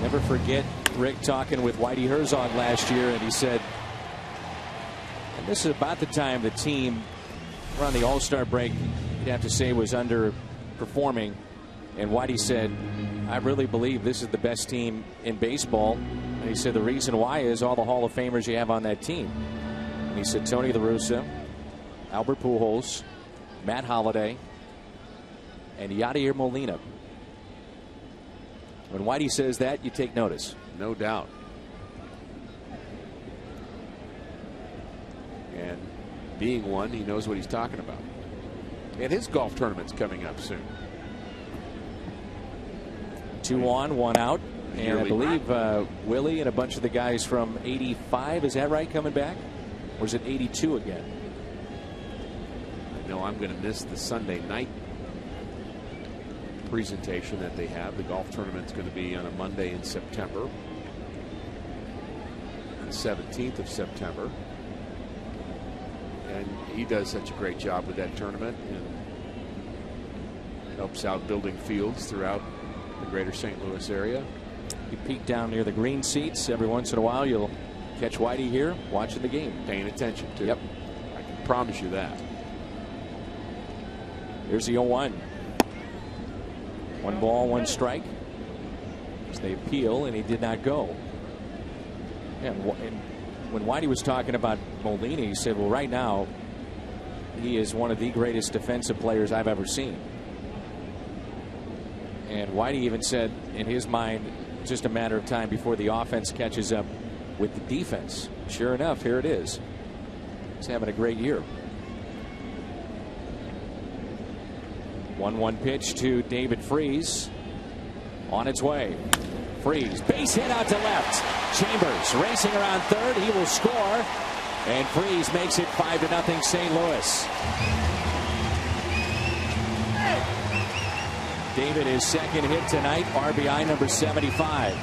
Never forget Rick talking with Whitey Herzog last year, and he said, and this is about the time the team around the All-Star break, you'd have to say, was underperforming. And Whitey said, I really believe this is the best team in baseball. And he said the reason why is all the Hall of Famers you have on that team. And he said Tony La Russa, Albert Pujols, Matt Holliday, and Yadier Molina. When Whitey says that, you take notice. No doubt. And being one, he knows what he's talking about. And his golf tournament's coming up soon. 2 on, 1 out. And I believe Willie and a bunch of the guys from 85, is that right, coming back? Or is it 82 again? I know I'm going to miss the Sunday night presentation that they have. The golf tournament's going to be on a Monday in September, the 17th of September. And he does such a great job with that tournament and helps out building fields throughout the greater St. Louis area. You peek down near the green seats every once in a while, you'll catch Whitey here watching the game. Paying attention to. Yep. I can promise you that. Here's the 0-1. 1 ball, 1 strike. As they appeal, and he did not go. Yeah, and when Whitey was talking about Molina, he said, well, right now, he is one of the greatest defensive players I've ever seen. And Whitey even said, in his mind, just a matter of time before the offense catches up with the defense. Sure enough, here it is. He's having a great year. 1-1 pitch to David Freese. On its way. Freese, base hit out to left. Chambers racing around third. He will score. And Freese makes it 5-0 St. Louis. David, his second hit tonight, RBI number 75.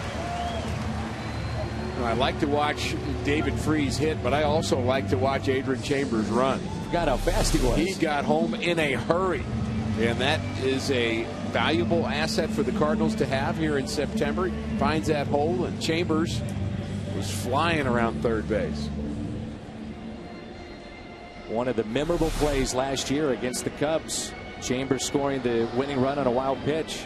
I like to watch David Freese hit, but I also like to watch Adrian Chambers run. Forgot how fast he was. He got home in a hurry, and that is a valuable asset for the Cardinals to have here in September. He finds that hole, and Chambers was flying around third base. One of the memorable plays last year against the Cubs. Chambers scoring the winning run on a wild pitch.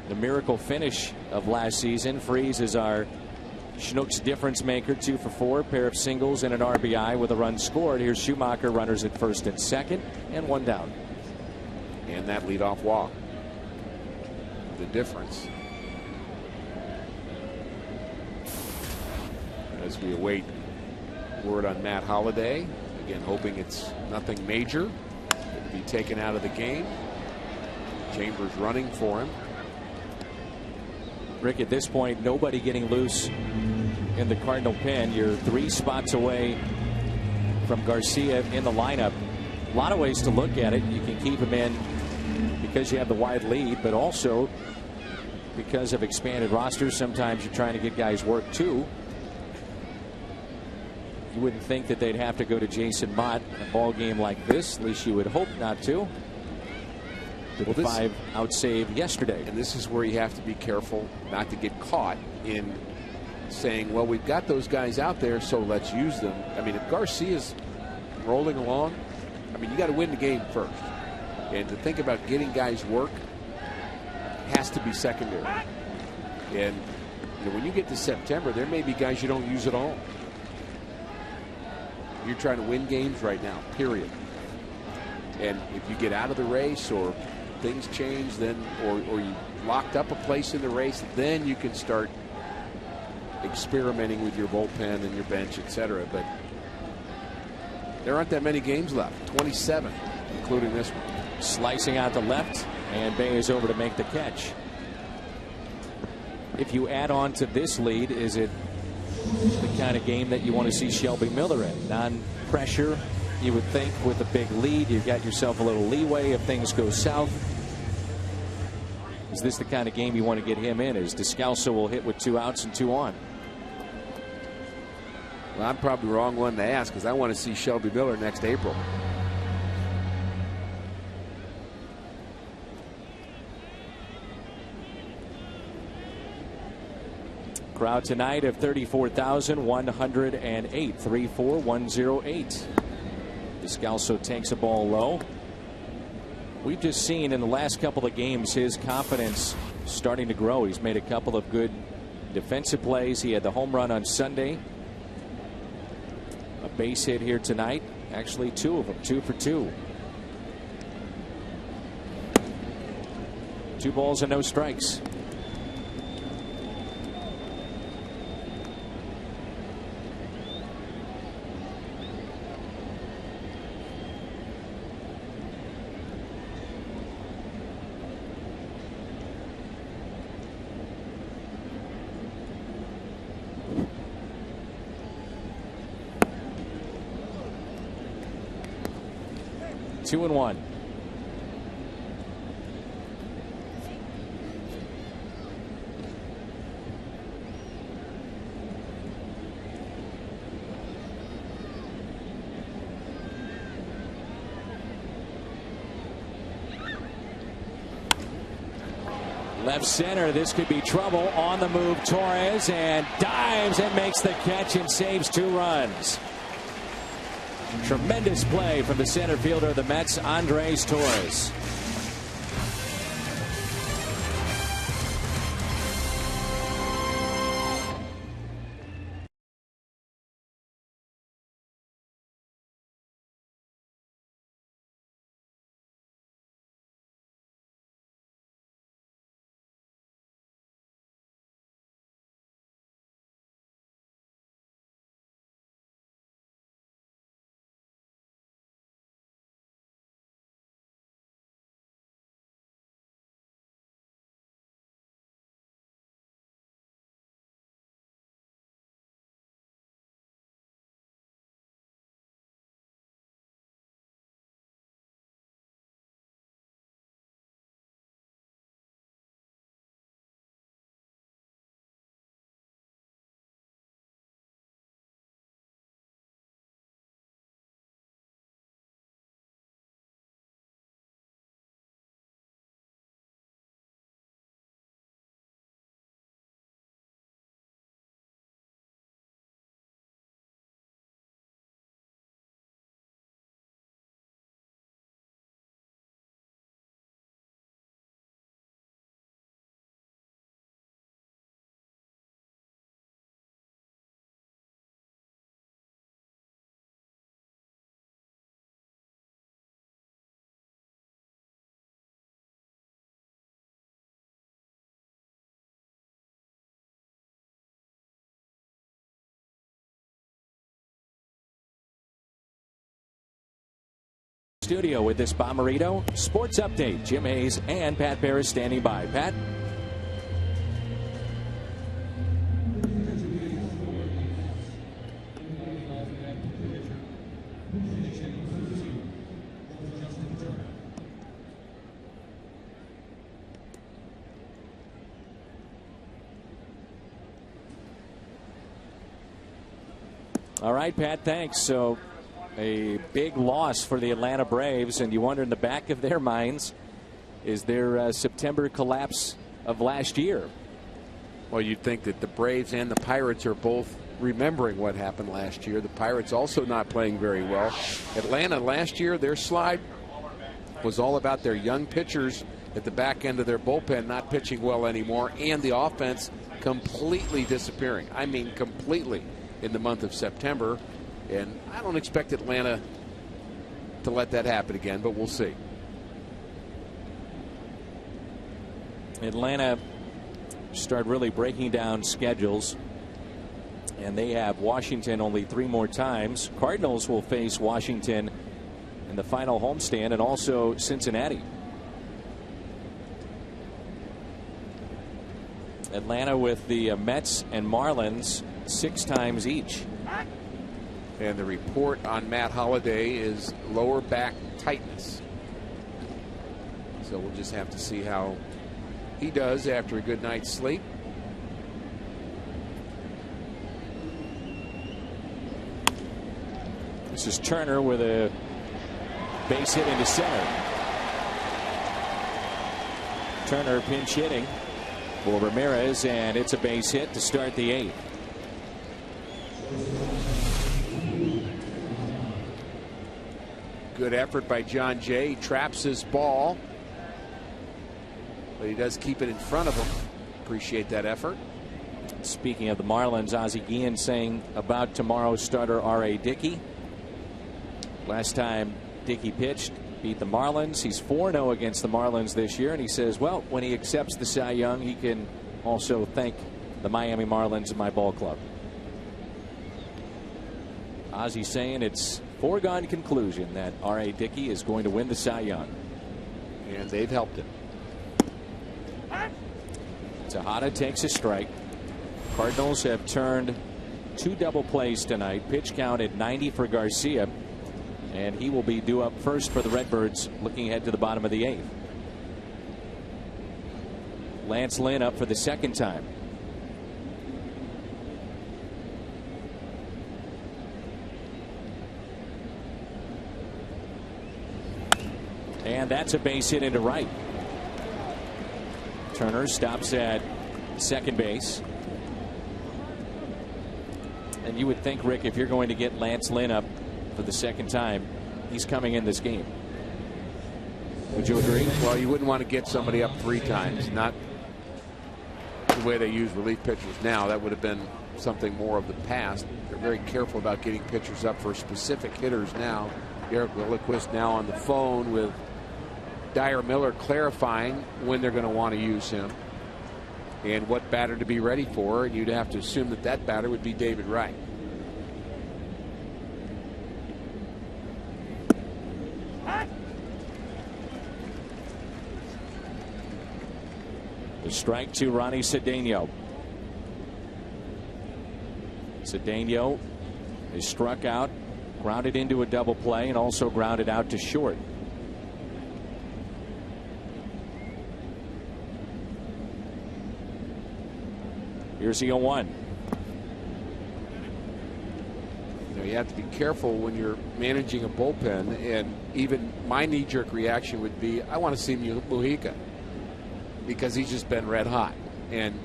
The miracle finish of last season. Freese is our Schnook's difference maker, 2 for 4, pair of singles and an RBI with a run scored. Here's Schumacher, runners at first and second, and 1 down. And that leadoff walk. The difference. As we await word on Matt Holliday, again hoping it's nothing major, to be taken out of the game. Chambers running for him. Rick, at this point, nobody getting loose in the Cardinal pen. You're 3 spots away from Garcia in the lineup. A lot of ways to look at it. You can keep him in because you have the wide lead, but also because of expanded rosters. Sometimes you're trying to get guys work too. You wouldn't think that they'd have to go to Jason Mott in a ball game like this. At least you would hope not to. Did 5 out save yesterday. And this is where you have to be careful not to get caught in saying, well, we've got those guys out there, so let's use them. I mean, if Garcia's rolling along, I mean, you got to win the game first. And to think about getting guys work has to be secondary. And you know, when you get to September, there may be guys you don't use at all. You're trying to win games right now, period. And if you get out of the race or things change, then or you locked up a place in the race, then you can start experimenting with your bullpen and your bench, etc. But there aren't that many games left. 27, including this one. Slicing out to left, and Bay is over to make the catch. If you add on to this lead, is it the kind of game that you want to see Shelby Miller in? Non-pressure, you would think, with a big lead. You've got yourself a little leeway if things go south. Is this the kind of game you want to get him in? As Descalso will hit with 2 outs and 2 on. Well, I'm probably the wrong one to ask because I want to see Shelby Miller next April. Crowd tonight of 34,108. 34108. Descalso takes a ball low. We've just seen in the last couple of games his confidence starting to grow. He's made a couple of good defensive plays. He had the home run on Sunday. A base hit here tonight. Actually, 2 of them, 2 for 2. 2 balls and no strikes. Two and one. Left center, this could be trouble. On the move, Torres, and dives and makes the catch and saves 2 runs. Tremendous play from the center fielder of the Mets, Andres Torres. studio with this Bomberito Sports Update. Jim Hayes and Pat Barris standing by. Pat? All right, Pat, thanks. So a big loss for the Atlanta Braves, and you wonder in the back of their minds, is their September collapse of last year? Well, you'd think that the Braves and the Pirates are both remembering what happened last year. The Pirates also not playing very well. Atlanta last year, their slide was all about their young pitchers at the back end of their bullpen not pitching well anymore, and the offense completely disappearing. I mean, completely in the month of September. And I don't expect Atlanta to let that happen again, but we'll see. Atlanta start really breaking down schedules, and they have Washington only 3 more times. Cardinals will face Washington in the final homestand, and also Cincinnati. Atlanta with the Mets and Marlins 6 times each. And the report on Matt Holliday is lower back tightness. So we'll just have to see how he does after a good night's sleep. This is Turner with a base hit into center. Turner pinch hitting for Ramirez, and it's a base hit to start the 8th. Good effort by John Jay. He traps his ball, but he does keep it in front of him. Appreciate that effort. Speaking of the Marlins, Ozzie Guillen saying about tomorrow's starter R.A. Dickey. Last time Dickey pitched, beat the Marlins. He's 4-0 against the Marlins this year, and he says, well, when he accepts the Cy Young, he can also thank the Miami Marlins and my ball club. Ozzie saying it's foregone conclusion that R.A. Dickey is going to win the Cy Young. And they've helped him. Tejada takes a strike. Cardinals have turned 2 double plays tonight. Pitch count at 90 for Garcia. And he will be due up first for the Redbirds, looking ahead to the bottom of the 8th. Lance Lynn up for the 2nd time. And that's a base hit into right. Turner stops at second base. And you would think, Rick, if you're going to get Lance Lynn up for the 2nd time, he's coming in this game. Would you agree? Well, you wouldn't want to get somebody up 3 times. Not the way they use relief pitchers now. That would have been something more of the past. They're very careful about getting pitchers up for specific hitters now. Eric Lilliquist now on the phone with Dyer Miller, clarifying when they're going to want to use him and what batter to be ready for. And you'd have to assume that that batter would be David Wright. The strike to Ronnie Cedeno. Cedeno is struck out, grounded into a double play, and also grounded out to short. Here's the 0-1. You have to be careful when you're managing a bullpen, and even my knee-jerk reaction would be, I want to see Mujica because he's just been red hot. And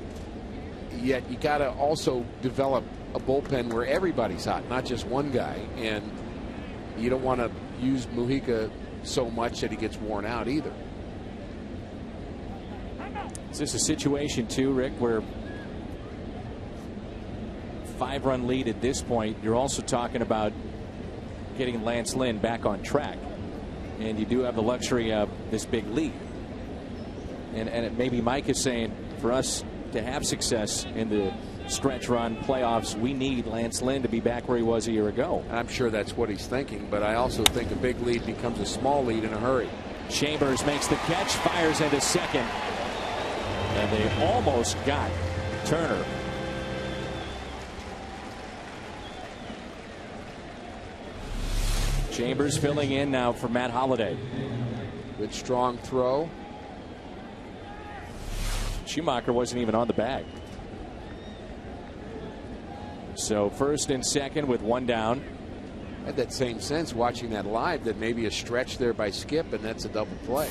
yet you got to also develop a bullpen where everybody's hot, not just one guy. And you don't want to use Mujica so much that he gets worn out either. Is this a situation too, Rick, where 5-run lead at this point, you're also talking about getting Lance Lynn back on track, and you do have the luxury of this big lead, and maybe Mike is saying for us to have success in the stretch run playoffs, we need Lance Lynn to be back where he was a year ago. I'm sure that's what he's thinking, but I also think a big lead becomes a small lead in a hurry. Chambers makes the catch, fires into second, and they almost got Turner. Chambers filling in now for Matt Holliday. Good strong throw. Schumacher wasn't even on the bag. So first and second with one down. I had that same sense watching that live that maybe a stretch there by Skip, and that's a double play.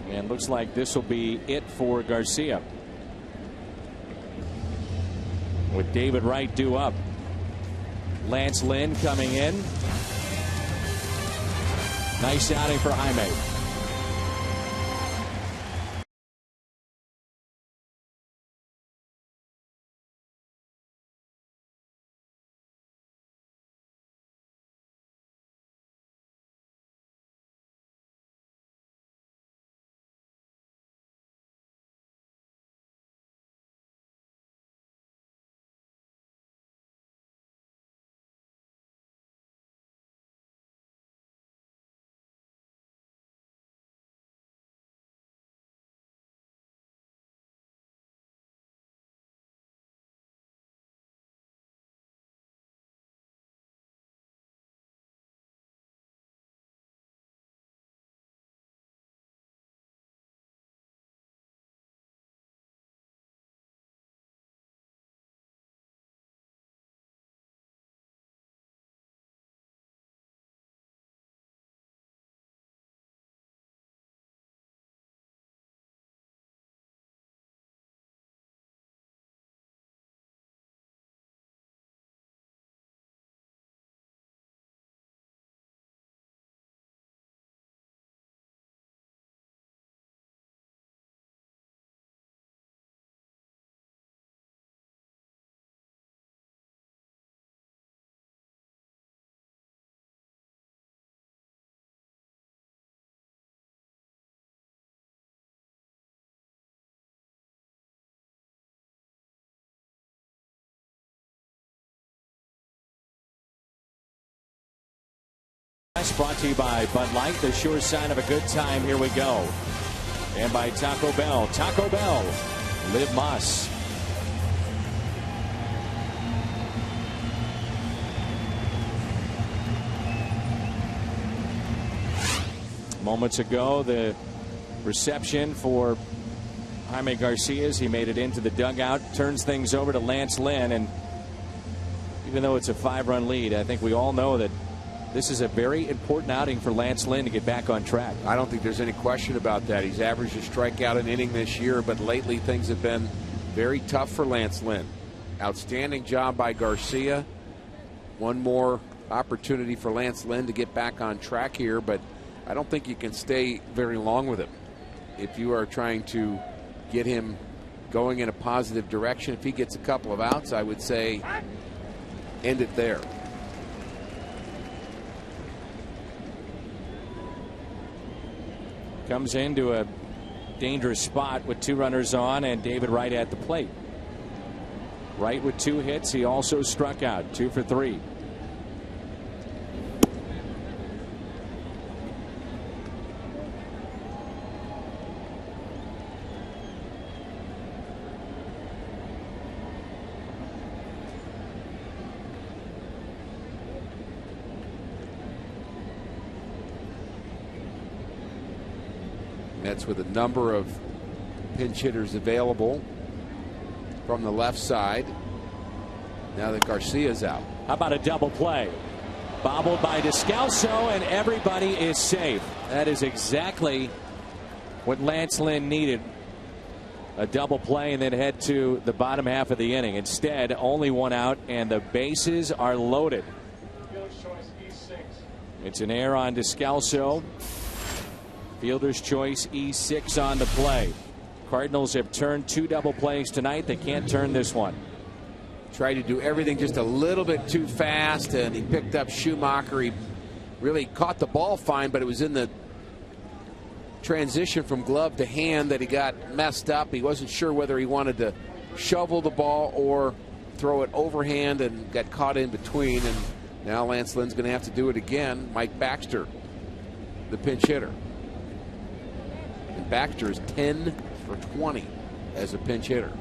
And looks like this will be it for Garcia. With David Wright due up. Lance Lynn coming in. Nice outing for Jaime. Brought to you by Bud Light, the sure sign of a good time. Here we go. And by Taco Bell. Taco Bell. Live Más. Moments ago, the reception for Jaime Garcia as he made it into the dugout. Turns things over to Lance Lynn. And even though it's a 5-run lead, I think we all know that this is a very important outing for Lance Lynn to get back on track. I don't think there's any question about that. He's averaged a strikeout an inning this year, but lately things have been very tough for Lance Lynn. Outstanding job by Garcia. One more opportunity for Lance Lynn to get back on track here, but I don't think you can stay very long with him. If you are trying to get him going in a positive direction, if he gets a couple of outs, I would say end it there. Comes into a dangerous spot with 2 runners on and David Wright at the plate. Wright with 2 hits. He also struck out, 2 for 3. Mets with a number of pinch hitters available from the left side. Now that Garcia's out. How about a double play? Bobbled by Descalso, and everybody is safe. That is exactly what Lance Lynn needed. A double play and then head to the bottom half of the inning. Instead, only 1 out, and the bases are loaded. It's an error on Descalso. Fielder's choice E6 on the play. Cardinals have turned 2 double plays tonight. They can't turn this one. Tried to do everything just a little bit too fast, and he picked up Schumacher. He really caught the ball fine, but it was in the transition from glove to hand that he got messed up. He wasn't sure whether he wanted to shovel the ball or throw it overhand and got caught in between. And now Lance Lynn's going to have to do it again. Mike Baxter, the pinch hitter. And Baxter is 10 for 20 as a pinch hitter.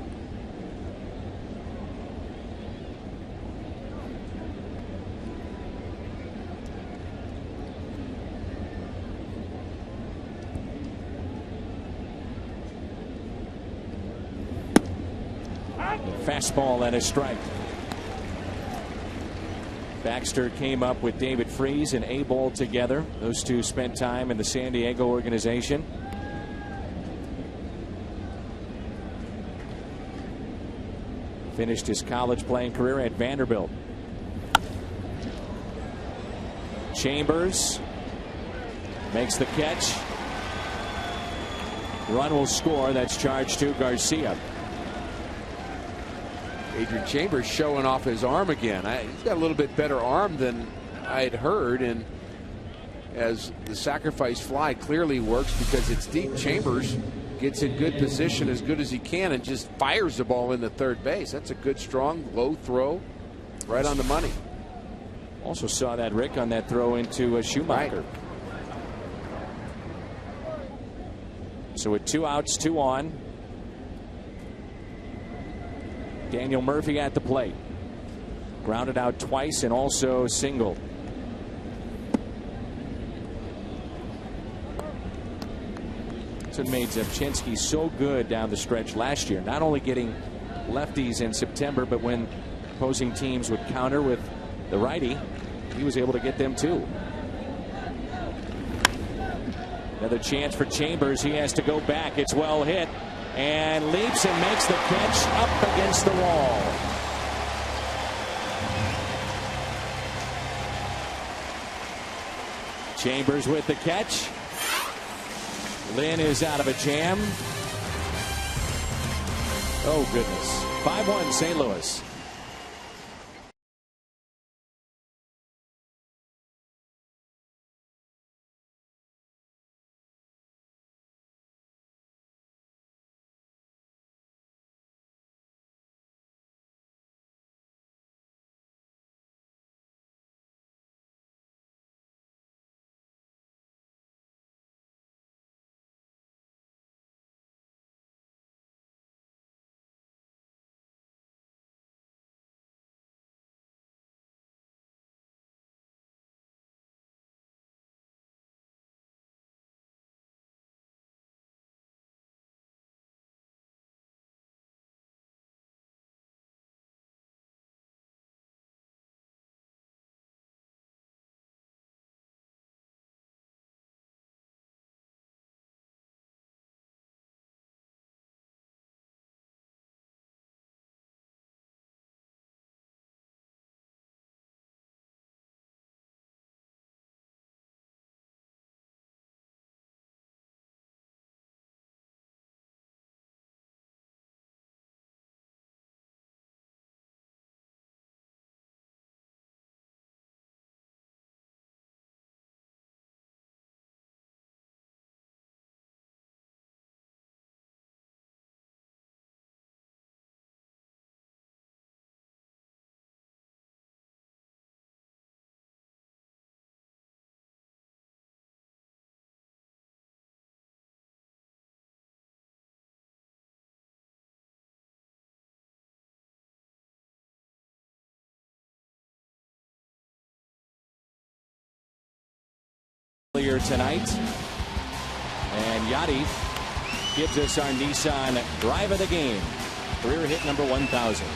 Fastball and a strike. Baxter came up with David Freese and A-Ball together. Those two spent time in the San Diego organization. Finished his college playing career at Vanderbilt. Chambers makes the catch. Run will score. That's charged to Garcia. Adrian Chambers showing off his arm again. He's got a little bit better arm than I had heard, and as the sacrifice fly clearly works because it's deep, Chambers gets in good position as good as he can and just fires the ball into third base. That's a good, strong, low throw right on the money. Also saw that, Rick, on that throw into Schumacher. Right. So with 2 outs, 2 on, Daniel Murphy at the plate. Grounded out twice and also singled. That's what made Zepchinski so good down the stretch last year. Not only getting lefties in September, but when opposing teams would counter with the righty, he was able to get them too. Another chance for Chambers. He has to go back. It's well hit. And leaps and makes the catch up against the wall. Chambers with the catch. Lynn is out of a jam. Oh, goodness. 5-1 St. Louis. Earlier tonight, and Yachty gives us our Nissan drive of the game. Career hit number 1,000.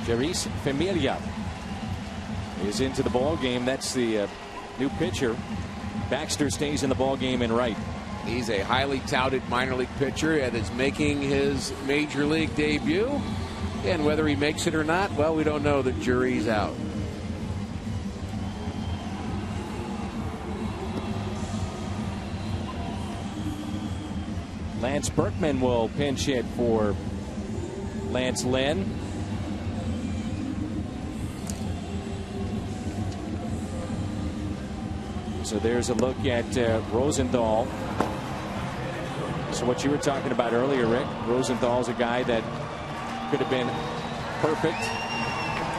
Jeris Familia is into the ball game. That's the new pitcher. Baxter stays in the ball game in right. He's a highly touted minor league pitcher and is making his major league debut. And whether he makes it or not, well, we don't know. The jury's out. Lance Berkman will pinch hit for Lance Lynn. So there's a look at Rosenthal. So what you were talking about earlier, Rick, Rosenthal's a guy that could have been perfect,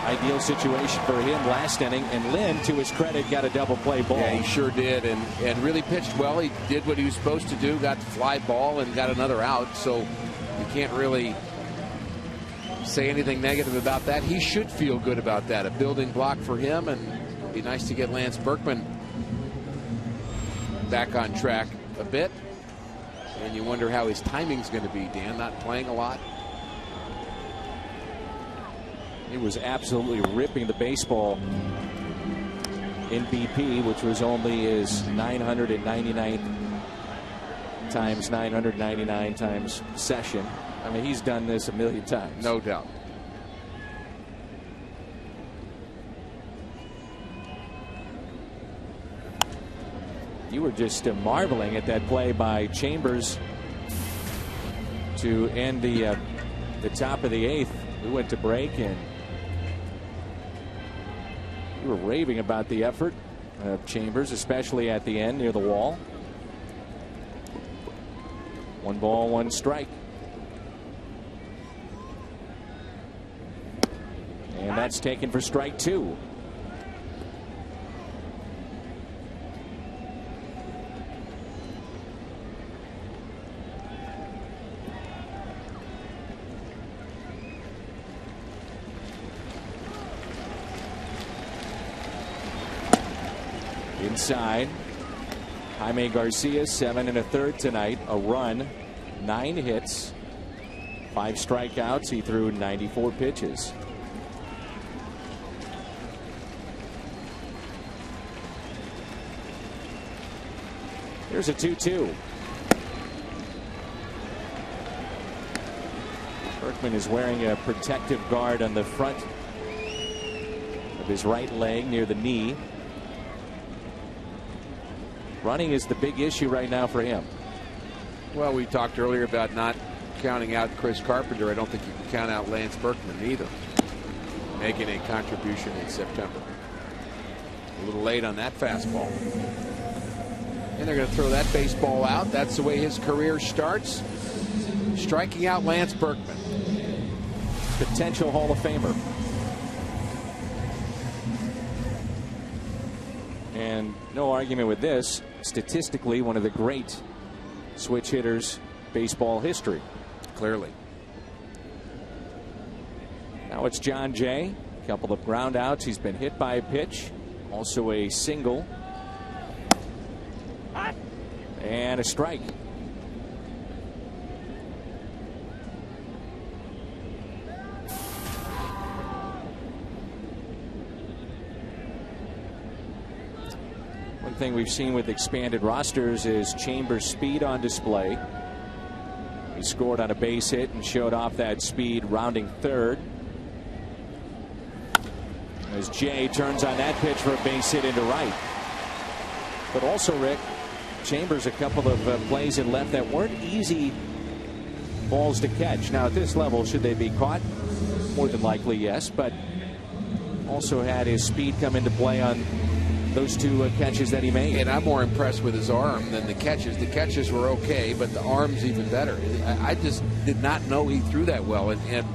ideal situation for him last inning. And Lynn, to his credit, got a double play ball. Yeah, he sure did, and really pitched well. He did what he was supposed to do, got the fly ball and got another out. So you can't really say anything negative about that. He should feel good about that. A building block for him, and it'd be nice to get Lance Berkman back on track a bit. And you wonder how his timing's going to be, Dan, not playing a lot. He was absolutely ripping the baseball in BP, which was only his 999th times 999 times session. I mean, he's done this a million times. No doubt. You were just marveling at that play by Chambers to end the top of the 8th. We went to break, and you were raving about the effort of Chambers, especially at the end near the wall. 1 ball, 1 strike. And that's taken for strike 2. Inside, Jaime Garcia, 7 1/3 tonight, a run, 9 hits, 5 strikeouts. He threw 94 pitches. Here's a 2-2. Berkman is wearing a protective guard on the front of his right leg near the knee. Running is the big issue right now for him. Well, we talked earlier about not counting out Chris Carpenter. I don't think you can count out Lance Berkman either, making a contribution in September. A little late on that fastball. And they're going to throw that baseball out. That's the way his career starts. Striking out Lance Berkman. Potential Hall of Famer. And no argument with this. Statistically, one of the great switch hitters baseball history. Clearly. Now it's John Jay. A couple of ground outs. He's been hit by a pitch. Also a single. And a strike. One thing we've seen with expanded rosters is Chambers' speed on display. He scored on a base hit and showed off that speed rounding third. As Jay turns on that pitch for a base hit into right. But also, Rick, Chambers a couple of plays in left that weren't easy balls to catch. Now at this level, should they be caught? More than likely, yes. But also had his speed come into play on those 2 catches that he made. And I'm more impressed with his arm than the catches. The catches were okay, but the arm's even better. I just did not know he threw that well. And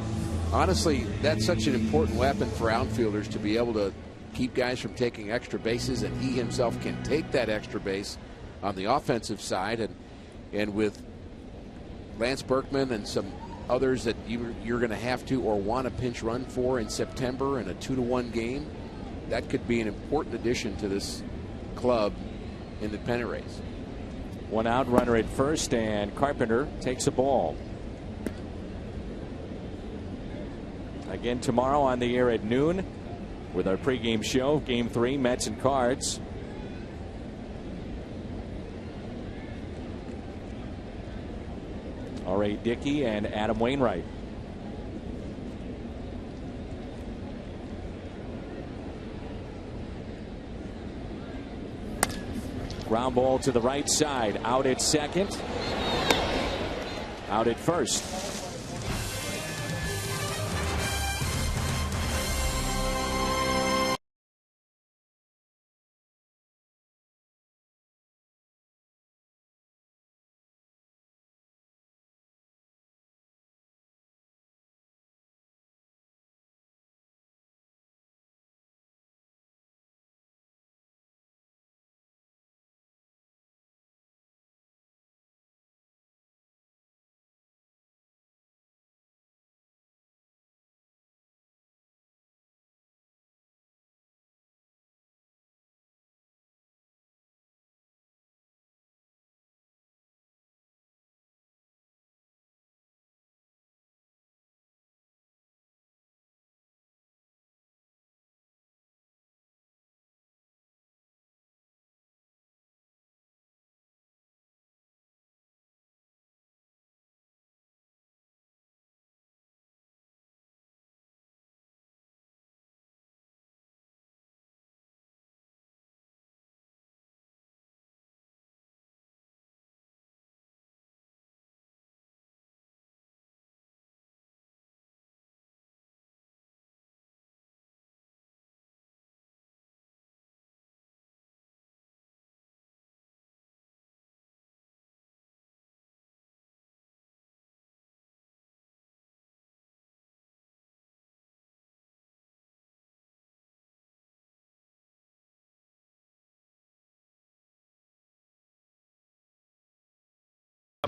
honestly, that's such an important weapon for outfielders, to be able to keep guys from taking extra bases, and he himself can take that extra base on the offensive side. And with Lance Berkman and some others that you're going to have to or want to pinch run for in September in a 2-1 game, that could be an important addition to this club in the pennant race. 1 out, runner at first, and Carpenter takes a ball. Again tomorrow on the air at noon with our pregame show, Game 3, Mets and Cards. R.A. Dickey and Adam Wainwright. Ground ball to the right side. Out at second. Out at first.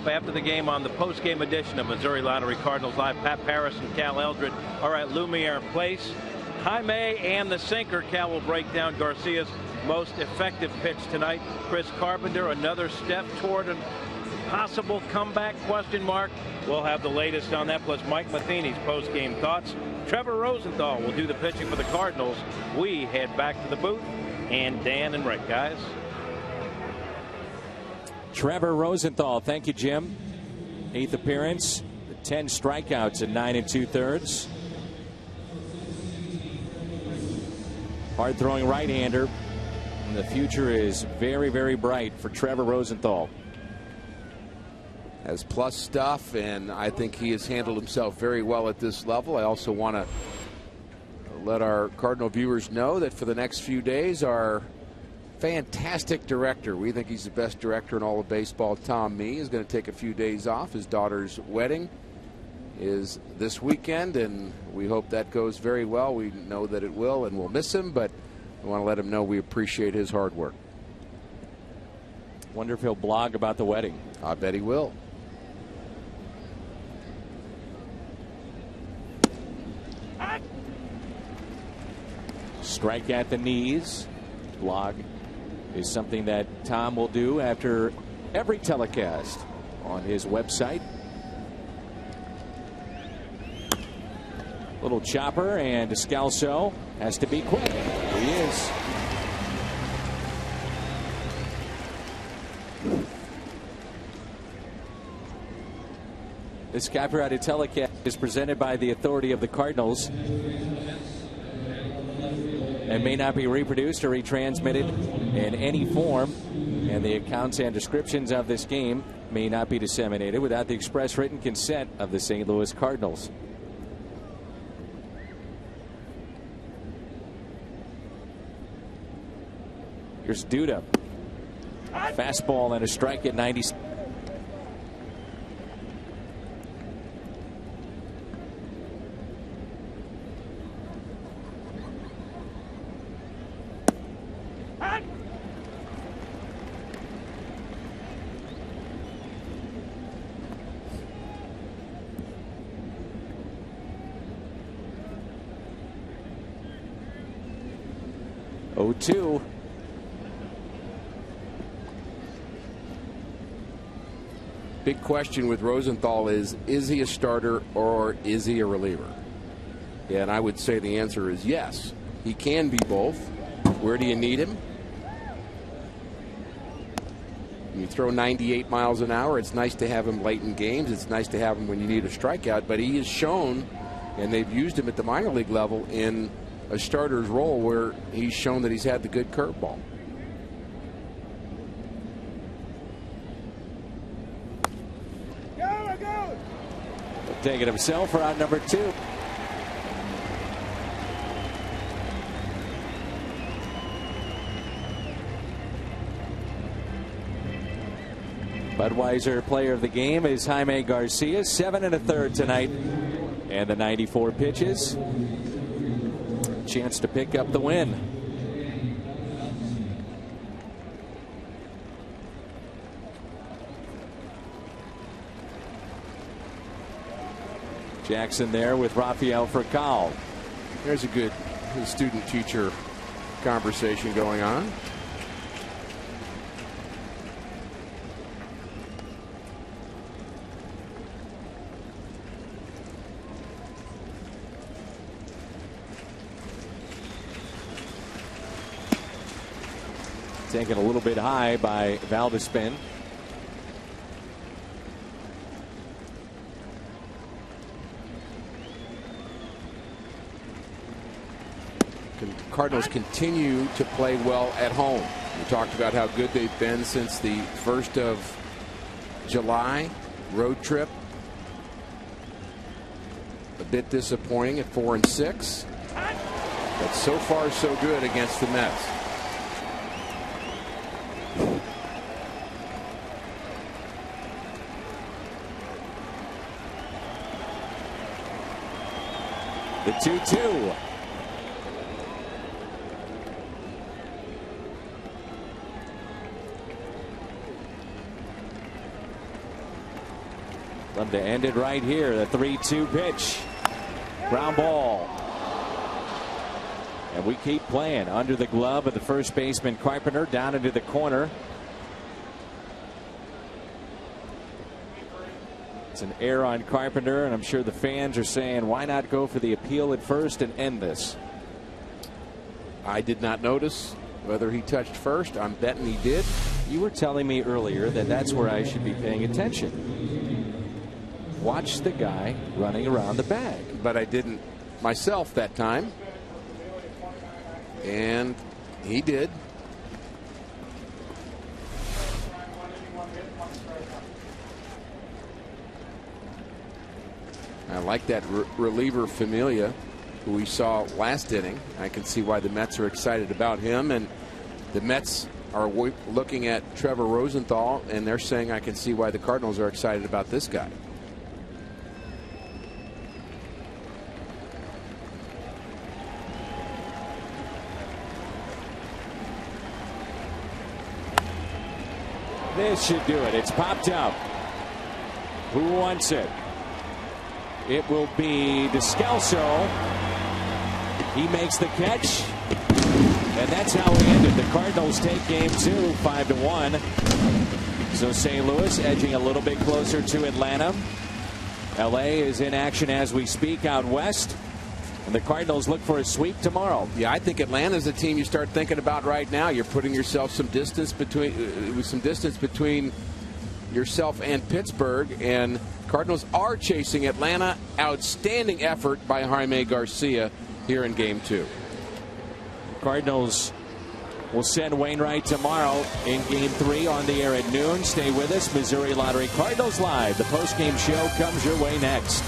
After the game on the post-game edition of Missouri Lottery Cardinals Live, Pat Paris and Cal Eldred are at Lumiere Place. Jaime and the sinker. Cal will break down Garcia's most effective pitch tonight. Chris Carpenter, another step toward a possible comeback, question mark. We'll have the latest on that, plus Mike Matheny's post-game thoughts. Trevor Rosenthal will do the pitching for the Cardinals. We head back to the booth, and Dan and Rick, guys. Trevor Rosenthal, thank you, Jim. 8th appearance, 10 strikeouts in 9 2/3. Hard-throwing right-hander. And the future is very, very bright for Trevor Rosenthal. Has plus stuff, and I think he has handled himself very well at this level. I also want to let our Cardinal viewers know that for the next few days, our fantastic director, we think he's the best director in all of baseball, Tom Mee, is going to take a few days off. His daughter's wedding is this weekend, and we hope that goes very well. We know that it will, and we'll miss him, but we want to let him know we appreciate his hard work. Wonder if he'll blog about the wedding. I bet he will. Strike at the knees. Blog is something that Tom will do after every telecast on his website. Little chopper, and Descalso has to be quick. He is. This copyrighted telecast is presented by the authority of the Cardinals and may not be reproduced or retransmitted in any form, and the accounts and descriptions of this game may not be disseminated without the express written consent of the St. Louis Cardinals. Here's Duda. Fastball and a strike at 90. Two. Big question with Rosenthal is he a starter or is he a reliever? And I would say the answer is yes. He can be both. Where do you need him? You throw 98 miles an hour. It's nice to have him late in games. It's nice to have him when you need a strikeout. But he has shown, and they've used him at the minor league level in a starter's role where he's shown that he's had the good curveball. Taking himself for out number 2. Budweiser player of the game is Jaime Garcia. 7 1/3 tonight, and the 94 pitches. Chance to pick up the win. Jackson there with Rafael Furcal. There's a good student-teacher conversation going on. Taken a little bit high by Valdespin. Cardinals continue to play well at home. We talked about how good they've been since the 1st of July road trip. A bit disappointing at 4-6, but so far so good against the Mets. The 2-2. Them to end it right here. The 3-2 pitch. Ground ball. And we keep playing under the glove of the first baseman Carpenter down into the corner. It's an error on Carpenter, and I'm sure the fans are saying, why not go for the appeal at first and end this? I did not notice whether he touched first. I'm betting he did. You were telling me earlier that that's where I should be paying attention. Watch the guy running around the bag. But I didn't myself that time. And he did. I like that reliever Familia, who we saw last inning. I can see why the Mets are excited about him. And the Mets are looking at Trevor Rosenthal, and they're saying I can see why the Cardinals are excited about this guy. This should do it. It's popped up. Who wants it? It will be DESCALSO. He makes the catch. And that's how we ended. The Cardinals take game 2, 5-1. So St. Louis edging a little bit closer to Atlanta. LA is in action as we speak out west. And the Cardinals look for a sweep tomorrow. Yeah, I think Atlanta's a team you start thinking about right now. You're putting yourself some distance between yourself and Pittsburgh, and Cardinals are chasing Atlanta. Outstanding effort by Jaime Garcia here in game 2. Cardinals will send Wainwright tomorrow in game 3 on the air at noon. Stay with us. Missouri Lottery Cardinals Live. The postgame show comes your way next.